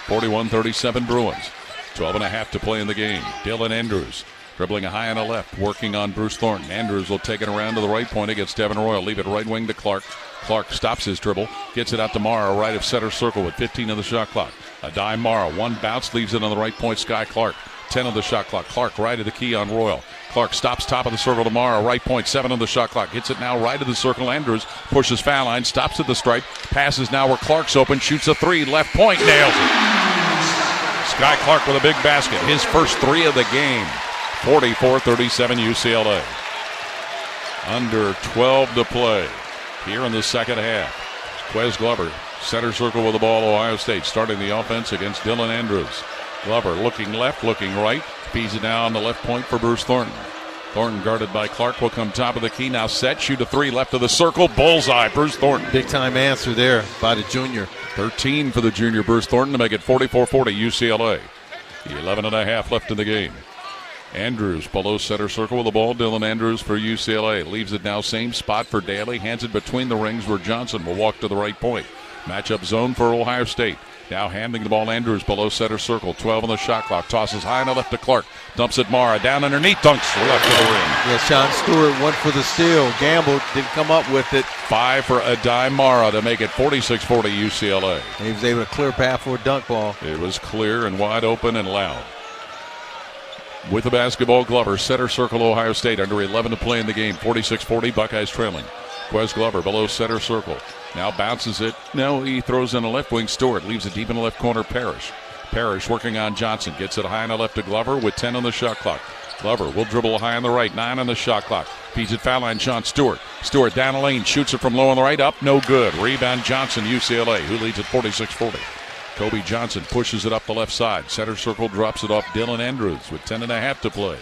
S3: 41-37 Bruins. 12.5 to play in the game. Dylan Andrews dribbling a high on the left. Working on Bruce Thornton. Andrews will take it around to the right point against Devin Royal. Leave it right wing to Clark. Clark stops his dribble. Gets it out to Mara right of center circle with 15 on the shot clock. A dime Mara. One bounce leaves it on the right point. Sky Clark. 10 on the shot clock. Clark right of the key on Royal. Clark stops top of the circle to Mara. Right point. 7 on the shot clock. Hits it now right of the circle. Andrews pushes foul line. Stops at the stripe. Passes now where Clark's open. Shoots a 3. Left point. Nails it. Sky Clark with a big basket. His first 3 of the game. 44-37 UCLA. Under 12 to play here in the second half. Quez Glover, center circle with the ball, Ohio State, starting the offense against Dylan Andrews. Glover looking left, looking right. Feeds it now on the left point for Bruce Thornton. Thornton guarded by Clark will come top of the key. Now set, shoot a 3 left of the circle. Bullseye, Bruce Thornton.
S2: Big time answer there by the junior.
S3: 13 for the junior Bruce Thornton to make it 44-40 UCLA. 11.5 left in the game. Andrews below center circle with the ball. Dylan Andrews for UCLA. Leaves it now same spot for Daly. Hands it between the rings where Johnson will walk to the right point. Matchup zone for Ohio State. Now handling the ball, Andrews below center circle. 12 on the shot clock. Tosses high on the left to Clark. Dumps it Mara. Down underneath. Dunks left of the rim.
S2: Yeah, Sean Stewart went for the steal. Gamble didn't come up with it.
S3: 5 for Adai Mara to make it 46-40 UCLA.
S2: And he was able to clear path for a dunk ball.
S3: It was clear and wide open and loud. With the basketball, Glover, center circle, Ohio State. Under 11 to play in the game. 46-40, Buckeyes trailing. Quez Glover below center circle. Now bounces it. No, he throws in a left wing. Stewart leaves it deep in the left corner. Parrish. Parrish working on Johnson. Gets it high on the left to Glover with 10 on the shot clock. Glover will dribble high on the right. 9 on the shot clock. Feeds it foul line. Sean Stewart. Stewart down the lane. Shoots it from low on the right. Up. No good. Rebound Johnson, UCLA, who leads at 46-40. Kobe Johnson pushes it up the left side. Center circle drops it off Dylan Andrews with 10.5 to play.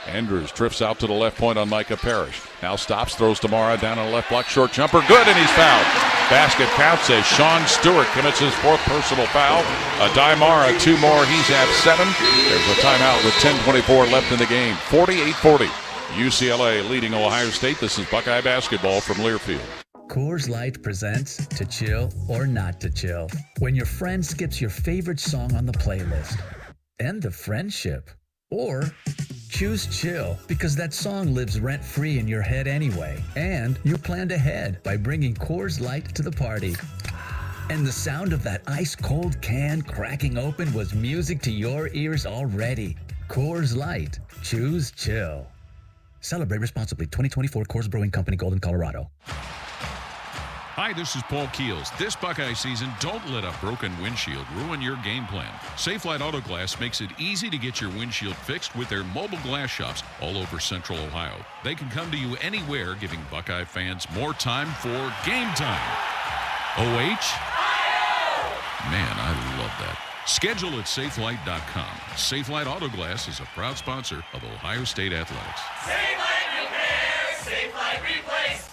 S3: Andrews drifts out to the left point on Micah Parrish. Now stops, throws to Mara down on the left block. Short jumper, good, and he's fouled. Basket counts as Sean Stewart commits his 4th personal foul. Adai Mara, 2 more. He's at 7. There's a timeout with 10:24 left in the game. 48-40. UCLA leading Ohio State. This is Buckeye basketball from Learfield.
S1: Coors Light presents To Chill or Not to Chill. When your friend skips your favorite song on the playlist. End the friendship. Or choose chill because that song lives rent-free in your head anyway. And you planned ahead by bringing Coors Light to the party. And the sound of that ice-cold can cracking open was music to your ears already. Coors Light. Choose chill. Celebrate responsibly. 2024 Coors Brewing Company, Golden, Colorado.
S15: Hi, this is Paul Keels. This Buckeye season, don't let a broken windshield ruin your game plan. Safelite Auto Glass makes it easy to get your windshield fixed with their mobile glass shops all over Central Ohio. They can come to you anywhere, giving Buckeye fans more time for game time. OH? Man, I love that. Schedule at safelite.com. Safelite Auto Glass is a proud sponsor of Ohio State Athletics.
S6: Safelite Repair, Safelite Replace.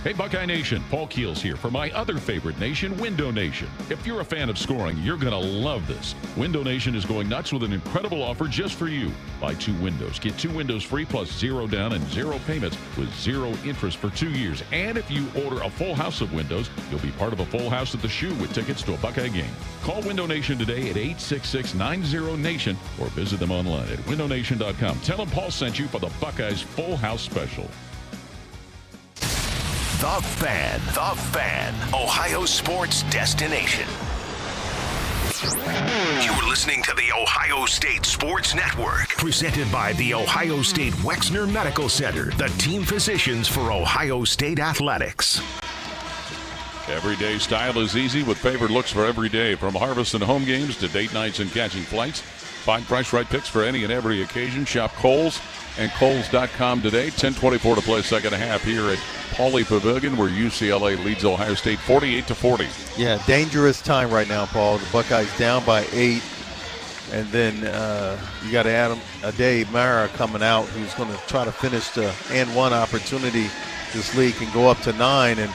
S15: Hey, Buckeye Nation, Paul Keels here for my other favorite nation, Window Nation. If you're a fan of scoring, you're going to love this. Window Nation is going nuts with an incredible offer just for you. Buy 2 windows, get 2 windows free plus 0 down and 0 payments with 0 interest for 2 years. And if you order a full house of windows, you'll be part of a full house at the Shoe with tickets to a Buckeye game. Call Window Nation today at 866-90-NATION or visit them online at windownation.com. Tell them Paul sent you for the Buckeyes Full House Special.
S6: The Fan, Ohio sports destination. You're listening to the Ohio State Sports Network, presented by the Ohio State Wexner Medical Center, the team physicians for Ohio State athletics.
S15: Everyday style is easy with favored looks for every day, from harvest and home games to date nights and catching flights. Find price right picks for any and every occasion. Shop Kohl's and Kohl's.com today. 10:24 to play second half here at Pauley Pavilion, where UCLA leads Ohio State 48-40.
S2: Yeah, dangerous time right now, Paul. The Buckeyes down by 8. And then you got Ade Mara coming out, who's going to try to finish the and one opportunity this league and go up to 9. And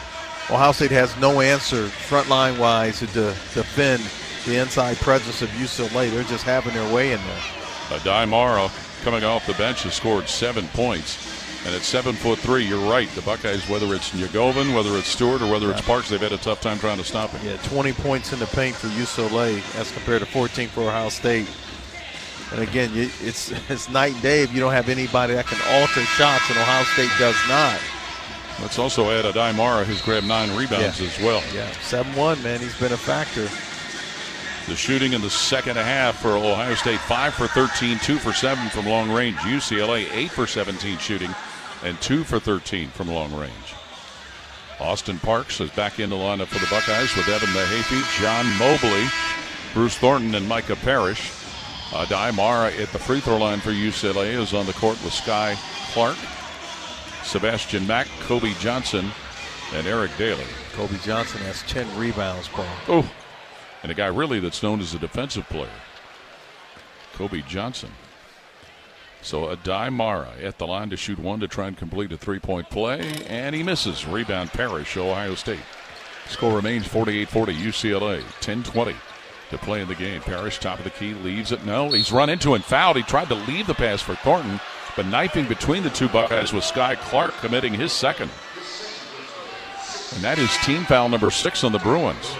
S2: Ohio State has no answer front line wise to defend the inside presence of UCLA. They're just having their way in there.
S15: Ade Mara coming off the bench has scored 7 points. And at 7'3", you're right. The Buckeyes, whether it's Njegovan, whether it's Stewart, or whether it's Parks, they've had a tough time trying to stop him.
S2: Yeah, 20 points in the paint for UCLA as compared to 14 for Ohio State. And again, it's night and day if you don't have anybody that can alter shots, and Ohio State does not.
S15: Let's also add Ade Mara, who's grabbed 9 rebounds as well.
S2: Yeah, 7-1, man. He's been a factor.
S15: The shooting in the second half for Ohio State, 5 for 13, 2 for 7 from long range. UCLA, 8 for 17 shooting and 2 for 13 from long range. Austin Parks is back in the lineup for the Buckeyes with Evan Mahaffey, John Mobley, Bruce Thornton, and Micah Parrish. Ade Mara at the free throw line for UCLA is on the court with Sky Clark, Sebastian Mack, Kobe Johnson, and Eric Daly.
S2: Kobe Johnson has 10 rebounds, Paul.
S15: Oh, and a guy really that's known as a defensive player, Kobe Johnson. So Ade Mara at the line to shoot 1 to try and complete a 3-point play, and he misses. Rebound Parrish, Ohio State. Score remains 48-40 UCLA. 10:20 to play in the game. Parrish, top of the key, leaves it. No, he's run into and fouled. He tried to leave the pass for Thornton, but knifing between the two Buckeyes was Sky Clark, committing his second. And that is team foul number 6 on the Bruins.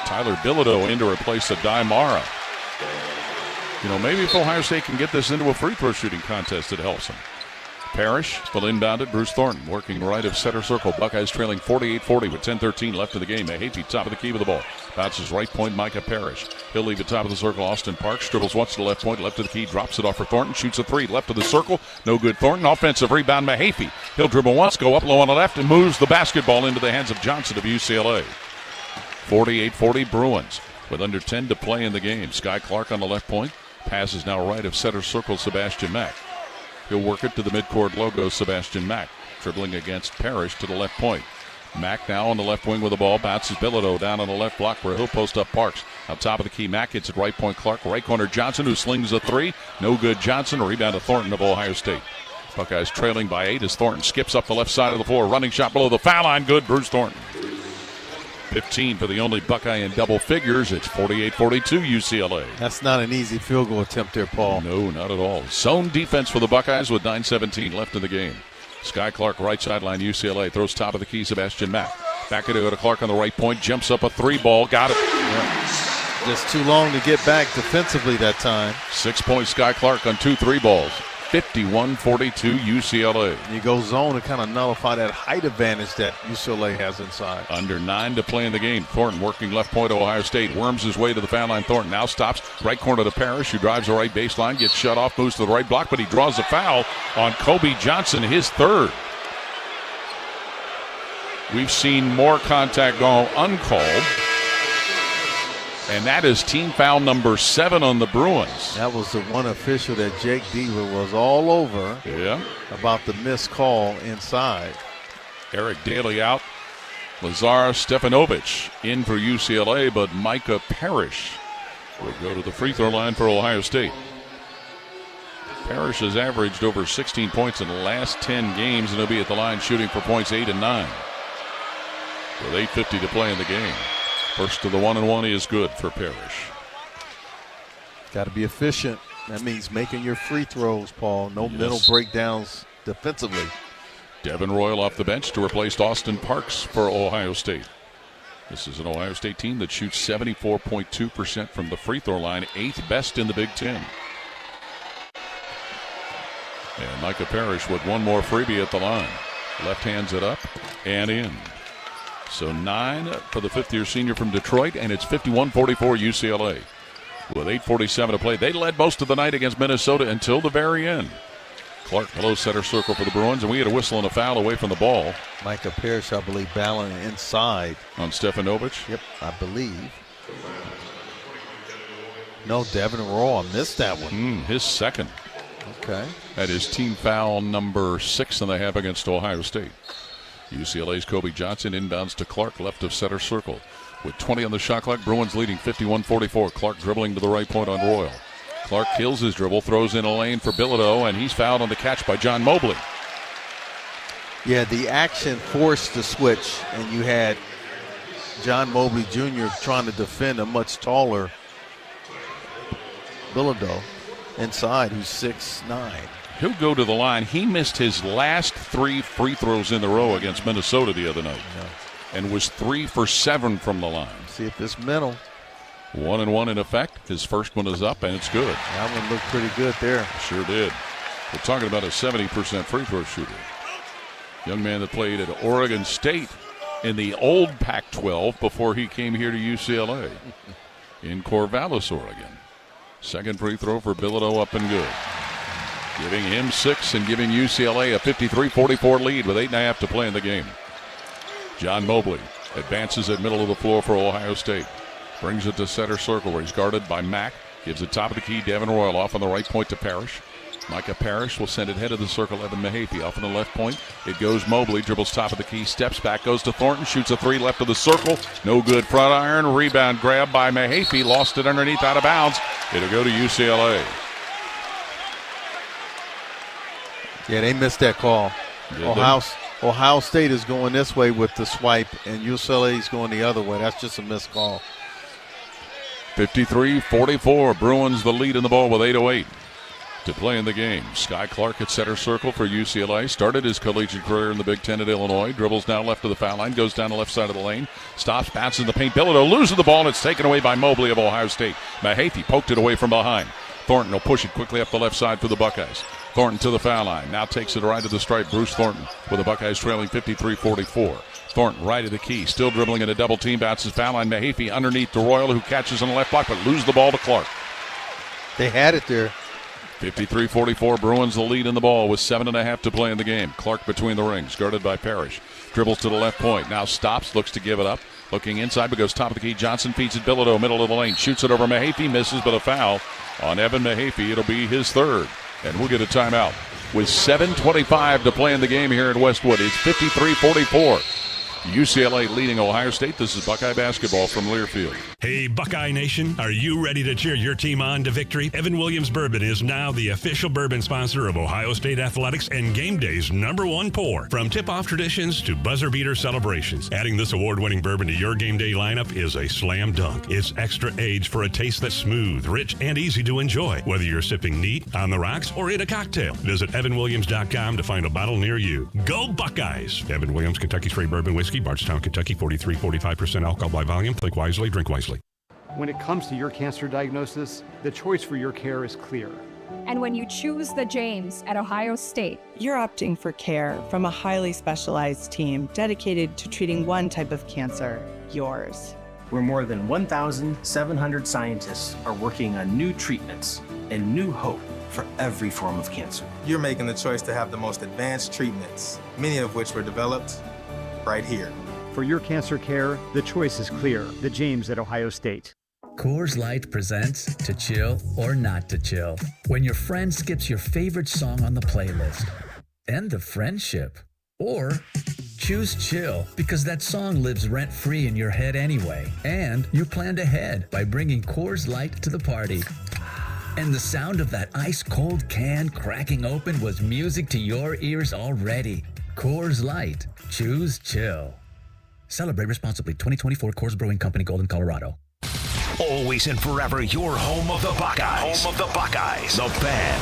S15: Tyler Bilodeau in to replace Ade Mara. You know, maybe if Ohio State can get this into a free throw shooting contest, it helps them. Parrish will inbound it. Bruce Thornton working right of center circle. Buckeyes trailing 48-40 with 10:13 left in the game. Mahaffey top of the key with the ball. Bounces right point, Micah Parrish. He'll leave it top of the circle. Austin Parks dribbles once to the left point, left of the key, drops it off for Thornton, shoots a 3, left of the circle. No good. Thornton. Offensive rebound, Mahaffey. He'll dribble once, go up low on the left, and moves the basketball into the hands of Johnson of UCLA. 48-40 Bruins with under 10 to play in the game. Sky Clark on the left point. Pass is now right of center circle, Sebastian Mack. He'll work it to the midcourt logo, Sebastian Mack. Dribbling against Parrish to the left point. Mack now on the left wing with the ball. Bounces Bilodeau down on the left block where he'll post up Parks. Out top of the key, Mack hits it right point. Clark, right corner Johnson, who slings a 3. No good. Johnson. Rebound to Thornton of Ohio State. Buckeyes trailing by 8 as Thornton skips up the left side of the floor. Running shot below the foul line. Good. Bruce Thornton. 15 for the only Buckeye in double figures. It's 48-42 UCLA.
S2: That's not an easy field goal attempt there, Paul.
S15: No, not at all. Zone defense for the Buckeyes with 9:17 left in the game. Sky Clark, right sideline, UCLA. Throws top of the key, Sebastian Mack. Back to Clark on the right point. Jumps up a 3 ball. Got it.
S2: Yeah. Just too long to get back defensively that time.
S15: 6 points, Sky Clark on 2 3 balls. 51-42 UCLA.
S2: You go zone to kind of nullify that height advantage that UCLA has inside.
S15: Under 9 to play in the game. Thornton working left point, Ohio State. Worms his way to the foul line. Thornton now stops. Right corner to Parrish, who drives the right baseline, gets shut off, moves to the right block, but he draws a foul on Kobe Johnson, his 3rd. We've seen more contact go uncalled. And that is team foul number 7 on the Bruins.
S2: That was the one official that Jake Deaver was all over about the missed call inside.
S15: Eric Daly out. Lazar Stefanovic in for UCLA, but Micah Parrish will go to the free throw line for Ohio State.
S3: Parrish has averaged over 16 points in the last 10 games, and he'll be at the line shooting for points 8 and 9. With 8:50 to play in the game. First to the 1-and-1 is good for Parrish.
S2: Got to be efficient. That means making your free throws, Paul. No middle breakdowns defensively.
S3: Devin Royal off the bench to replace Austin Parks for Ohio State. This is an Ohio State team that shoots 74.2% from the free throw line, 8th best in the Big Ten. And Micah Parrish with one more freebie at the line. Left hands it up and in. So 9 for the fifth-year senior from Detroit, and it's 51-44 UCLA. With 8:47 to play, they led most of the night against Minnesota until the very end. Clark below center circle for the Bruins, and we had a whistle and a foul away from the ball.
S2: Micah Parrish, I believe, battling inside.
S3: On Stefanovic?
S2: Yep, I believe. No, Devin Royal missed that one.
S3: His second.
S2: Okay.
S3: That is team foul number 6 and a half against Ohio State. UCLA's Kobe Johnson inbounds to Clark, left of center circle. With 20 on the shot clock, Bruins leading 51-44. Clark dribbling to the right point on Royal. Clark kills his dribble, throws in a lane for Bilodeau, and he's fouled on the catch by John Mobley.
S2: Yeah, the action forced the switch, and you had John Mobley Jr. trying to defend a much taller Bilodeau inside, who's 6'9".
S3: He'll go to the line. He missed his last 3 free throws in a row against Minnesota the other night. And was 3 for 7 from the line.
S2: See if it's mental.
S3: 1-and-1 in effect. His first one is up, and it's good.
S2: That one looked pretty good there.
S3: Sure did. We're talking about a 70% free throw shooter. Young man that played at Oregon State in the old Pac-12 before he came here to UCLA in Corvallis, Oregon. Second free throw for Bilodeau, up and good. Giving him 6 and giving UCLA a 53-44 lead with 8.5 to play in the game. John Mobley advances at middle of the floor for Ohio State. Brings it to center circle where he's guarded by Mack. Gives it top of the key, Devin Royal off on the right point to Parrish. Micah Parrish will send it head of the circle, Evan Mahaffey off on the left point. It goes Mobley, dribbles top of the key, steps back, goes to Thornton, shoots a 3 left of the circle. No good, front iron, rebound grab by Mahaffey, lost it underneath out of bounds. It'll go to UCLA.
S2: Yeah, they missed that call. Ohio State is going this way with the swipe, and UCLA is going the other way. That's just a missed call.
S3: 53-44. Bruins the lead in the ball with 8:08 to play in the game. Sky Clark at center circle for UCLA. Started his collegiate career in the Big Ten at Illinois. Dribbles now left of the foul line. Goes down the left side of the lane. Stops, bounces in the paint. Bilodeau loses the ball, and it's taken away by Mobley of Ohio State. Mahaffey poked it away from behind. Thornton will push it quickly up the left side for the Buckeyes. Thornton to the foul line. Now takes it right to the stripe. Bruce Thornton with the Buckeyes trailing 53-44. Thornton right of the key. Still dribbling in a double team. Bounces foul line. Mahaffey underneath to Royal, who catches on the left block but loses the ball to Clark.
S2: They had it there.
S3: 53-44. Bruins the lead in the ball with 7.5 to play in the game. Clark between the rings. Guarded by Parrish. Dribbles to the left point. Now stops. Looks to give it up. Looking inside but goes top of the key. Johnson feeds it Bilodeau. Middle of the lane. Shoots it over Mahaffey. Misses, but a foul on Evan Mahaffey. It'll be his third. And we'll get a timeout. With 7:25 to play in the game here in Westwood, it's 53-44. UCLA leading Ohio State. This is Buckeye basketball from Learfield.
S4: Hey, Buckeye Nation, are you ready to cheer your team on to victory? Evan Williams Bourbon is now the official bourbon sponsor of Ohio State Athletics and Game Day's #1 pour. From tip-off traditions to buzzer-beater celebrations, adding this award-winning bourbon to your game day lineup is a slam dunk. It's extra aged for a taste that's smooth, rich, and easy to enjoy, whether you're sipping neat, on the rocks, or in a cocktail. Visit evanwilliams.com to find a bottle near you. Go Buckeyes! Evan Williams Kentucky Straight Bourbon Whiskey, Bardstown, Kentucky, 43.45% alcohol by volume. Think wisely, drink wisely.
S9: When it comes to your cancer diagnosis, the choice for your care is clear.
S10: And when you choose the James at Ohio State,
S11: you're opting for care from a highly specialized team dedicated to treating one type of cancer, yours.
S5: Where more than 1,700 scientists are working on new treatments and new hope for every form of cancer.
S17: You're making the choice to have the most advanced treatments, many of which were developed right here.
S9: For your cancer care, the choice is clear. The James at Ohio State.
S1: Coors Light presents To Chill or Not to Chill. When your friend skips your favorite song on the playlist. End the friendship. Or choose chill because that song lives rent-free in your head anyway. And you planned ahead by bringing Coors Light to the party. And the sound of that ice-cold can cracking open was music to your ears already. Coors Light. Choose chill. Celebrate responsibly. 2024 Coors Brewing Company, Golden, Colorado.
S6: Always and forever your home of the Buckeyes. Home of the Buckeyes. The Fan.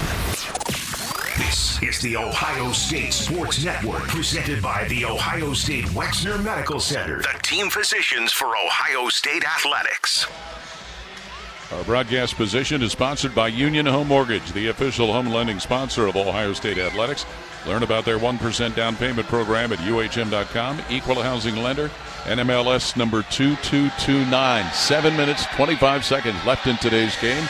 S6: This is the Ohio State Sports Network, presented by the Ohio State Wexner Medical Center, the team physicians for Ohio State Athletics.
S3: Our broadcast position is sponsored by Union Home Mortgage, the official home lending sponsor of Ohio State Athletics. Learn about their 1% down payment program at UHM.com. Equal housing lender, NMLS number 2229. 7 minutes, 25 seconds left in today's game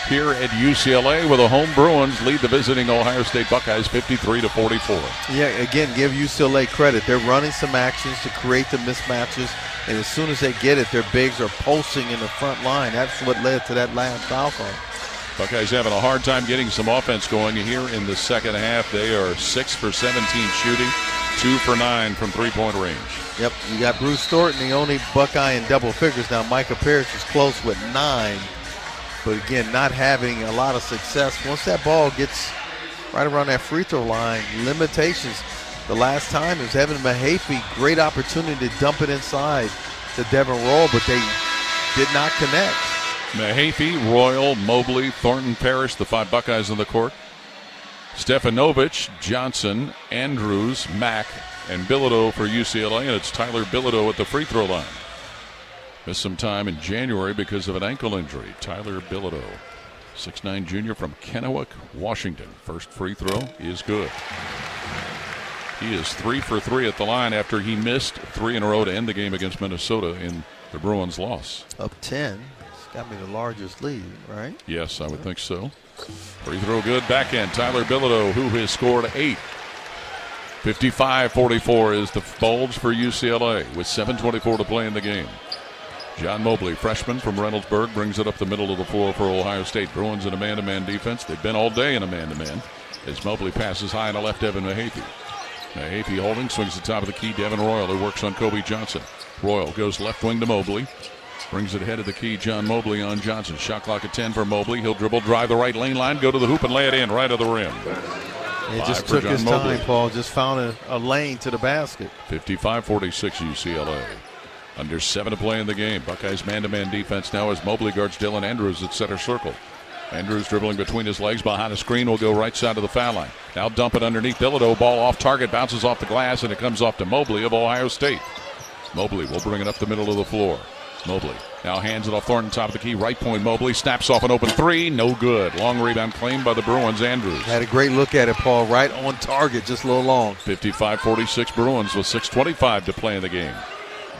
S3: here at UCLA, where the home Bruins lead the visiting Ohio State Buckeyes 53-44.
S2: Yeah, again, give UCLA credit. They're running some actions to create the mismatches, and as soon as they get it, their bigs are pulsing in the front line. That's what led to that last foul call.
S3: Buckeyes having a hard time getting some offense going here in the second half. They are 6 for 17 shooting, 2 for 9 from three-point range.
S2: Yep, you got Bruce Thornton, the only Buckeye in double figures. Now Micah Parrish is close with 9, but again, not having a lot of success. Once that ball gets right around that free throw line, limitations. The last time it was Evan Mahaffey, great opportunity to dump it inside to Devin Roll, but they did not connect.
S3: Mahaffey, Royal, Mobley, Thornton, Parrish, the 5 Buckeyes on the court. Stefanovic, Johnson, Andrews, Mack, and Bilodeau for UCLA, and it's Tyler Bilodeau at the free throw line. Missed some time in January because of an ankle injury. Tyler Bilodeau, 6'9" junior from Kennewick, Washington. First free throw is good. He is 3 for 3 at the line after he missed 3 in a row to end the game against Minnesota in the Bruins' loss.
S2: Up 10. It's got to be the largest lead, right?
S3: Yes, I would think so. Free throw good. Back end. Tyler Bilodeau, who has scored 8. 55-44 is the bulge for UCLA with 7:24 to play in the game. John Mobley, freshman from Reynoldsburg, brings it up the middle of the floor for Ohio State. Bruins in a man-to-man defense. They've been all day in a man-to-man as Mobley passes high on the left, Evan Mahaffey. Mahaffey holding, swings the top of the key. Devin Royal, who works on Kobe Johnson. Royal goes left wing to Mobley. Brings it head of the key. John Mobley on Johnson. Shot clock at 10 for Mobley. He'll dribble, drive the right lane line, go to the hoop and lay it in right of the rim.
S2: It just took his time, Paul. Just found a lane to the basket.
S3: 55-46 UCLA. Under 7 to play in the game. Buckeyes man-to-man defense now as Mobley guards Dylan Andrews at center circle. Andrews dribbling between his legs behind a screen will go right side of the foul line. Now dump it underneath Bilodeau. Ball off target, bounces off the glass, and it comes off to Mobley of Ohio State. Mobley will bring it up the middle of the floor. Mobley now hands it off Thornton, top of the key, right point. Mobley snaps off an open 3, no good. Long rebound claimed by the Bruins. Andrews
S2: had a great look at it, Paul, right on target, just a little long.
S3: 55-46 Bruins with 6:25 to play in the game.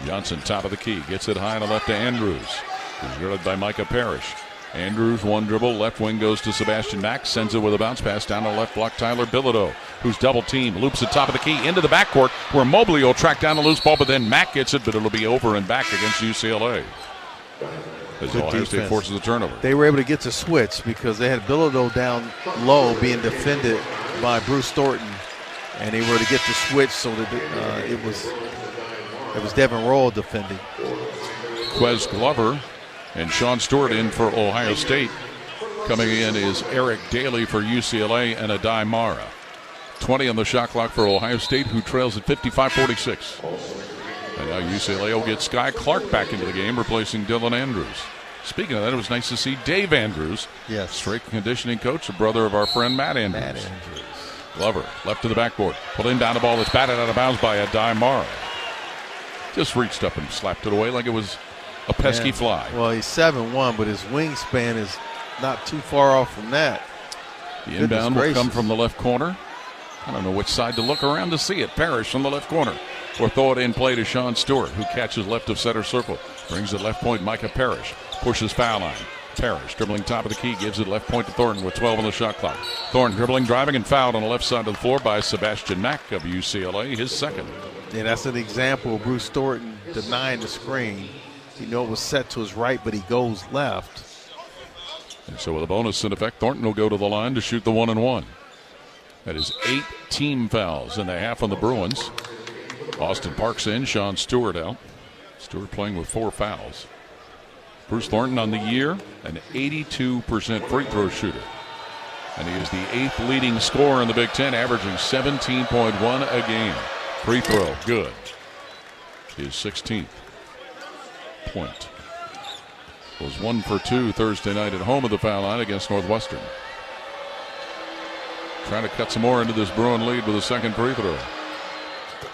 S3: Johnson, top of the key, gets it high on the left to Andrews, who's guarded by Micah Parrish. Andrews, one dribble, left wing goes to Sebastian Mack, sends it with a bounce pass down the left block. Tyler Bilodeau, who's double teamed, loops the top of the key into the backcourt where Mobley will track down a loose ball, but then Mack gets it, but it'll be over and back against UCLA. As Ohio State forces a turnover.
S2: They were able to get to switch because they had Bilodeau down low being defended by Bruce Thornton, and they were to get the switch so that it was Devin Royal defending.
S3: Quez Glover and Sean Stewart in for Ohio State. Coming in is Eric Daly for UCLA and Adai Mara. 20 on the shot clock for Ohio State, who trails at 55-46. And now UCLA will get Sky Clark back into the game, replacing Dylan Andrews. Speaking of that, it was nice to see Dave Andrews,
S2: yes,
S3: strength and conditioning coach, a brother of our friend Matt Andrews. Glover, left to the backboard. Pulled in down the ball that's batted out of bounds by Adai Mara. Just reached up and slapped it away like it was a pesky fly.
S2: Well, he's 7'1", but his wingspan is not too far off from that.
S3: The inbound will come from the left corner. I don't know which side to look around to see it. Parrish from the left corner. Or throw it in play to Sean Stewart, who catches left of center circle. Brings it left point, Micah Parrish. Pushes foul line. Parrish dribbling top of the key, gives it left point to Thornton with 12 on the shot clock. Thornton dribbling, driving, and fouled on the left side of the floor by Sebastian Mack of UCLA, his second.
S2: Yeah, that's an example of Bruce Thornton denying the screen. You know it was set to his right, but he goes left.
S3: And so with a bonus in effect, Thornton will go to the line to shoot the 1-and-1. That is 8 team fouls in the half on the Bruins. Austin Parks in, Sean Stewart out. Stewart playing with 4 fouls. Bruce Thornton on the year, an 82% free throw shooter. And he is the 8th leading scorer in the Big Ten, averaging 17.1 a game. Free throw, good. His 16th point. Was 1 for 2 Thursday night at home at the foul line against Northwestern. Trying to cut some more into this Bruin lead with a second free throw.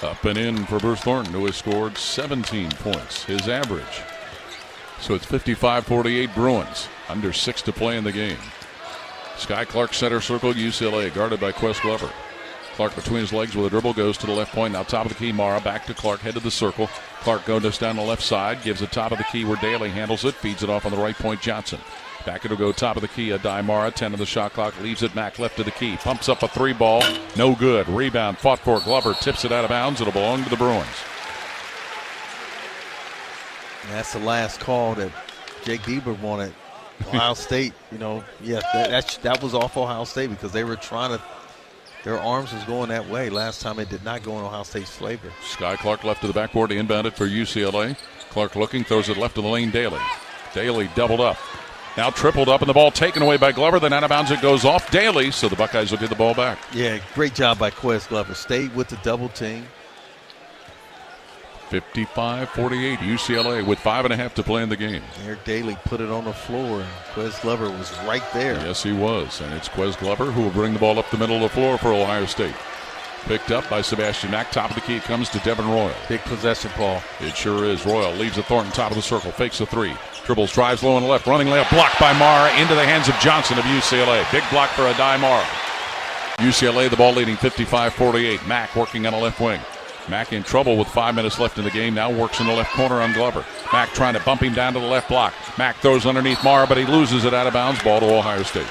S3: Up and in for Bruce Thornton, who has scored 17 points, his average. So it's 55-48 Bruins, under 6 to play in the game. Sky Clark center circle, UCLA, guarded by Quest Glover. Clark between his legs with a dribble, goes to the left point. Now top of the key, Mara back to Clark, head to the circle. Clark goes down the left side, gives the top of the key where Daly handles it, feeds it off on the right point, Johnson. Back it'll go top of the key, Mara, 10 of the shot clock, leaves it Mack left of the key. Pumps up a 3 ball, no good. Rebound, fought for Glover, tips it out of bounds. It'll belong to the Bruins.
S2: And that's the last call that Jake Bieber wanted. Ohio State, that was off Ohio State because they were trying to, their arms was going that way. Last time it did not go in Ohio State's favor.
S3: Sky Clark left to the backboard to inbound it for UCLA. Clark looking, throws it left of the lane, Daly. Daly doubled up. Now tripled up, and the ball taken away by Glover. Then out of bounds it goes off Daly, so the Buckeyes will get the ball back.
S2: Yeah, great job by Quest Glover. Stayed with the double team.
S3: 55-48, UCLA with 5.5 to play in the game.
S2: Eric Daly put it on the floor, and Quest Glover was right there.
S3: Yes, he was, and it's Quest Glover who will bring the ball up the middle of the floor for Ohio State. Picked up by Sebastian Mack. Top of the key, it comes to Devin Royal.
S2: Big possession, Paul.
S3: It sure is. Royal leaves at Thornton, top of the circle, fakes a 3. Dribbles, drives low on the left, running layup, blocked by Mara into the hands of Johnson of UCLA. Big block for Mara. UCLA, the ball leading 55-48. Mack working on the left wing. Mack in trouble with 5 minutes left in the game. Now works in the left corner on Glover. Mack trying to bump him down to the left block. Mack throws underneath Mara, but he loses it out of bounds. Ball to Ohio State.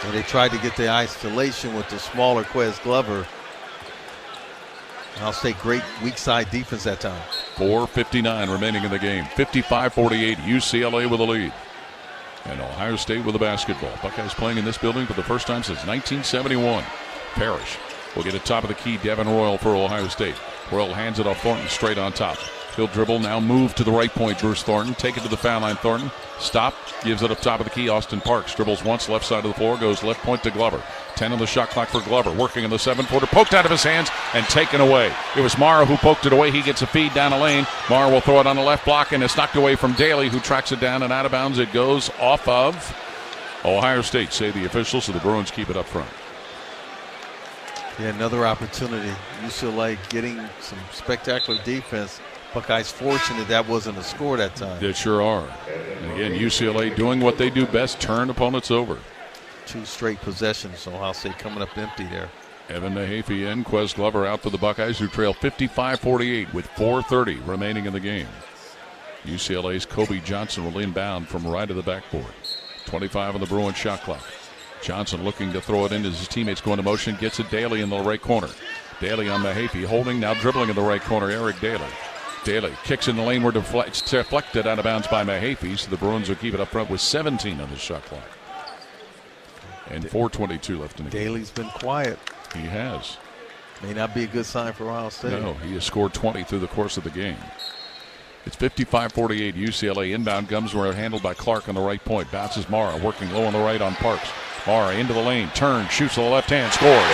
S2: And they tried to get the isolation with the smaller Quest Glover. Ohio State, great weak side defense that time.
S3: 4:59 remaining in the game. 55-48, UCLA with a lead. And Ohio State with the basketball. Buckeyes playing in this building for the first time since 1971. Parrish will get it top of the key. Devin Royal for Ohio State. Royal hands it off Thornton straight on top. He'll dribble, now move to the right point, Bruce Thornton. Take it to the foul line, Thornton. Stop, gives it up top of the key, Austin Parks. Dribbles once, left side of the floor, goes left point to Glover. 10 on the shot clock for Glover, working on the 7-footer, poked out of his hands and taken away. It was Mara who poked it away. He gets a feed down the lane. Mara will throw it on the left block, and it's knocked away from Daly, who tracks it down and out of bounds. It goes off of Ohio State, say the officials, so the Bruins keep it up front.
S2: Yeah, another opportunity. UCLA getting some spectacular defense. Buckeyes fortunate that wasn't a score that time.
S3: They sure are. And again, UCLA doing what they do best, turn opponents over.
S2: 2 straight possessions, so Ohio State coming up empty there.
S3: Evan Mahaffey in, Quest Glover out for the Buckeyes, who trail 55-48 with 4:30 remaining in the game. UCLA's Kobe Johnson will inbound from right of the backboard. 25 on the Bruins shot clock. Johnson looking to throw it in as his teammates go into motion, gets it Daly in the right corner. Daly on Mahaffey, holding, now dribbling in the right corner, Eric Daly. Daly kicks in the lane where it's deflected out of bounds by Mahaffey, so the Bruins will keep it up front with 17 on the shot clock. And 4:22 left in the game.
S2: Daly's been quiet.
S3: He has.
S2: May not be a good sign for Ohio State.
S3: No, he has scored 20 through the course of the game. It's 55-48. UCLA inbound comes where handled by Clark on the right point. Bounces Mara, working low on the right on Parks. Mara into the lane, turns, shoots to the left hand, scores.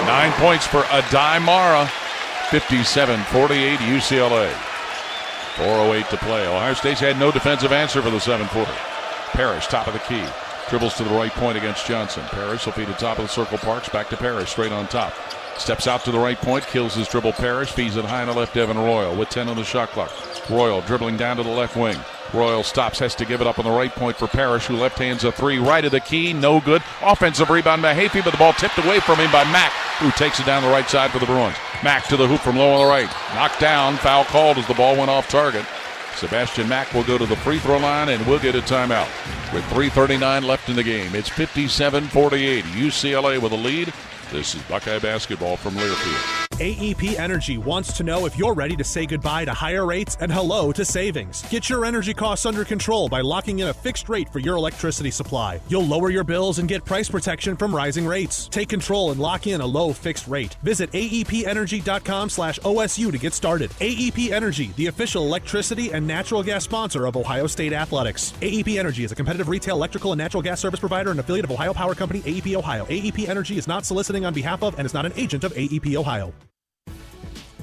S3: 9 points for Mara. 57-48 UCLA. 4:08 to play. Ohio State's had no defensive answer for the 7-footer. Parrish, top of the key. Dribbles to the right point against Johnson. Parrish will feed the top of the circle. Parks back to Parrish, straight on top. Steps out to the right point, kills his dribble. Parrish feeds it high on the left. Devin Royal with 10 on the shot clock. Royal dribbling down to the left wing. Royal stops, has to give it up on the right point for Parrish, who left hands a 3 right of the key. No good. Offensive rebound Mahaffey, but the ball tipped away from him by Mack, who takes it down the right side for the Bruins. Mack to the hoop from low on the right. Knocked down, foul called as the ball went off target. Sebastian Mack will go to the free throw line and will get a timeout. With 3:39 left in the game, it's 57-48. UCLA with a lead. This is Buckeye basketball from Learfield.
S7: AEP Energy wants to know if you're ready to say goodbye to higher rates and hello to savings. Get your energy costs under control by locking in a fixed rate for your electricity supply. You'll lower your bills and get price protection from rising rates. Take control and lock in a low fixed rate. Visit aepenergy.com/OSU to get started. AEP Energy, the official electricity and natural gas sponsor of Ohio State Athletics. AEP Energy is a competitive retail electrical and natural gas service provider and affiliate of Ohio Power Company, AEP Ohio. AEP Energy is not soliciting on behalf of and is not an agent of AEP Ohio.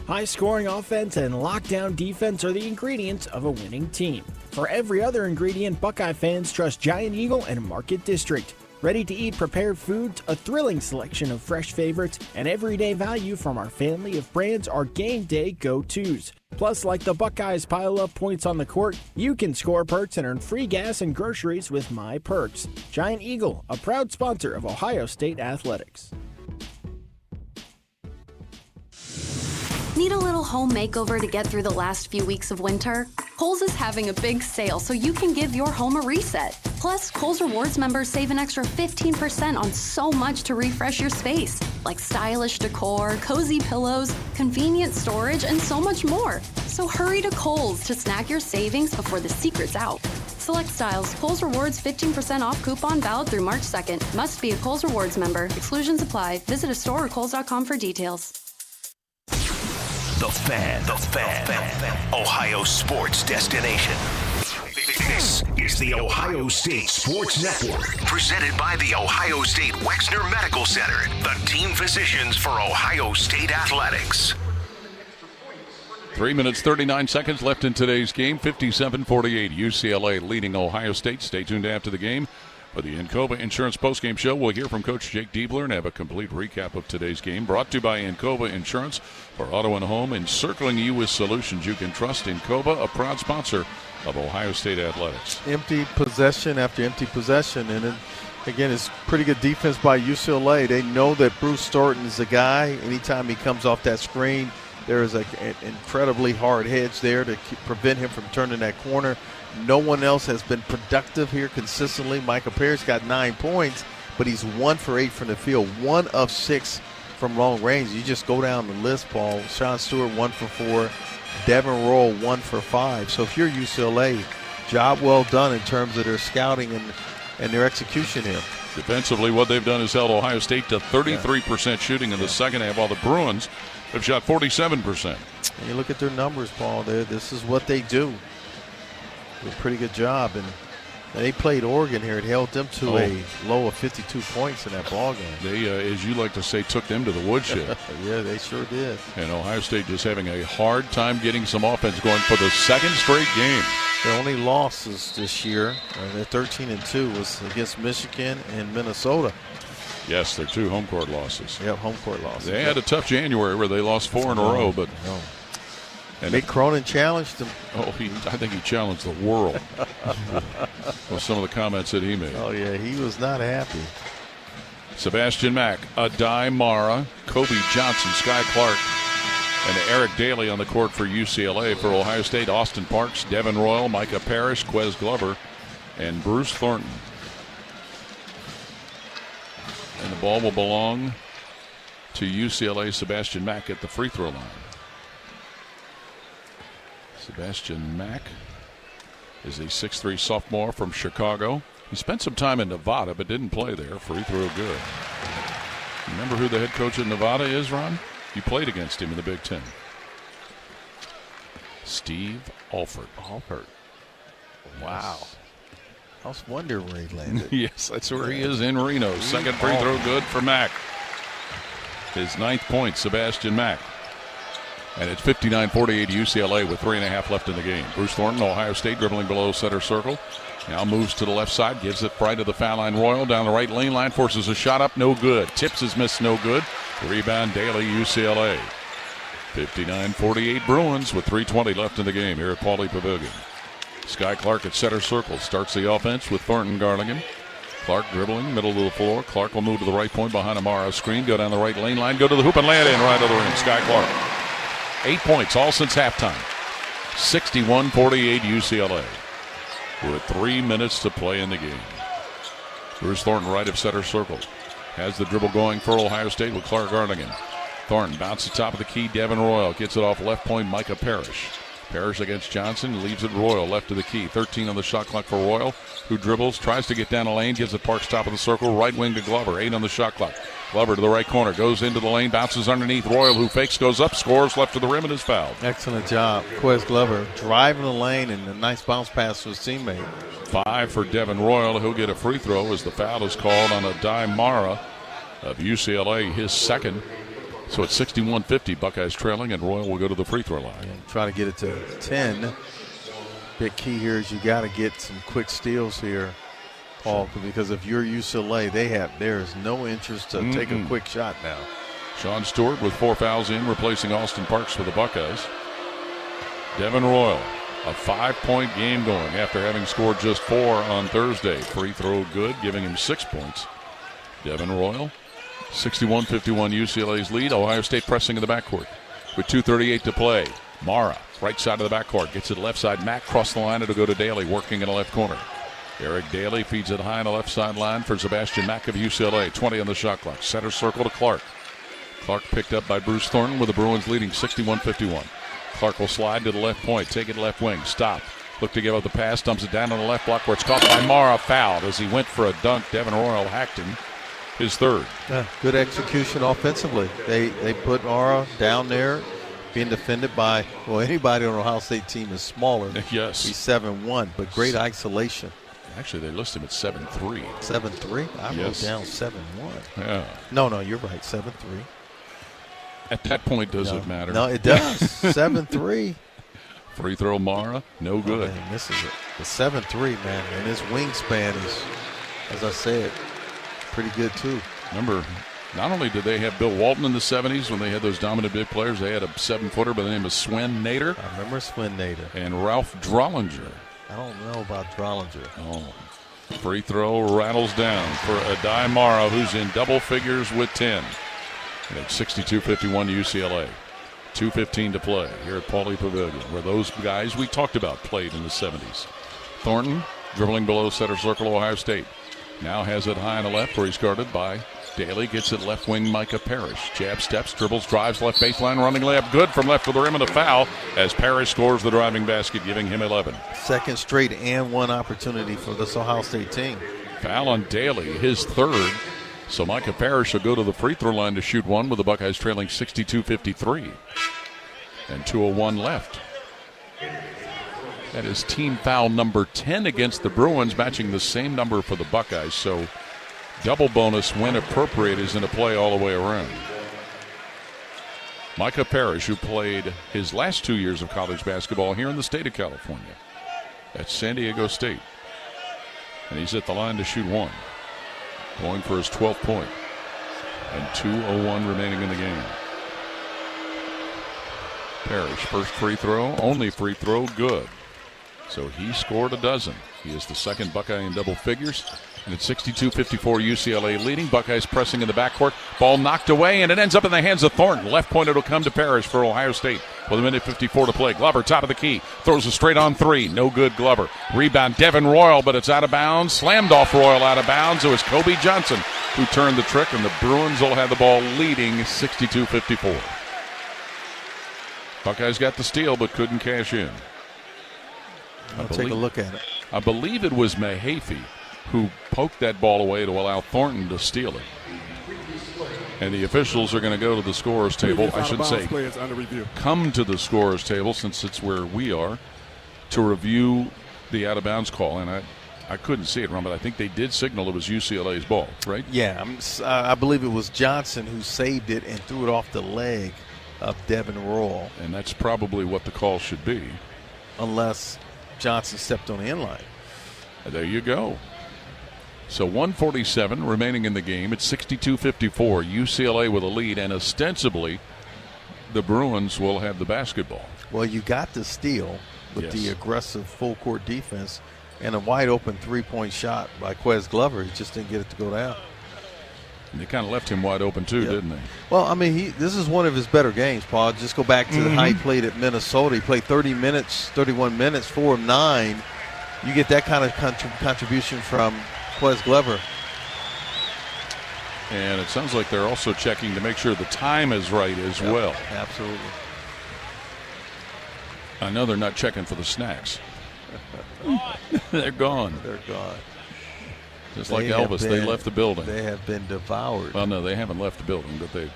S18: High-scoring offense and lockdown defense are the ingredients of a winning team. For every other ingredient, Buckeye fans trust Giant Eagle and Market District. Ready-to-eat prepared foods, a thrilling selection of fresh favorites, and everyday value from our family of brands are game day go-tos. Plus, like the Buckeyes pile up points on the court, you can score perks and earn free gas and groceries with My Perks. Giant Eagle, a proud sponsor of Ohio State Athletics.
S19: Need a little home makeover to get through the last few weeks of winter? Kohl's is having a big sale so you can give your home a reset. Plus, Kohl's Rewards members save an extra 15% on so much to refresh your space, like stylish decor, cozy pillows, convenient storage, and so much more. So hurry to Kohl's to snag your savings before the secret's out. Select styles. Kohl's Rewards 15% off coupon valid through March 2nd. Must be a Kohl's Rewards member. Exclusions apply. Visit a store or Kohl's.com for details.
S6: The Fan. Ohio sports destination. This is the Ohio State Sports Network, presented by the Ohio State Wexner Medical Center, the team physicians for Ohio State Athletics.
S3: 3 minutes, 39 seconds left in today's game. 57-48, UCLA leading Ohio State. Stay tuned after the game. For the Encova Insurance postgame show, we'll hear from Coach Jake Diebler and have a complete recap of today's game. Brought to you by Encova Insurance for auto and home, encircling you with solutions you can trust. Encova, a proud sponsor of Ohio State Athletics.
S2: Empty possession after empty possession, and then again, it's pretty good defense by UCLA. They know that Bruce Thornton is the guy. Anytime he comes off that screen, there is an incredibly hard hedge there to prevent him from turning that corner. No one else has been productive here consistently. Micah Parrish got 9 points, but he's 1 for 8 from the field, 1 of 6 from long range. You just go down the list, Paul. Sean Stewart, 1 for 4. Devin Roll, 1 for 5. So if you're UCLA, job well done in terms of their scouting and their execution here.
S3: Defensively, what they've done is held Ohio State to 33% shooting in the second half, while the Bruins have shot 47%.
S2: And you look at their numbers, Paul. This is what they do. A pretty good job, and they played Oregon here. It held them to a low of 52 points in that ball game.
S3: They, as you like to say, took them to the woodshed.
S2: Yeah, they sure did.
S3: And Ohio State just having a hard time getting some offense going for the second straight game.
S2: Their only losses this year, they're 13-2, was against Michigan and Minnesota.
S3: Yes, they're 2 home court losses.
S2: Yep, home court losses.
S3: They had a tough January where they lost 4 in a row, but.
S2: And Mick Cronin challenged him.
S3: I think he challenged the world with some of the comments that he made.
S2: Oh, yeah, he was not happy.
S3: Sebastian Mack, Adai Mara, Kobe Johnson, Sky Clark, and Eric Daly on the court for UCLA. For Ohio State, Austin Parks, Devin Royal, Micah Parrish, Quez Glover, and Bruce Thornton. And the ball will belong to UCLA. Sebastian Mack at the free throw line. Sebastian Mack is a 6'3" sophomore from Chicago. He spent some time in Nevada but didn't play there. Free throw good. Remember who the head coach in Nevada is, Ron? You played against him in the Big Ten. Steve Alford.
S2: Wow. I was wondering where he landed.
S3: Yes, that's where he is in Reno. Second free throw good for Mack. His 9th point, Sebastian Mack. And it's 59-48 UCLA with 3.5 left in the game. Bruce Thornton, Ohio State, dribbling below center circle. Now moves to the left side, gives it right to the foul line. Royal down the right lane line, forces a shot up, no good. Tips his miss, no good. Rebound, Daly, UCLA. 59-48 Bruins with 3:20 left in the game here at Pauley Pavilion. Sky Clark at center circle starts the offense with Thornton Garligan. Clark dribbling, middle of the floor. Clark will move to the right point behind Amara's screen, go down the right lane line, go to the hoop and lay it in right of the rim. Sky Clark. 8 points, all since halftime. 61-48 UCLA. With 3 minutes to play in the game. Bruce Thornton right of center circle. Has the dribble going for Ohio State with Clark Garligan. Thornton bounces top of the key. Devin Royal gets it off left point. Micah Parrish. Parrish against Johnson, leaves it Royal left of the key. 13 on the shot clock for Royal, who dribbles, tries to get down the lane, gives it Parks top of the circle, right wing to Glover. 8 on the shot clock. Glover to the right corner, goes into the lane, bounces underneath. Royal, who fakes, goes up, scores left of the rim, and is fouled.
S2: Excellent job, Quez Glover, driving the lane and a nice bounce pass to his teammate.
S3: 5 for Devin Royal. He'll get a free throw as the foul is called on Adai Mara of UCLA, his second. So it's 61-50, Buckeyes trailing, and Royal will go to the free throw line.
S2: And try to get it to 10. Big key here is you got to get some quick steals here, Paul, because if you're UCLA, there is no interest to take a quick shot now.
S3: Sean Stewart with 4 fouls in, replacing Austin Parks for the Buckeyes. Devin Royal, a 5-point game going after having scored just 4 on Thursday. Free throw good, giving him 6 points. Devin Royal. 61-51 UCLA's lead. Ohio State pressing in the backcourt with 2:38 to play. Mara, right side of the backcourt, gets it left side. Mack cross the line. It'll go to Daly, working in the left corner. Eric Daly feeds it high on the left sideline for Sebastian Mack of UCLA. 20 on the shot clock. Center circle to Clark. Clark picked up by Bruce Thornton with the Bruins leading 61-51. Clark will slide to the left point, take it left wing, stop. Look to give up the pass, dumps it down on the left block where it's caught by Mara. Fouled as he went for a dunk. Devin Royal hacked him. His third.
S2: Yeah, good execution offensively. They put Mara down there, being defended by, well, anybody on the Ohio State team is smaller.
S3: Yes.
S2: He's 7'1", but great isolation.
S3: Actually, they list him at 7'3".
S2: 7'3"? I wrote down 7'1".
S3: Yeah.
S2: No, you're right, 7'3".
S3: At that point, does it matter?
S2: No, it does. 7'3".
S3: Free throw, Mara, no good.
S2: Man, this is it. The 7'3", man, and his wingspan is, as I said, pretty good too.
S3: Remember, not only did they have Bill Walton in the 70s when they had those dominant big players, they had a 7-footer by the name of Swen Nader.
S2: I remember Swen Nader.
S3: And Ralph Drollinger.
S2: I don't know about Drollinger.
S3: Oh. Free throw rattles down for Adai Mara, who's in double figures with 10. And it's 62-51 UCLA. 2:15 to play here at Pauley Pavilion, where those guys we talked about played in the 70s. Thornton dribbling below center circle, Ohio State. Now has it high on the left where he's guarded by Daly. Gets it left wing, Micah Parrish. Jab steps, dribbles, drives left baseline, running layup good from left of the rim, and a foul as Parrish scores the driving basket, giving him 11.
S2: Second straight and one opportunity for this Ohio State team.
S3: Foul on Daly, his third. So Micah Parrish will go to the free throw line to shoot one with the Buckeyes trailing 62-53. And 2:01 left. That is team foul number 10 against the Bruins, matching the same number for the Buckeyes. So double bonus when appropriate is in a play all the way around. Micah Parrish, who played his last 2 years of college basketball here in the state of California at San Diego State. And he's at the line to shoot one, going for his 12th point. And 2:01 remaining in the game. Parrish, first free throw, only free throw, good. So he scored a dozen. He is the second Buckeye in double figures. And it's 62-54 UCLA leading. Buckeyes pressing in the backcourt. Ball knocked away, and it ends up in the hands of Thornton. Left point, it'll come to Parrish for Ohio State with 1:54 to play. Glover, top of the key. Throws a straight on three. No good, Glover. Rebound, Devin Royal, but it's out of bounds. Slammed off Royal out of bounds. It was Kobe Johnson who turned the trick, and the Bruins will have the ball leading 62-54. Buckeyes got the steal, but couldn't cash in.
S2: I'll take a look at it.
S3: I believe it was Mahaffey who poked that ball away to allow Thornton to steal it. And the officials are going to go to the scorer's table. I should say, come to the scorer's table, since it's where we are, to review the out-of-bounds call. And I couldn't see it wrong, but I think they did signal it was UCLA's ball, right?
S2: Yeah, I believe it was Johnson who saved it and threw it off the leg of Devin Royal.
S3: And that's probably what the call should be.
S2: Unless Johnson stepped on the inline.
S3: There you go. So 1:47 remaining in the game. It's 62-54. UCLA with a lead, and ostensibly the Bruins will have the basketball.
S2: Well, you got the steal with the aggressive full-court defense and a wide-open three-point shot by Quez Glover. He just didn't get it to go down.
S3: And they kind of left him wide open too, didn't they?
S2: Well, I mean, this is one of his better games, Paul. Just go back to how he played at Minnesota. He played 31 minutes, 4 of 9. You get that kind of contribution from Quez Glover.
S3: And it sounds like they're also checking to make sure the time is right as well.
S2: Absolutely.
S3: I know they're not checking for the snacks. They're gone.
S2: They're gone.
S3: Just like Elvis, they left the building.
S2: They have been devoured.
S3: Well, no, they haven't left the building, but they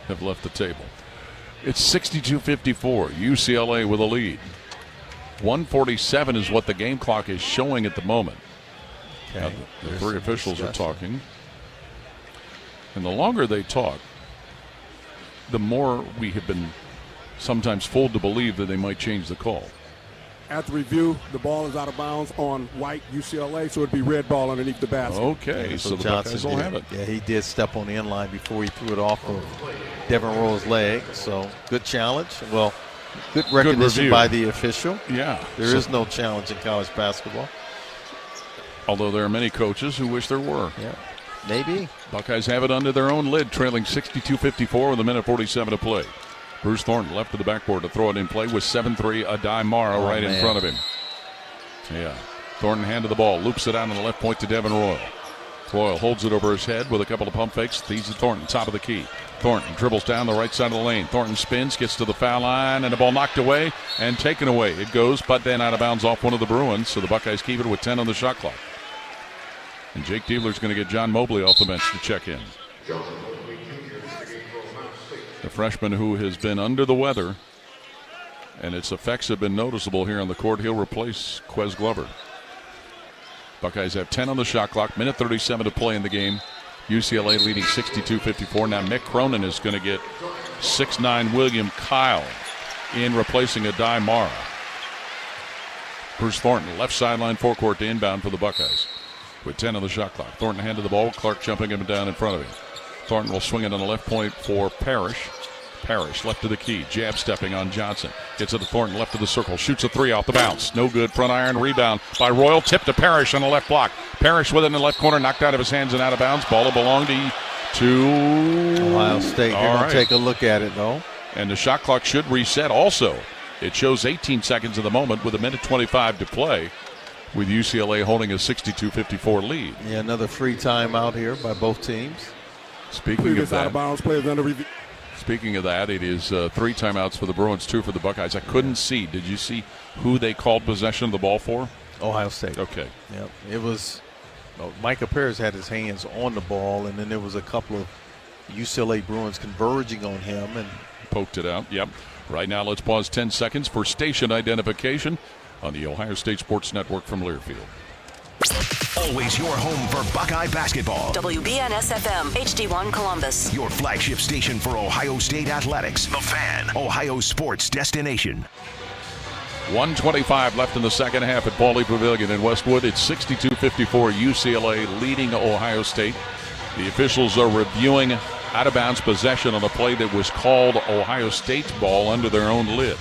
S3: have left the table. It's 62-54. UCLA with a lead. 1:47 is what the game clock is showing at the moment.
S2: Okay.
S3: Now, the three officials are talking. And the longer they talk, the more we have been sometimes fooled to believe that they might change the call.
S8: At the review, the ball is out of bounds on white UCLA, so it'd be red ball underneath the basket.
S3: Okay,
S2: yeah,
S3: so the Buckeyes will have it.
S2: Yeah, he did step on the end line before he threw it off of Devin Rowe's leg. So good challenge. Well, good recognition by the official.
S3: Yeah.
S2: There is no challenge in college basketball.
S3: Although there are many coaches who wish there were.
S2: Yeah, maybe.
S3: Buckeyes have it under their own lid, trailing 62-54 with 1:47 to play. Bruce Thornton left to the backboard to throw it in play with 7-3 Adai Mara right in front of him. Yeah. Thornton handed the ball, loops it out on the left point to Devin Royal. Royal holds it over his head with a couple of pump fakes. Feeds to Thornton, top of the key. Thornton dribbles down the right side of the lane. Thornton spins, gets to the foul line, and the ball knocked away and taken away. It goes, but then out of bounds off one of the Bruins, so the Buckeyes keep it with 10 on the shot clock. And Jake Diebler's going to get John Mobley off the bench to check in. The freshman who has been under the weather, and its effects have been noticeable here on the court. He'll replace Quez Glover. Buckeyes have 10 on the shot clock, 1:37 to play in the game. UCLA leading 62-54. Now Mick Cronin is going to get 6'9" William Kyle in, replacing Adai Mara. Bruce Thornton, left sideline forecourt to inbound for the Buckeyes with 10 on the shot clock. Thornton handed the ball, Clark jumping him down in front of him. Thornton will swing it on the left point for Parrish. Parrish left to the key, jab stepping on Johnson. Gets it to Thornton, left of the circle, shoots a three off the bounce. No good, front iron, rebound by Royal, tip to Parrish on the left block. Parrish with it in the left corner, knocked out of his hands and out of bounds. Ball will belong to
S2: Ohio State. They're going to take a look at it, though.
S3: And the shot clock should reset also. It shows 18 seconds at the moment with 1:25 to play, with UCLA holding a 62-54 lead.
S2: Yeah, another free timeout here by both teams.
S3: Speaking of that,
S8: out of bounds, players under review.
S3: Speaking of that, it is 3 timeouts for the Bruins, 2 for the Buckeyes. I couldn't see. Did you see who they called possession of the ball for?
S2: Ohio State.
S3: Okay.
S2: Yep. It was Micah Parrish had his hands on the ball, and then there was a couple of UCLA Bruins converging on him and
S3: poked it out. Yep. Right now, let's pause 10 seconds for station identification on the Ohio State Sports Network from Learfield.
S6: Always your home for Buckeye basketball.
S12: WBNS-FM, HD1 Columbus.
S6: Your flagship station for Ohio State athletics. The Fan, Ohio sports destination.
S3: 1:25 left in the second half at Pauley Pavilion in Westwood. It's 62-54, UCLA leading Ohio State. The officials are reviewing out-of-bounds possession on a play that was called Ohio State's ball under their own lid.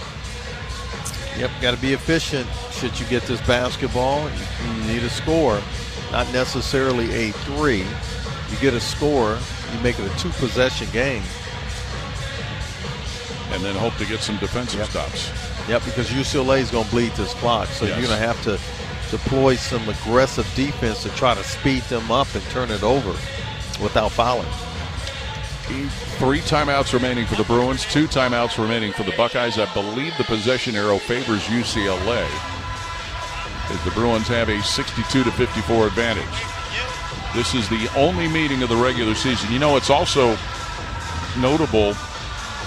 S2: Yep, got to be efficient. Should you get this basketball, you need a score, not necessarily a 3. You get a score, you make it a 2-possession game.
S3: And then hope to get some defensive stops.
S2: Yep, because UCLA is going to bleed this clock, so you're going to have to deploy some aggressive defense to try to speed them up and turn it over without fouling.
S3: 3 timeouts remaining for the Bruins, 2 timeouts remaining for the Buckeyes. I believe the possession arrow favors UCLA, as the Bruins have a 62-54 advantage. This is the only meeting of the regular season. You know, it's also notable,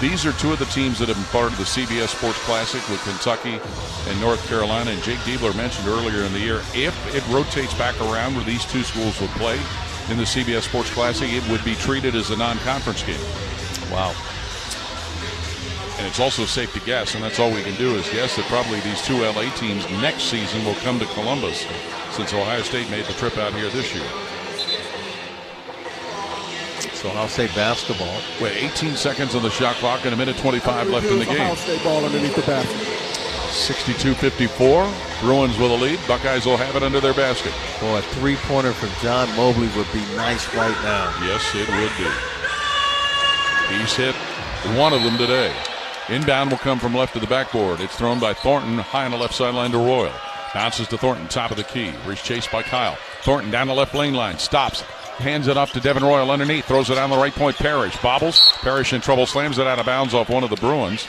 S3: these are 2 of the teams that have been part of the CBS Sports Classic with Kentucky and North Carolina. And Jake Diebler mentioned earlier in the year, if it rotates back around where these 2 schools will play in the CBS Sports Classic, it would be treated as a non-conference game.
S2: Wow.
S3: And it's also safe to guess, and that's all we can do is guess, that probably these 2 LA teams next season will come to Columbus, since Ohio State made the trip out here this year.
S2: So I'll say basketball.
S3: With 18 seconds on the shot clock and 1:25 left in the game.
S8: Ohio State ball underneath the basket.
S3: 62-54. Bruins with a lead. Buckeyes will have it under their basket.
S2: Boy, a 3-pointer from John Mobley would be nice right now.
S3: Yes, it would be. He's hit one of them today. Inbound will come from left to the backboard. It's thrown by Thornton high on the left sideline to Royal. Bounces to Thornton, top of the key. He's chased by Kyle. Thornton down the left lane line. Stops. hands it off to Devin Royal underneath. Throws it down the right point. Parrish bobbles. Parrish in trouble. Slams it out of bounds off one of the Bruins.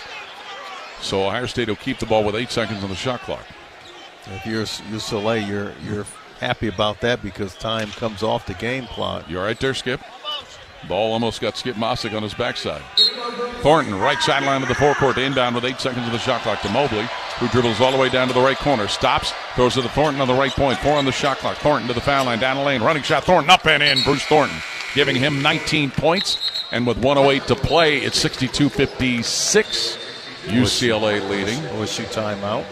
S3: So Ohio State will keep the ball with 8 seconds on the shot clock.
S2: If you're UCLA, you're happy about that because time comes off the game clock.
S3: You all right there, Skip? Ball almost got Skip Mossick on his backside. Thornton, right sideline of the forecourt, inbound with 8 seconds of the shot clock to Mobley, who dribbles all the way down to the right corner. Stops, throws it to Thornton on the right point. 4 on the shot clock. Thornton to the foul line, down the lane. Running shot, Thornton up and in. Bruce Thornton giving him 19 points. And with 1:08 to play, it's 62-56. UCLA leading.
S2: OSU timeout.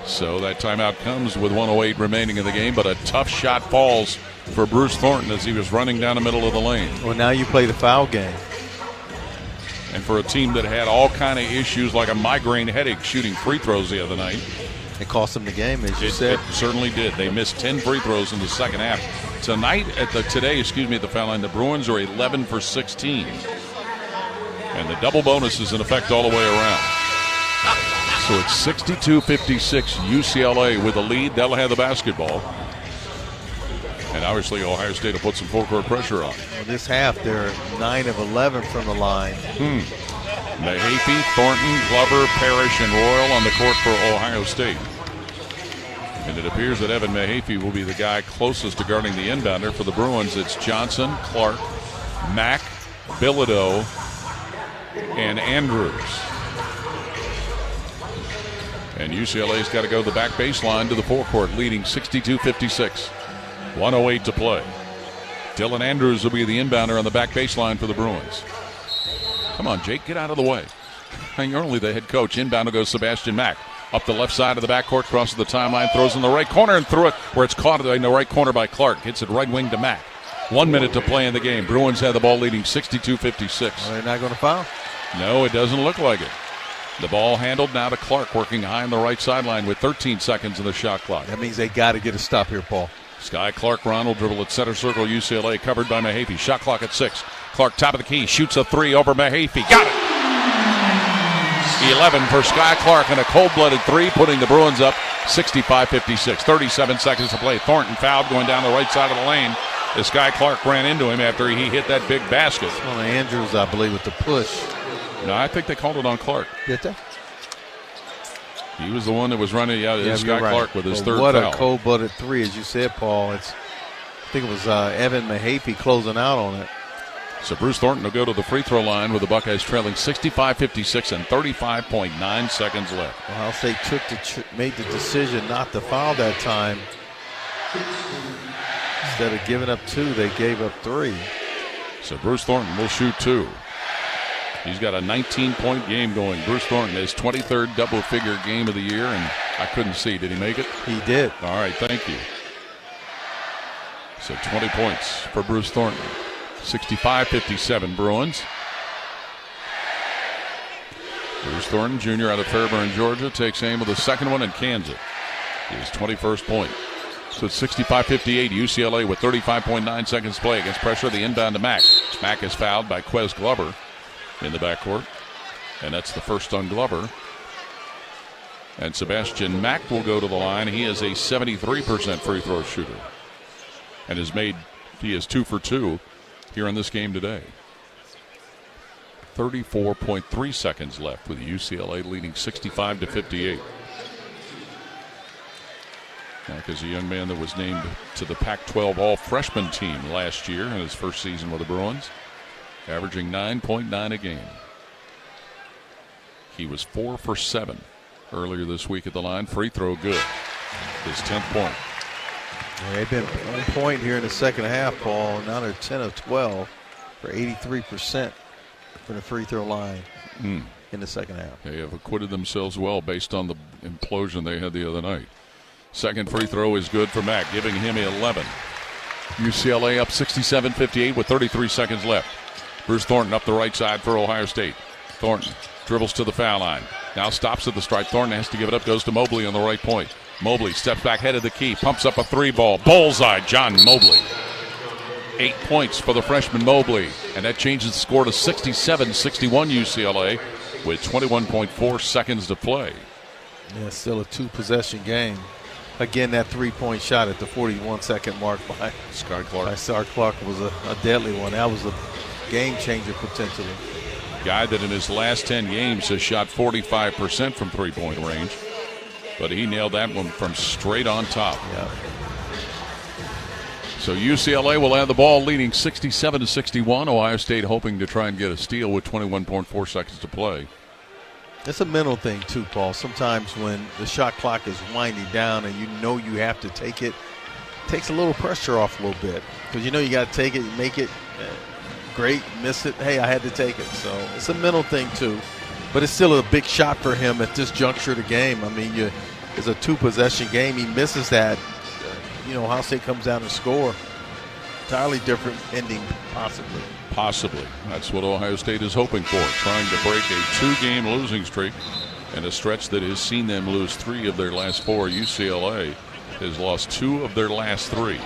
S3: So that timeout comes with 1:08 remaining in the game, but a tough shot falls for Bruce Thornton as he was running down the middle of the lane.
S2: Well, now you play the foul game.
S3: And for a team that had all kind of issues like a migraine headache shooting free throws the other night.
S2: It cost them the game, as you said.
S3: It certainly did. They missed 10 free throws in the second half. Today, at the foul line, the Bruins are 11 for 16. And the double bonus is in effect all the way around. So it's 62-56 UCLA with a lead. They'll have the basketball. And obviously Ohio State will put some full court pressure on.
S2: Well, this half, they're 9 of 11 from the line.
S3: Mahaffey, Thornton, Glover, Parrish, and Royal on the court for Ohio State. And it appears that Evan Mahaffey will be the guy closest to guarding the inbounder. For the Bruins, it's Johnson, Clark, Mack, Bilodeau, and Andrews. And UCLA's got to go to the back baseline to the forecourt, leading 62-56. 1:08 to play. Dylan Andrews will be the inbounder on the back baseline for the Bruins. Come on, Jake, get out of the way. You're only the head coach. Inbound goes Sebastian Mack. Up the left side of the backcourt, crosses the timeline, throws in the right corner and threw it where it's caught in the right corner by Clark. Hits it right wing to Mack. 1 minute to play in the game. Bruins have the ball leading 62-56.
S2: Well, they're not going to foul?
S3: No, it doesn't look like it. The ball handled now to Clark, working high on the right sideline with 13 seconds in the shot clock.
S2: That means they got to get a stop here, Paul.
S3: Sky Clark, Ronald dribble at center circle. UCLA covered by Mahaffey. Shot clock at 6. Clark top of the key, shoots a 3 over Mahaffey. Got it! 11 for Sky Clark and a cold-blooded 3, putting the Bruins up 65-56. 37 seconds to play. Thornton fouled going down the right side of the lane as Sky Clark ran into him after he hit that big basket.
S2: Well, Andrews, I believe, with the push.
S3: No, I think they called it on Clark.
S2: Did they?
S3: He was the one that was running out of Sky Clark with his third
S2: what
S3: foul.
S2: What a cold-blooded 3, as you said, Paul. I think it was Evan Mahaffey closing out on it.
S3: So Bruce Thornton will go to the free throw line with the Buckeyes trailing 65-56 and 35.9 seconds left.
S2: Ohio State made the decision not to foul that time. Instead of giving up 2, they gave up 3.
S3: So Bruce Thornton will shoot 2. He's got a 19-point game going. Bruce Thornton, his 23rd double-figure game of the year, and I couldn't see. Did he make it?
S2: He did.
S3: All right, thank you. So 20 points for Bruce Thornton. 65-57 Bruins. Bruce Thornton, junior out of Fairburn, Georgia, takes aim with the second one and cans it. His 21st point. So it's 65-58. UCLA with 35.9 seconds to play against pressure. The inbound to Mack. Mack is fouled by Quez Glover in the backcourt. And that's the first on Glover. And Sebastian Mack will go to the line. He is a 73% free throw shooter. And he is 2 for 2 here in this game today. 34.3 seconds left with UCLA leading 65-58. Mack is a young man that was named to the Pac-12 All-Freshman team last year in his first season with the Bruins, averaging 9.9 a game. He was 4 for 7 earlier this week at the line. Free throw good. His 10th point.
S2: Yeah, they've been on point here in the second half, Paul. Now they're 10 of 12 for 83% from the free throw line in the second half.
S3: They have acquitted themselves well based on the implosion they had the other night. Second free throw is good for Mack, giving him 11. UCLA up 67-58 with 33 seconds left. Bruce Thornton up the right side for Ohio State. Thornton dribbles to the foul line. Now stops at the stripe. Thornton has to give it up, goes to Mobley on the right point. Mobley steps back, head of the key, pumps up a 3 ball. Bullseye, John Mobley. 8 points for the freshman Mobley. And that changes the score to 67-61 UCLA with 21.4 seconds to play.
S2: Yeah, still a 2-possession game. Again, that three-point shot at the 41-second mark by
S3: Sky Clark.
S2: Clark was a deadly one. That was a game changer potentially.
S3: Guy that in his last 10 games has shot 45% from three-point range, but he nailed that one from straight on top.
S2: Yeah.
S3: So UCLA will have the ball leading 67-61. Ohio State hoping to try and get a steal with 21.4 seconds to play.
S2: It's a mental thing too, Paul. Sometimes when the shot clock is winding down and you know you have to take it, it takes a little pressure off a little bit. Because you know you got to take it, make it great, miss it. Hey, I had to take it. So it's a mental thing too. But it's still a big shot for him at this juncture of the game. I mean, it's a two-possession game. He misses that. Ohio State comes down and score. Entirely different ending, possibly.
S3: Possibly. That's what Ohio State is hoping for, trying to break a two-game losing streak and a stretch that has seen them lose 3 of their last 4. UCLA has lost 2 of their last 3.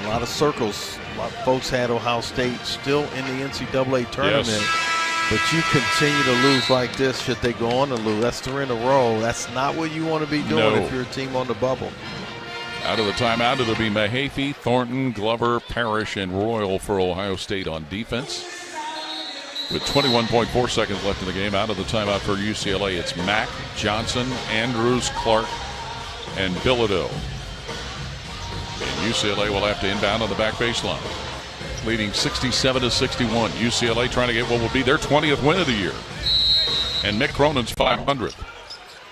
S2: A lot of circles. A lot of folks had Ohio State still in the NCAA tournament.
S3: Yes.
S2: But you continue to lose like this, should they go on to lose. That's 3 in a row. That's not what you want to be doing if you're a team on the bubble.
S3: Out of the timeout, it'll be Mahaffey, Thornton, Glover, Parrish, and Royal for Ohio State on defense. With 21.4 seconds left in the game, out of the timeout for UCLA, it's Mack, Johnson, Andrews, Clark, and Bilodeau. And UCLA will have to inbound on the back baseline. Leading 67-61. UCLA trying to get what will be their 20th win of the year. And Mick Cronin's 500th.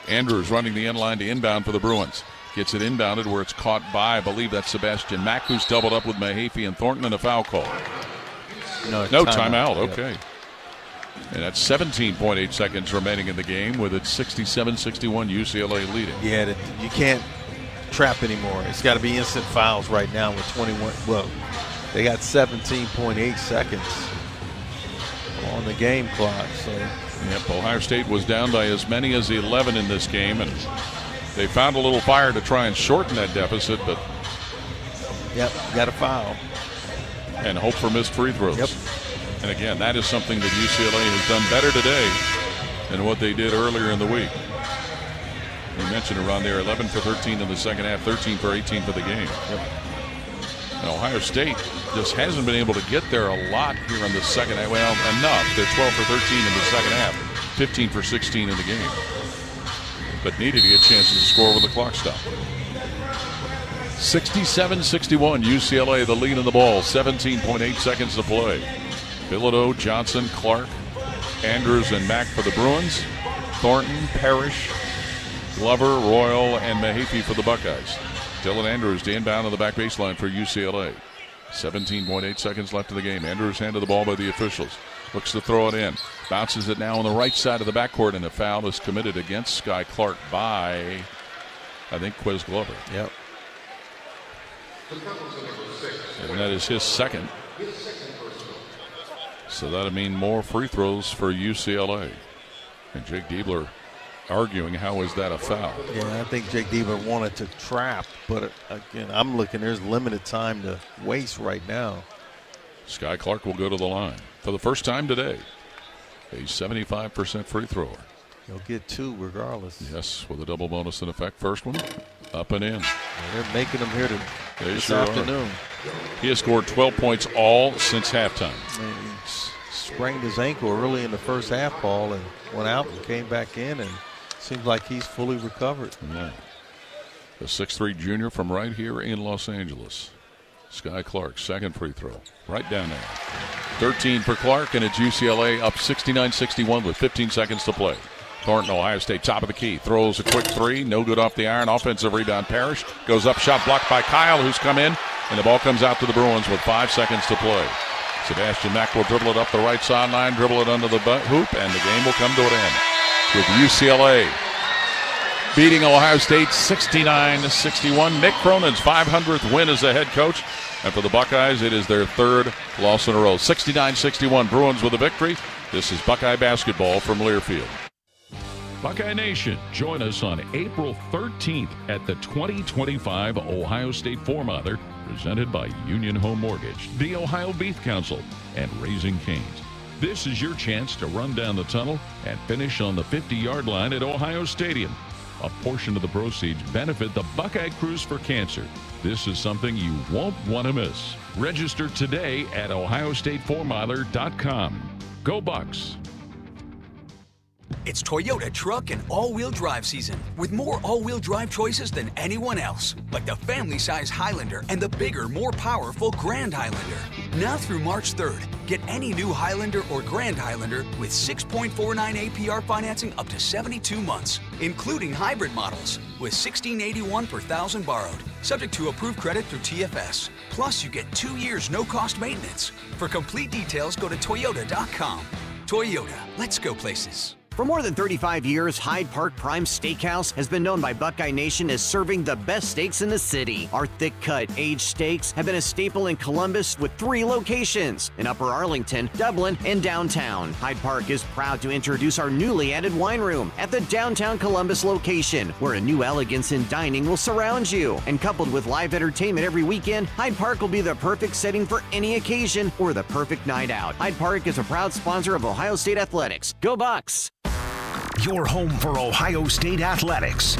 S3: Andrews running the end line to inbound for the Bruins. Gets it inbounded where it's caught by, I believe that's Sebastian Mack, who's doubled up with Mahaffey and Thornton, and a foul call.
S2: No
S3: timeout. Okay. Yep. And that's 17.8 seconds remaining in the game with it 67-61 UCLA leading.
S2: Yeah, you can't trap anymore. It's got to be instant fouls right now with 21. Well, they got 17.8 seconds on the game clock. So,
S3: yep, Ohio State was down by as many as 11 in this game, and they found a little fire to try and shorten that deficit, but
S2: got a foul.
S3: And hope for missed free throws.
S2: Yep.
S3: And again, that is something that UCLA has done better today than what they did earlier in the week. We mentioned around there 11 for 13 in the second half, 13 for 18 for the game.
S2: Yep.
S3: And Ohio State just hasn't been able to get there a lot here in the second half. Well, enough. They're 12 for 13 in the second half, 15 for 16 in the game. But needed to get chances to score with the clock stop. 67-61, UCLA the lead in the ball, 17.8 seconds to play. Bilodeau, Johnson, Clark, Andrews, and Mack for the Bruins. Thornton, Parrish, Glover, Royal, and Mahaffey for the Buckeyes. Dylan Andrews to inbound on the back baseline for UCLA. 17.8 seconds left in the game. Andrews handed the ball by the officials. Looks to throw it in. Bounces it now on the right side of the backcourt, and a foul is committed against Sky Clark by, I think, Quiz Glover.
S2: Yep.
S3: And that is his second. So that'll mean more free throws for UCLA. And Jake Diebler arguing, how is that a foul?
S2: Yeah, I think Jake Diebler wanted to trap, but again, I'm looking, there's limited time to waste right now.
S3: Sky Clark will go to the line for the first time today. A 75% free thrower.
S2: He'll get 2 regardless.
S3: Yes, with a double bonus in effect. First one, up and in.
S2: Yeah, they're making them here this afternoon.
S3: He has scored 12 points all since halftime.
S2: He sprained his ankle early in the first half, Paul, and went out and came back in, and seems like he's fully recovered.
S3: Yeah. The 6'3" junior from right here in Los Angeles. Sky Clark, second free throw. Right down there. 13 for Clark, and it's UCLA up 69-61 with 15 seconds to play. Thornton, Ohio State, top of the key. Throws a quick 3. No good off the iron. Offensive rebound, Parrish. Goes up, shot blocked by Kyle, who's come in. And the ball comes out to the Bruins with 5 seconds to play. Sebastian Mack will dribble it up the right sideline, dribble it under the hoop, and the game will come to an end. With UCLA beating Ohio State 69-61. Mick Cronin's 500th win as a head coach. And for the Buckeyes, it is their 3rd loss in a row. 69-61, Bruins with a victory. This is Buckeye basketball from Learfield.
S15: Buckeye Nation, join us on April 13th at the 2025 Ohio State Four-Mother, presented by Union Home Mortgage, the Ohio Beef Council, and Raising Cane's. This is your chance to run down the tunnel and finish on the 50-yard line at Ohio Stadium. A portion of the proceeds benefit the Buckeye Cruise for Cancer. This is something you won't want to miss. Register today at ohiostatefourmiler.com. Go Bucks!
S20: It's Toyota truck and all-wheel drive season with more all-wheel drive choices than anyone else, like the family-size Highlander and the bigger, more powerful Grand Highlander. Now through March 3rd, get any new Highlander or Grand Highlander with 6.49 APR financing up to 72 months, including hybrid models with $1,681 per thousand borrowed, subject to approved credit through TFS. Plus, you get 2 years no-cost maintenance. For complete details, go to Toyota.com. Toyota, let's go places.
S21: For more than 35 years, Hyde Park Prime Steakhouse has been known by Buckeye Nation as serving the best steaks in the city. Our thick-cut, aged steaks have been a staple in Columbus with 3 locations, in Upper Arlington, Dublin, and downtown. Hyde Park is proud to introduce our newly added wine room at the downtown Columbus location, where a new elegance in dining will surround you. And coupled with live entertainment every weekend, Hyde Park will be the perfect setting for any occasion or the perfect night out. Hyde Park is a proud sponsor of Ohio State Athletics. Go Bucks!
S6: Your home for Ohio State Athletics.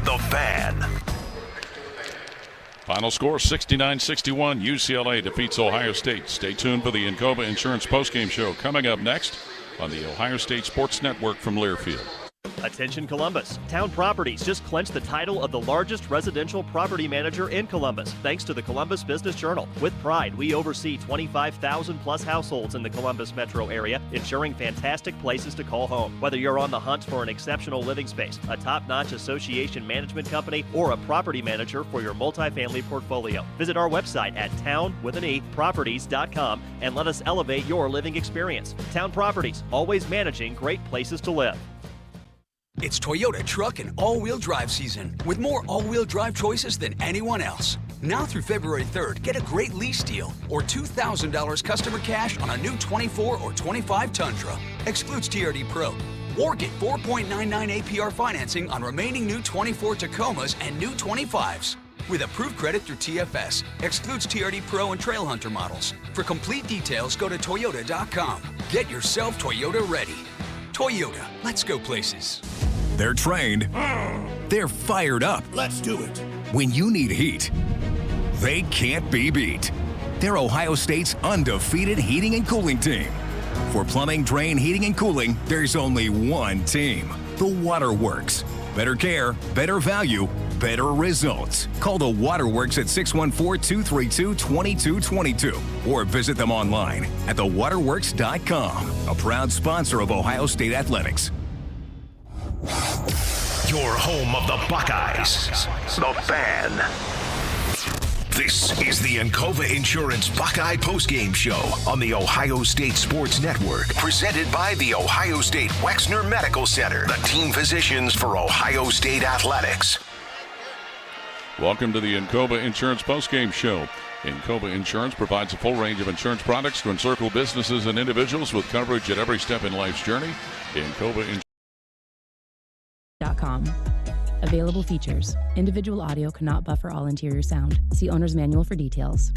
S6: The Fan.
S3: Final score 69-61. UCLA defeats Ohio State. Stay tuned for the Encova Insurance postgame show coming up next on the Ohio State Sports Network from Learfield.
S22: Attention Columbus. Town Properties just clinched the title of the largest residential property manager in Columbus, thanks to the Columbus Business Journal. With pride, we oversee 25,000 plus households in the Columbus metro area, ensuring fantastic places to call home. Whether you're on the hunt for an exceptional living space, a top-notch association management company, or a property manager for your multifamily portfolio, visit our website at town.properties.com and let us elevate your living experience. Town Properties, always managing great places to live.
S20: It's Toyota truck and all-wheel drive season with more all-wheel drive choices than anyone else. Now through February 3rd, get a great lease deal or $2,000 customer cash on a new 24 or 25 Tundra. Excludes TRD Pro. Or get 4.99 APR financing on remaining new 24 Tacomas and new 25s. With approved credit through TFS. Excludes TRD Pro and Trailhunter models. For complete details, go to Toyota.com. Get yourself Toyota ready. Toyota, let's go places.
S6: They're trained. They're fired up.
S14: Let's do it.
S6: When you need heat, they can't be beat. They're Ohio State's undefeated heating and cooling team. For plumbing, drain, heating, and cooling, there's only one team. The Waterworks. Better care, better value, better results. Call the Waterworks at 614-232-2222 or visit them online at thewaterworks.com. A proud sponsor of Ohio State Athletics. Your home of the Buckeyes. The Fan. This is the Encova Insurance Buckeye postgame show on the Ohio State Sports Network, presented by the Ohio State Wexner Medical Center, the team physicians for Ohio State Athletics.
S3: Welcome to the Encova Insurance postgame show. Encova Insurance provides a full range of insurance products to encircle businesses and individuals with coverage at every step in life's journey.
S23: Encova.com. Available features. Individual audio cannot buffer all interior sound. See owner's manual for details.